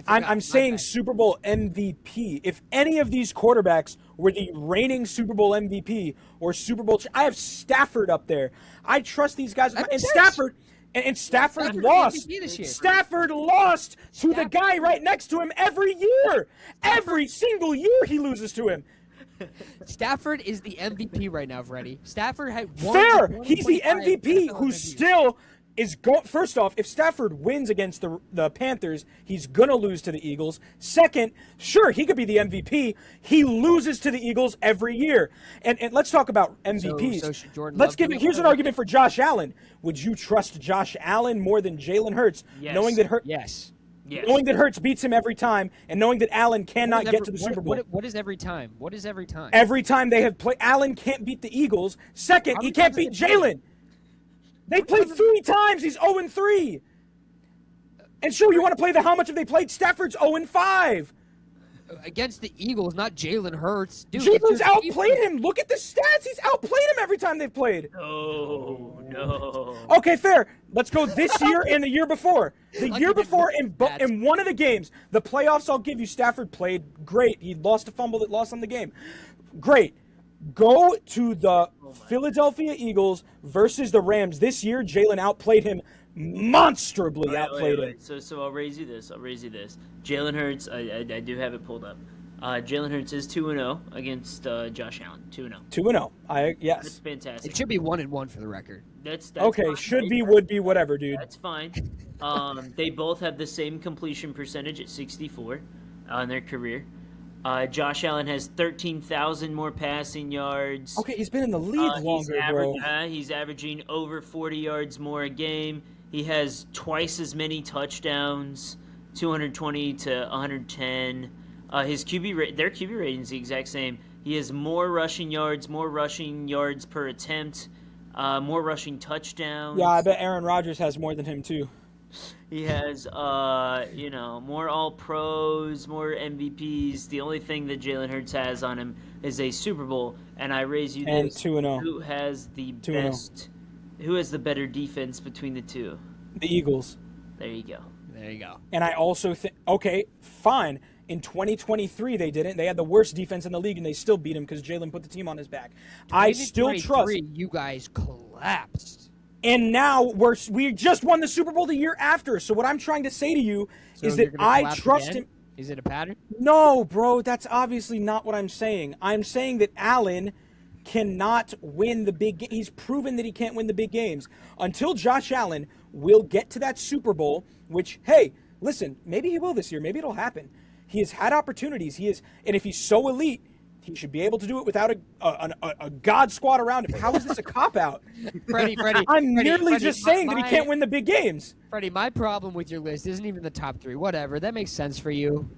I'm saying Super Bowl MVP. If any of these quarterbacks were the reigning Super Bowl MVP or Super Bowl, I have Stafford up there. I trust these guys. And Stafford. And Stafford lost. Stafford lost to the guy right next to him every year. Every single year he loses to him. Stafford is the MVP right now, Freddie. Stafford had won. Fair. He's the MVP who still is going. First off, if Stafford wins against the Panthers, he's gonna lose to the Eagles. Second, sure, he could be the MVP. He loses to the Eagles every year. And let's talk about MVPs. Here's an argument for Josh Allen. Would you trust Josh Allen more than Jalen Hurts, knowing that knowing that Hurts beats him every time, and knowing that Allen cannot get to the Super Bowl? What is every time? What is every time? Every time they have played, Allen can't beat the Eagles. Second, he can't beat Jalen. They played 3 times. He's 0-3. And sure, you want to play how much have they played? Stafford's 0-5. Against the Eagles, not Jalen Hurts. Dude, Jalen's outplayed him. Look at the stats. He's outplayed him every time they've played. Oh, no. Okay, fair. Let's go this year and the year before. The year before in one of the games, the playoffs, I'll give you, Stafford played great. He lost a fumble that lost on the game. Great. Go to the Philadelphia Eagles versus the Rams. This year, Jalen outplayed him, monstrably outplayed him. So I'll raise you this. Jalen Hurts, I do have it pulled up. Jalen Hurts is 2-0 against Josh Allen. 2-0. 2-0. Yes. That's fantastic. It should be 1-1 for the record. That's okay. Fine. Should be, would be, whatever, dude. That's fine. They both have the same completion percentage at 64 in their career. Josh Allen has 13,000 more passing yards. Okay, he's been in the league longer, bro. He's averaging over 40 yards more a game. He has twice as many touchdowns, 220 to 110. Their QB rating is the exact same. He has more rushing yards per attempt, more rushing touchdowns. Yeah, I bet Aaron Rodgers has more than him too. He has, more All-Pros, more MVPs. The only thing that Jalen Hurts has on him is a Super Bowl. And I raise you and this: 2-0. Who has the best? Who has the better defense between the two? The Eagles. There you go. And I also think, okay, fine. In 2023, they didn't. They had the worst defense in the league, and they still beat him because Jalen put the team on his back. I still trust. You guys collapsed. And now we just won the Super Bowl the year after. So what I'm trying to say to you is that I trust him. Is it a pattern? No, bro, that's obviously not what I'm saying. I'm saying that Allen cannot win the big game. He's proven that he can't win the big games. Until Josh Allen will get to that Super Bowl, which, hey, listen, maybe he will this year. Maybe it'll happen. He has had opportunities. And if he's so elite, he should be able to do it without a God squad around him. How is this a cop-out? Freddie, I'm merely just saying that he can't win the big games. Freddie, my problem with your list isn't even the top 3. Whatever, that makes sense for you.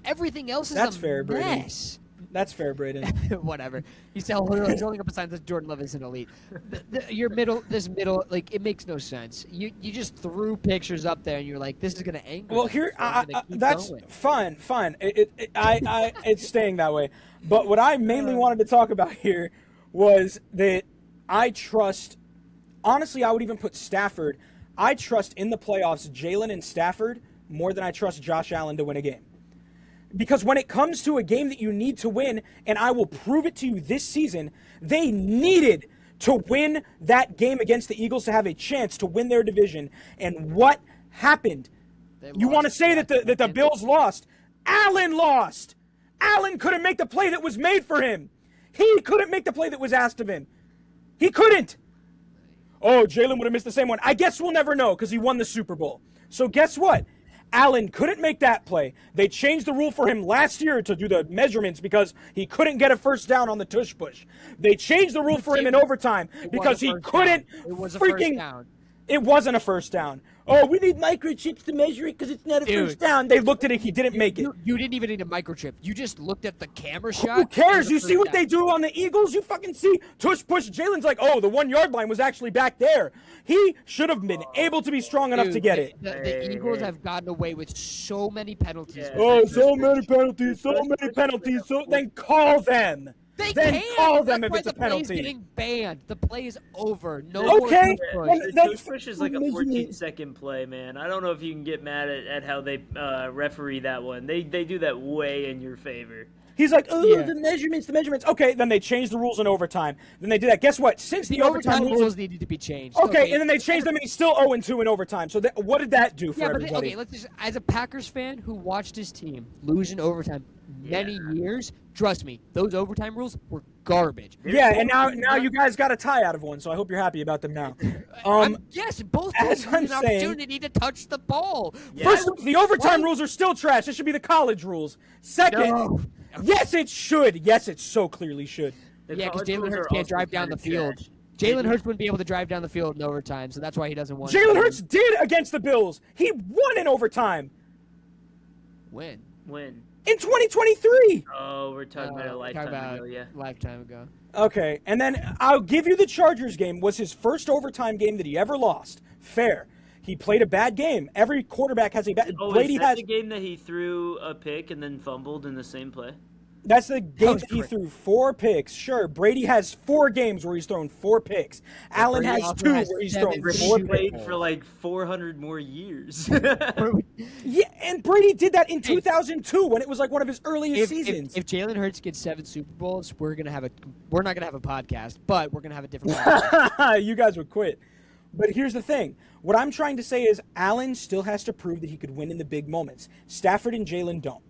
Everything else is That's a fair, mess. That's fair, Braden. Whatever. He's holding up a sign that Jordan Love is an elite. This middle, like, it makes no sense. You just threw pictures up there, and you're like, this is going to anger. Well, here, that's fine. It's staying that way. But what I mainly wanted to talk about here was that I trust. Honestly, I would even put Stafford. I trust in the playoffs Jalen and Stafford more than I trust Josh Allen to win a game. Because when it comes to a game that you need to win, and I will prove it to you this season, they needed to win that game against the Eagles to have a chance to win their division. And what happened? You want to say that the Bills lost? Allen lost. Allen couldn't make the play that was made for him. He couldn't make the play that was asked of him. He couldn't. Oh, Jalen would have missed the same one. I guess we'll never know because he won the Super Bowl. So guess what? Allen couldn't make that play. They changed the rule for him last year to do the measurements because he couldn't get a first down on the tush push. They changed the rule for him in overtime because he couldn't freaking... It wasn't a first down. Oh, we need microchips to measure it because it's not a first down. They looked at it. He didn't make it. You didn't even need a microchip. You just looked at the camera shot. Who cares? You see what they do on the Eagles? You fucking see tush push. Jalen's like, oh, the 1 yard line was actually back there. He should have been able to be strong enough to get it. The Eagles have gotten away with so many penalties. Oh, so many penalties. So many penalties. So then call them. They then can't. Call them That's if it's a why the play's penalty. getting banned. The play is over. No more Okay. tush push. The tush push is like a 14-second play, man. I don't know if you can get mad at how they referee that one. They do that way in your favor. He's like, oh, the measurements. Okay, then they changed the rules in overtime. Then they did that. Guess what? Since the overtime rules needed to be changed. Okay, and then they changed them, and he's still 0-2 in overtime. So what did that do for everybody? Okay, let's just, as a Packers fan who watched his team lose in overtime many years, trust me, those overtime rules were garbage. Yeah, and now you guys got a tie out of one, so I hope you're happy about them now. Yes, both teams had an opportunity to touch the ball. First, the overtime rules are still trash. It should be the college rules. Second, yes, it should. Yes, it so clearly should. Yeah, because Jalen Hurts can't drive down the field. Jalen Hurts wouldn't be able to drive down the field in overtime, so that's why he doesn't want to. Jalen Hurts did against the Bills. He won in overtime. When? In 2023. Oh, we're talking about a lifetime ago, yeah. Lifetime ago. Okay, and then I'll give you the Chargers game was his first overtime game that he ever lost. Fair. He played a bad game. Every quarterback has a bad. Brady has the game that he threw a pick and then fumbled in the same play. That's the game that he threw 4 picks. Sure, Brady has 4 games where he's thrown 4 picks. Allen has 2 where he's thrown 4 picks. Played for like 400 more years. Yeah, and Brady did that in 2002 when it was like one of his earliest seasons. If Jalen Hurts gets 7 Super Bowls, we're not gonna have a podcast, but we're gonna have a different podcast. You guys would quit. But here's the thing. What I'm trying to say is Allen still has to prove that he could win in the big moments. Stafford and Jalen don't.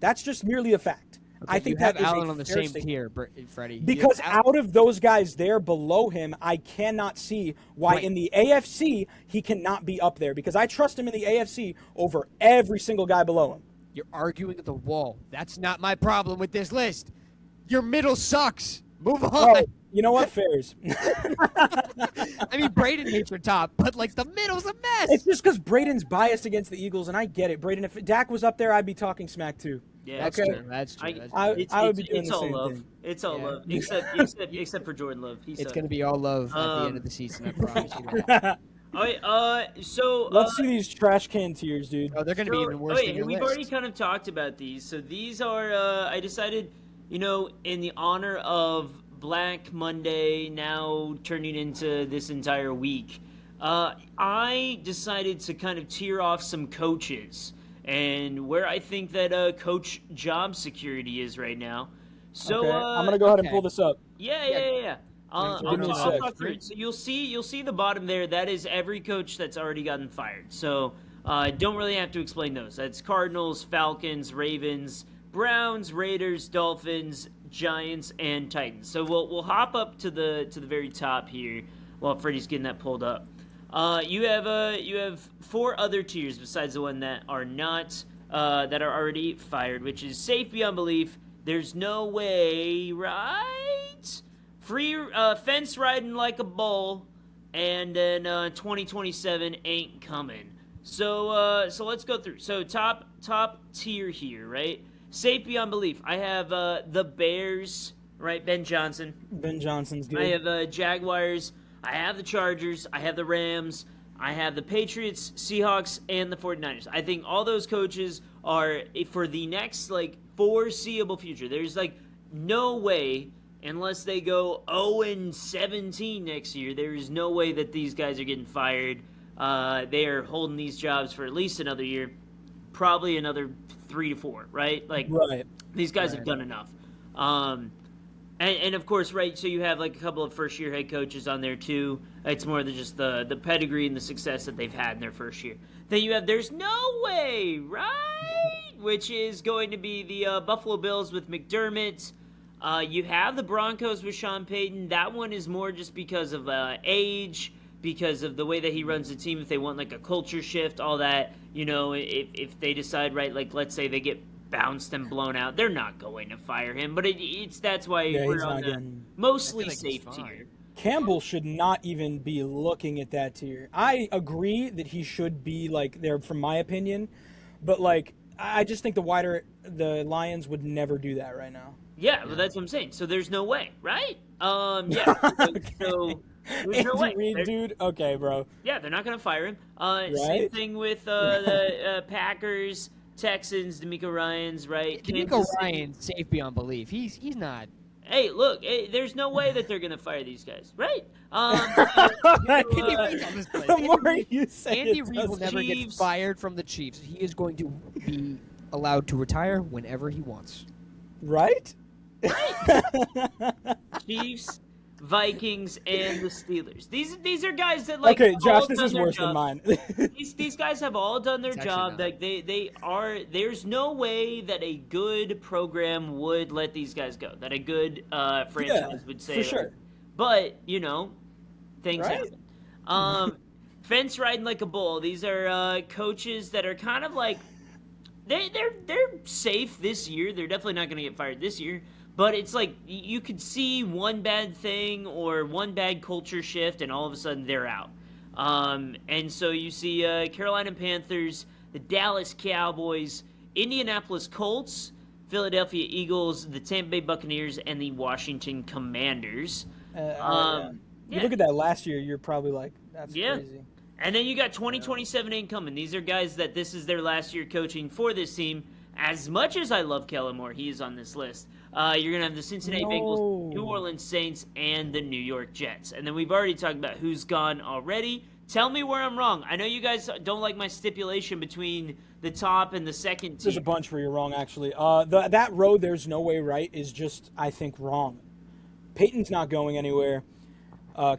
That's just merely a fact. Okay, I think you have Allen on the same tier, Freddie. Because out of those guys there below him, I cannot see why in the AFC he cannot be up there. Because I trust him in the AFC over every single guy below him. You're arguing at the wall. That's not my problem with this list. Your middle sucks. Move on. Oh, you know what? Fairs. I mean, Braden hates your top, but like the middle's a mess. It's just because Braden's biased against the Eagles, and I get it. Braden, if Dak was up there, I'd be talking smack too. Yeah, that's true. That's true. I would be doing the same thing. It's all love. Except for Jordan Love. It's going to be all love at the end of the season, I promise you that. All right, so... let's see these trash can tiers, dude. Oh, they're going to be even worse than your we've list. already kind of talked about these. So these are, I decided, in the honor of Black Monday now turning into this entire week, I decided to kind of tier off some coaches and where I think that coach job security is right now. So I'm gonna go ahead and pull this up. Yeah. I'll talk through it. So you'll see the bottom there. That is every coach that's already gotten fired. So don't really have to explain those. That's Cardinals, Falcons, Ravens, Browns, Raiders, Dolphins, Giants, and Titans. So we'll hop up to the very top here while Freddie's getting that pulled up. You have 4 other tiers besides the one that are not that are already fired, which is safe beyond belief. There's no way, right? Free fence riding like a bull, and then 2027 ain't coming. So let's go through. So top tier here, right? Safe beyond belief. I have the Bears, right? Ben Johnson. Ben Johnson's good. I have Jaguars. I have the Chargers. I have the Rams. I have the Patriots, Seahawks, and the 49ers. I think all those coaches are for the next foreseeable future. There's no way, unless they go 0-17 next year, there is no way that these guys are getting fired. They are holding these jobs for at least another year, probably another 3 to 4, right? Right. These guys have done enough. And of course, right, so you have a couple of first-year head coaches on there, too. It's more than just the pedigree and the success that they've had in their first year. Then you have There's No Way, right? Which is going to be the Buffalo Bills with McDermott. You have the Broncos with Sean Payton. That one is more just because of age, because of the way that he runs the team. If they want like a culture shift, all that, if they decide, right, like let's say they get bounced and blown out, they're not going to fire him. But that's why we're on the mostly safe tier. Campbell should not even be looking at that tier. I agree that he should be like there, from my opinion, but like I just think the Lions would never do that right now. Yeah, well, that's what I'm saying. So there's no way, right? Yeah. So there's no way. Reed, dude. Okay, bro. Yeah, they're not gonna fire him. Right? Same thing with the Packers, Texans, D'Amico Ryans, right? D'Amico Ryans, safe beyond belief. He's not. Hey, look, there's no way that they're going to fire these guys, right? The more you say Andy Reid will never get fired from the Chiefs. He is going to be allowed to retire whenever he wants. Right? Chiefs, Vikings, and the Steelers. These are guys that like. Okay, Josh, this is worse than mine. these guys have all done their job. Like they are. There's no way that a good program would let these guys go. That a good franchise would say. For sure. But things happen. Fence riding like a bull. These are coaches that are kind of like they're safe this year. They're definitely not going to get fired this year. But it's like you could see one bad thing or one bad culture shift, and all of a sudden they're out. And so you see Carolina Panthers, the Dallas Cowboys, Indianapolis Colts, Philadelphia Eagles, the Tampa Bay Buccaneers, and the Washington Commanders. You look at that last year, you're probably like, that's crazy. And then you got 2027 incoming. These are guys that this is their last year coaching for this team. As much as I love Kellen Moore, he is on this list. You're going to have the Cincinnati Bengals, New Orleans Saints, and the New York Jets. And then we've already talked about who's gone already. Tell me where I'm wrong. I know you guys don't like my stipulation between the top and the second tier. There's a bunch where you're wrong, actually. That row, there's no way right, is just, I think, wrong. Peyton's not going anywhere.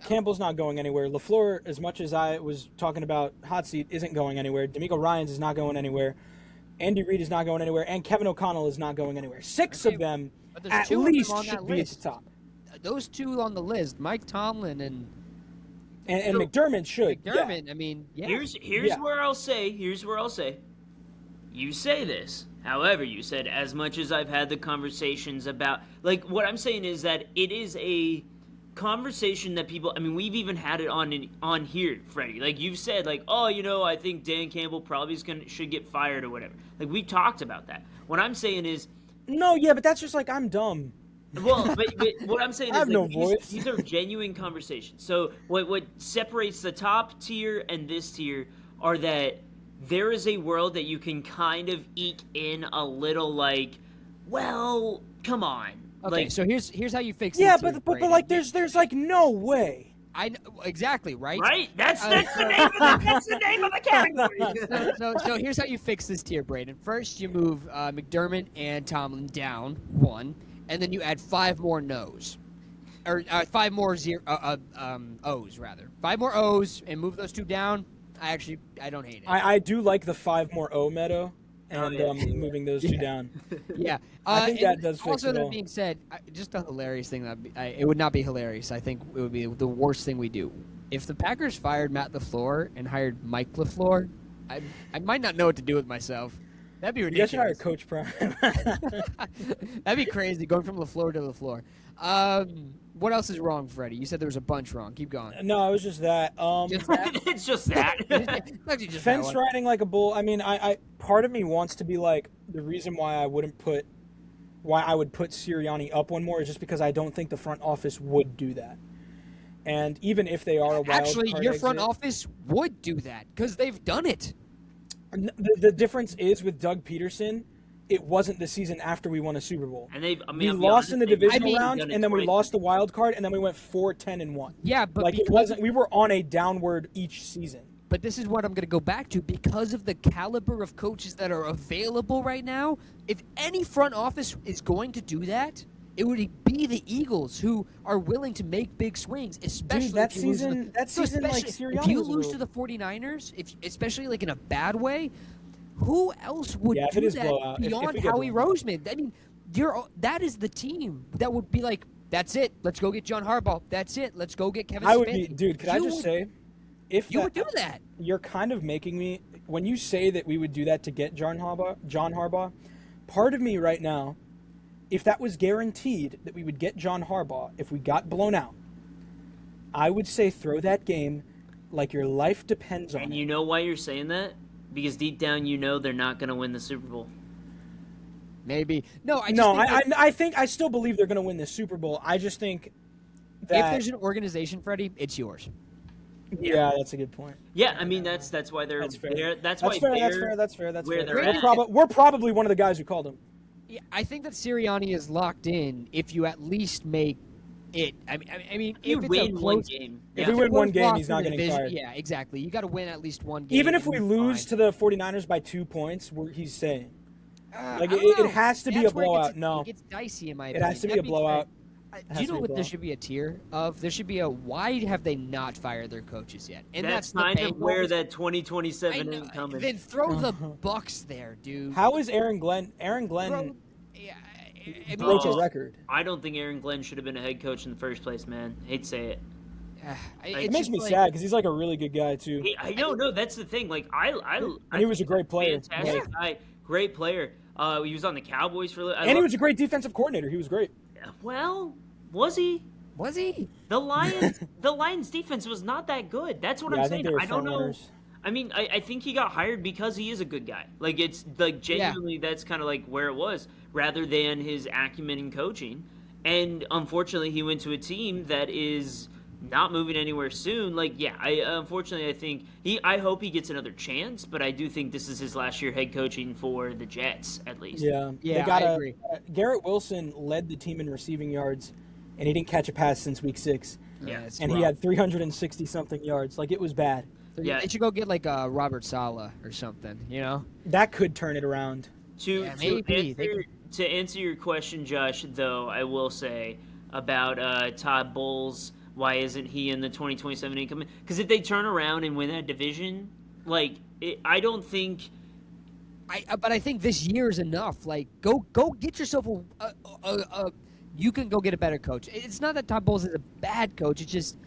Campbell's not going anywhere. LaFleur, as much as I was talking about hot seat, isn't going anywhere. D'Amico Ryans is not going anywhere. Andy Reid is not going anywhere, and Kevin O'Connell is not going anywhere. Six of them at least should be at the top. Those two on the list, Mike Tomlin and McDermott should. McDermott, I mean, yeah. Here's where I'll say. You say this. However, you said, as much as I've had the conversations about, like, what I'm saying is that it is a conversation that people, I mean, we've even had it on here, Freddie. Like, you've said, like, oh, I think Dan Campbell probably should get fired or whatever. Like, we've talked about that. What I'm saying is... No, yeah, but that's just like, I'm dumb. Well, but what I'm saying is like, these are genuine conversations. So what separates the top tier and this tier are that there is a world that you can kind of eke in a little, like, well, come on. Okay, like, so here's how you fix yeah, this. but like there's like no way. I know, exactly, right? Right? That's the name of the category. So here's how you fix this tier, Braden. First, you move McDermott and Tomlin down one, and then you add 5 more no's. Or 5 more O's, rather. 5 more O's, and move those 2 down. I don't hate it. I do like the 5 more O meta. And moving those 2 down. Yeah. I think that does fix also, it all. that being said, just a hilarious thing. It would not be hilarious. I think it would be the worst thing we do. If the Packers fired Matt LaFleur and hired Mike LaFleur, I might not know what to do with myself. That'd be ridiculous. You guys should hire Coach Prime. That'd be crazy, going from LaFleur to LaFleur. What else is wrong, Freddie? You said there was a bunch wrong. Keep going. No, it was just that. Just that? It's just that. Fence riding like a bull. I mean, I part of me wants to be like, the reason why I would put Sirianni up one more is just because I don't think the front office would do that. And even if they are a wild Actually, your front exit, office would do that because they've done it. The difference is with Doug Peterson, it wasn't the season after we won a Super Bowl. And we lost in the divisional round, and then we lost the wild card, and then we went 4-10-1. Yeah, but like, it wasn't. We were on a downward each season. But this is what I'm going to go back to. Because of the caliber of coaches that are available right now, if any front office is going to do that, it would be the Eagles, who are willing to make big swings, especially Dude, that season, like Sirianni, if you lose to the 49ers, especially like in a bad way, who else would do that beyond Howie Roseman? I mean, that is the team that would be like, that's it. Let's go get John Harbaugh. That's it. Let's go get Kevin I would Stefanski. be, dude. Could I just say, if you would do that? You're kind of making me, when you say that we would do that to get John Harbaugh, part of me right now, if that was guaranteed that we would get John Harbaugh, if we got blown out, I would say throw that game like your life depends on it. And you know why you're saying that? Because deep down you know they're not going to win the Super Bowl. Maybe. No, I think I still believe they're going to win the Super Bowl. I just think that if there's an organization, Freddie, it's yours. Yeah, that's a good point. Yeah, I mean that's why they're That's fair. there. That's fair. They're at. We're probably one of the guys who called him. Yeah, I think that Sirianni is locked in if you at least make it. I mean, You if it's win a one close, game. If Yeah. we win one game, loss he's in not the getting division, fired. Yeah, exactly. You got to win at least one game. Even if we and lose fine. to the 49ers by 2 points, he's saying. I Like, don't know. it has to be a That's where blowout. It No. gets dicey in my It opinion. has to be That a being blowout. said, Has do you to know be a what there blowout. should be a tier of? There should be a why have they not fired their coaches yet? And That's the kind of where Bengals. that I 2027 know. ain't coming. Then throw the Bucks there, dude. How is Aaron Glenn? Aaron Throw- Glenn yeah, I mean, broke a just- record. I don't think Aaron Glenn should have been a head coach in the first place, man. Hate to say it. It makes me sad because he's like a really good guy too. I know, no, that's the thing. Like I he was a great player. Fantastic guy, great player. He was on the Cowboys for. And he was a great defensive coordinator. He was great. Well, was he? Was he? The Lions defense was not that good. That's what Yeah, I'm I think saying. they were I don't front know. runners. I mean, I think he got hired because he is a good guy. Like it's like genuinely that's kind of like where it was, rather than his acumen in coaching. And unfortunately, he went to a team that is not moving anywhere soon. Like, yeah, I think I hope he gets another chance, but I do think this is his last year head coaching for the Jets, at least. Yeah, Yeah, They got I agree. Garrett Wilson led the team in receiving yards, and he didn't catch a pass since week 6. Yeah, it's And rough. he had 360 something yards. Like, it was bad. Yeah. They should go get like Robert Saleh or something. You know. That could turn it around. Yeah, maybe. To answer your question, Josh, though, I will say about Todd Bowles. Why isn't he in the 2027 income? Because if they turn around and win that division, like I don't think. But I think this year is enough. Like, go get yourself a you can go get a better coach. It's not that Todd Bowles is a bad coach. It's just,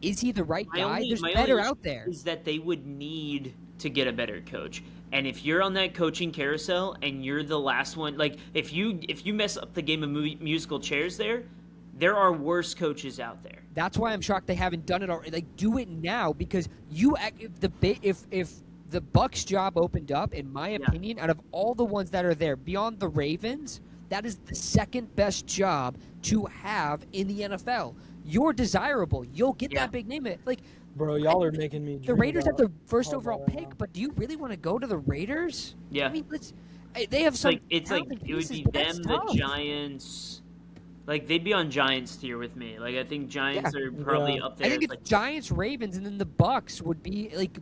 is he the right guy? There's better out there. Is that they would need to get a better coach. And if you're on that coaching carousel and you're the last one, like if you mess up the game of musical chairs, there are worse coaches out there. That's why I'm shocked they haven't done it already. Like, do it now because if the Bucks job opened up, in my opinion, out of all the ones that are there, beyond the Ravens, that is the second best job to have in the NFL. You're desirable. You'll get that big name. Like, Bro, y'all are making me the dream Raiders have about the first Harbaugh overall right pick, now. but do you really want to go to the Raiders? Yeah. I mean, they have some. It's like talented it would pieces, be but that's them, the tough. Giants. Like they'd be on Giants tier with me. Like I think Giants are probably up there. I think it's like, Giants, Ravens, and then the Bucks would be like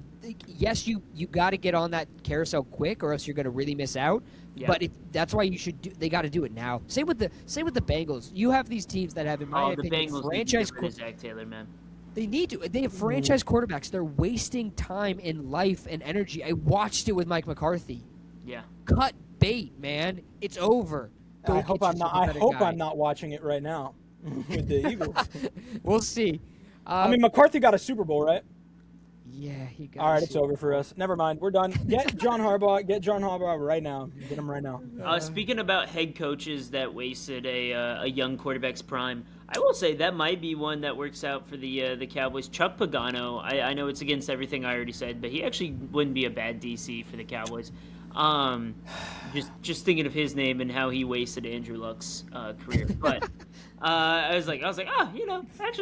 yes, you got to get on that carousel quick, or else you're going to really miss out. Yeah. But that's why you should do. They got to do it now. Same with the Bengals. You have these teams that have, in my the opinion, Bengals franchise. need to get rid of Zach Taylor, man. They need to. They have franchise quarterbacks. They're wasting time and life and energy. I watched it with Mike McCarthy. Yeah. Cut bait, man. It's over. Go I get hope I'm yourself not. a I better hope guy. I'm not watching it right now with the Eagles. We'll see. I mean, McCarthy got a Super Bowl, right? Yeah, he got. All right, a it's Super over for us. Never mind. We're done. Get John Harbaugh. Get John Harbaugh right now. Get him right now. Speaking about head coaches that wasted a young quarterback's prime, I will say that might be one that works out for the Cowboys. Chuck Pagano. I know it's against everything I already said, but he actually wouldn't be a bad DC for the Cowboys. Just thinking of his name and how he wasted Andrew Luck's career, but I was like, actually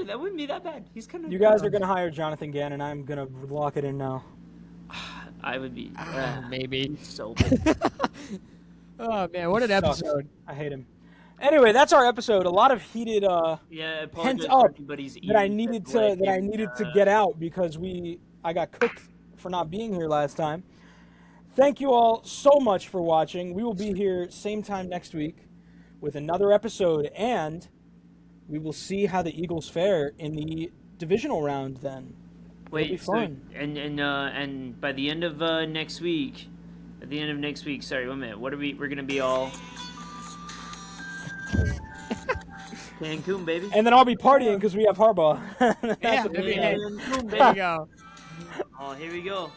that wouldn't be that bad. He's kind of. You guys are gonna hire Jonathan Gannon. I'm gonna lock it in now. I would be maybe. so bad. Oh man, what an Sucks. episode! I hate him. Anyway, that's our episode. A lot of heated Yeah, pent apologize up for everybody's that I ears needed that to get out because I got cooked for not being here last time. Thank you all so much for watching. We will be here same time next week with another episode, and we will see how the Eagles fare in the divisional round then. It'll be Wait, fun. so, and by the end of next week, sorry, 1 minute. What are we're gonna be all Cancun, baby. And then I'll be partying because we have Harbaugh. Yeah, That's what- there you Cancun, go. baby. There you go. Oh, here we go.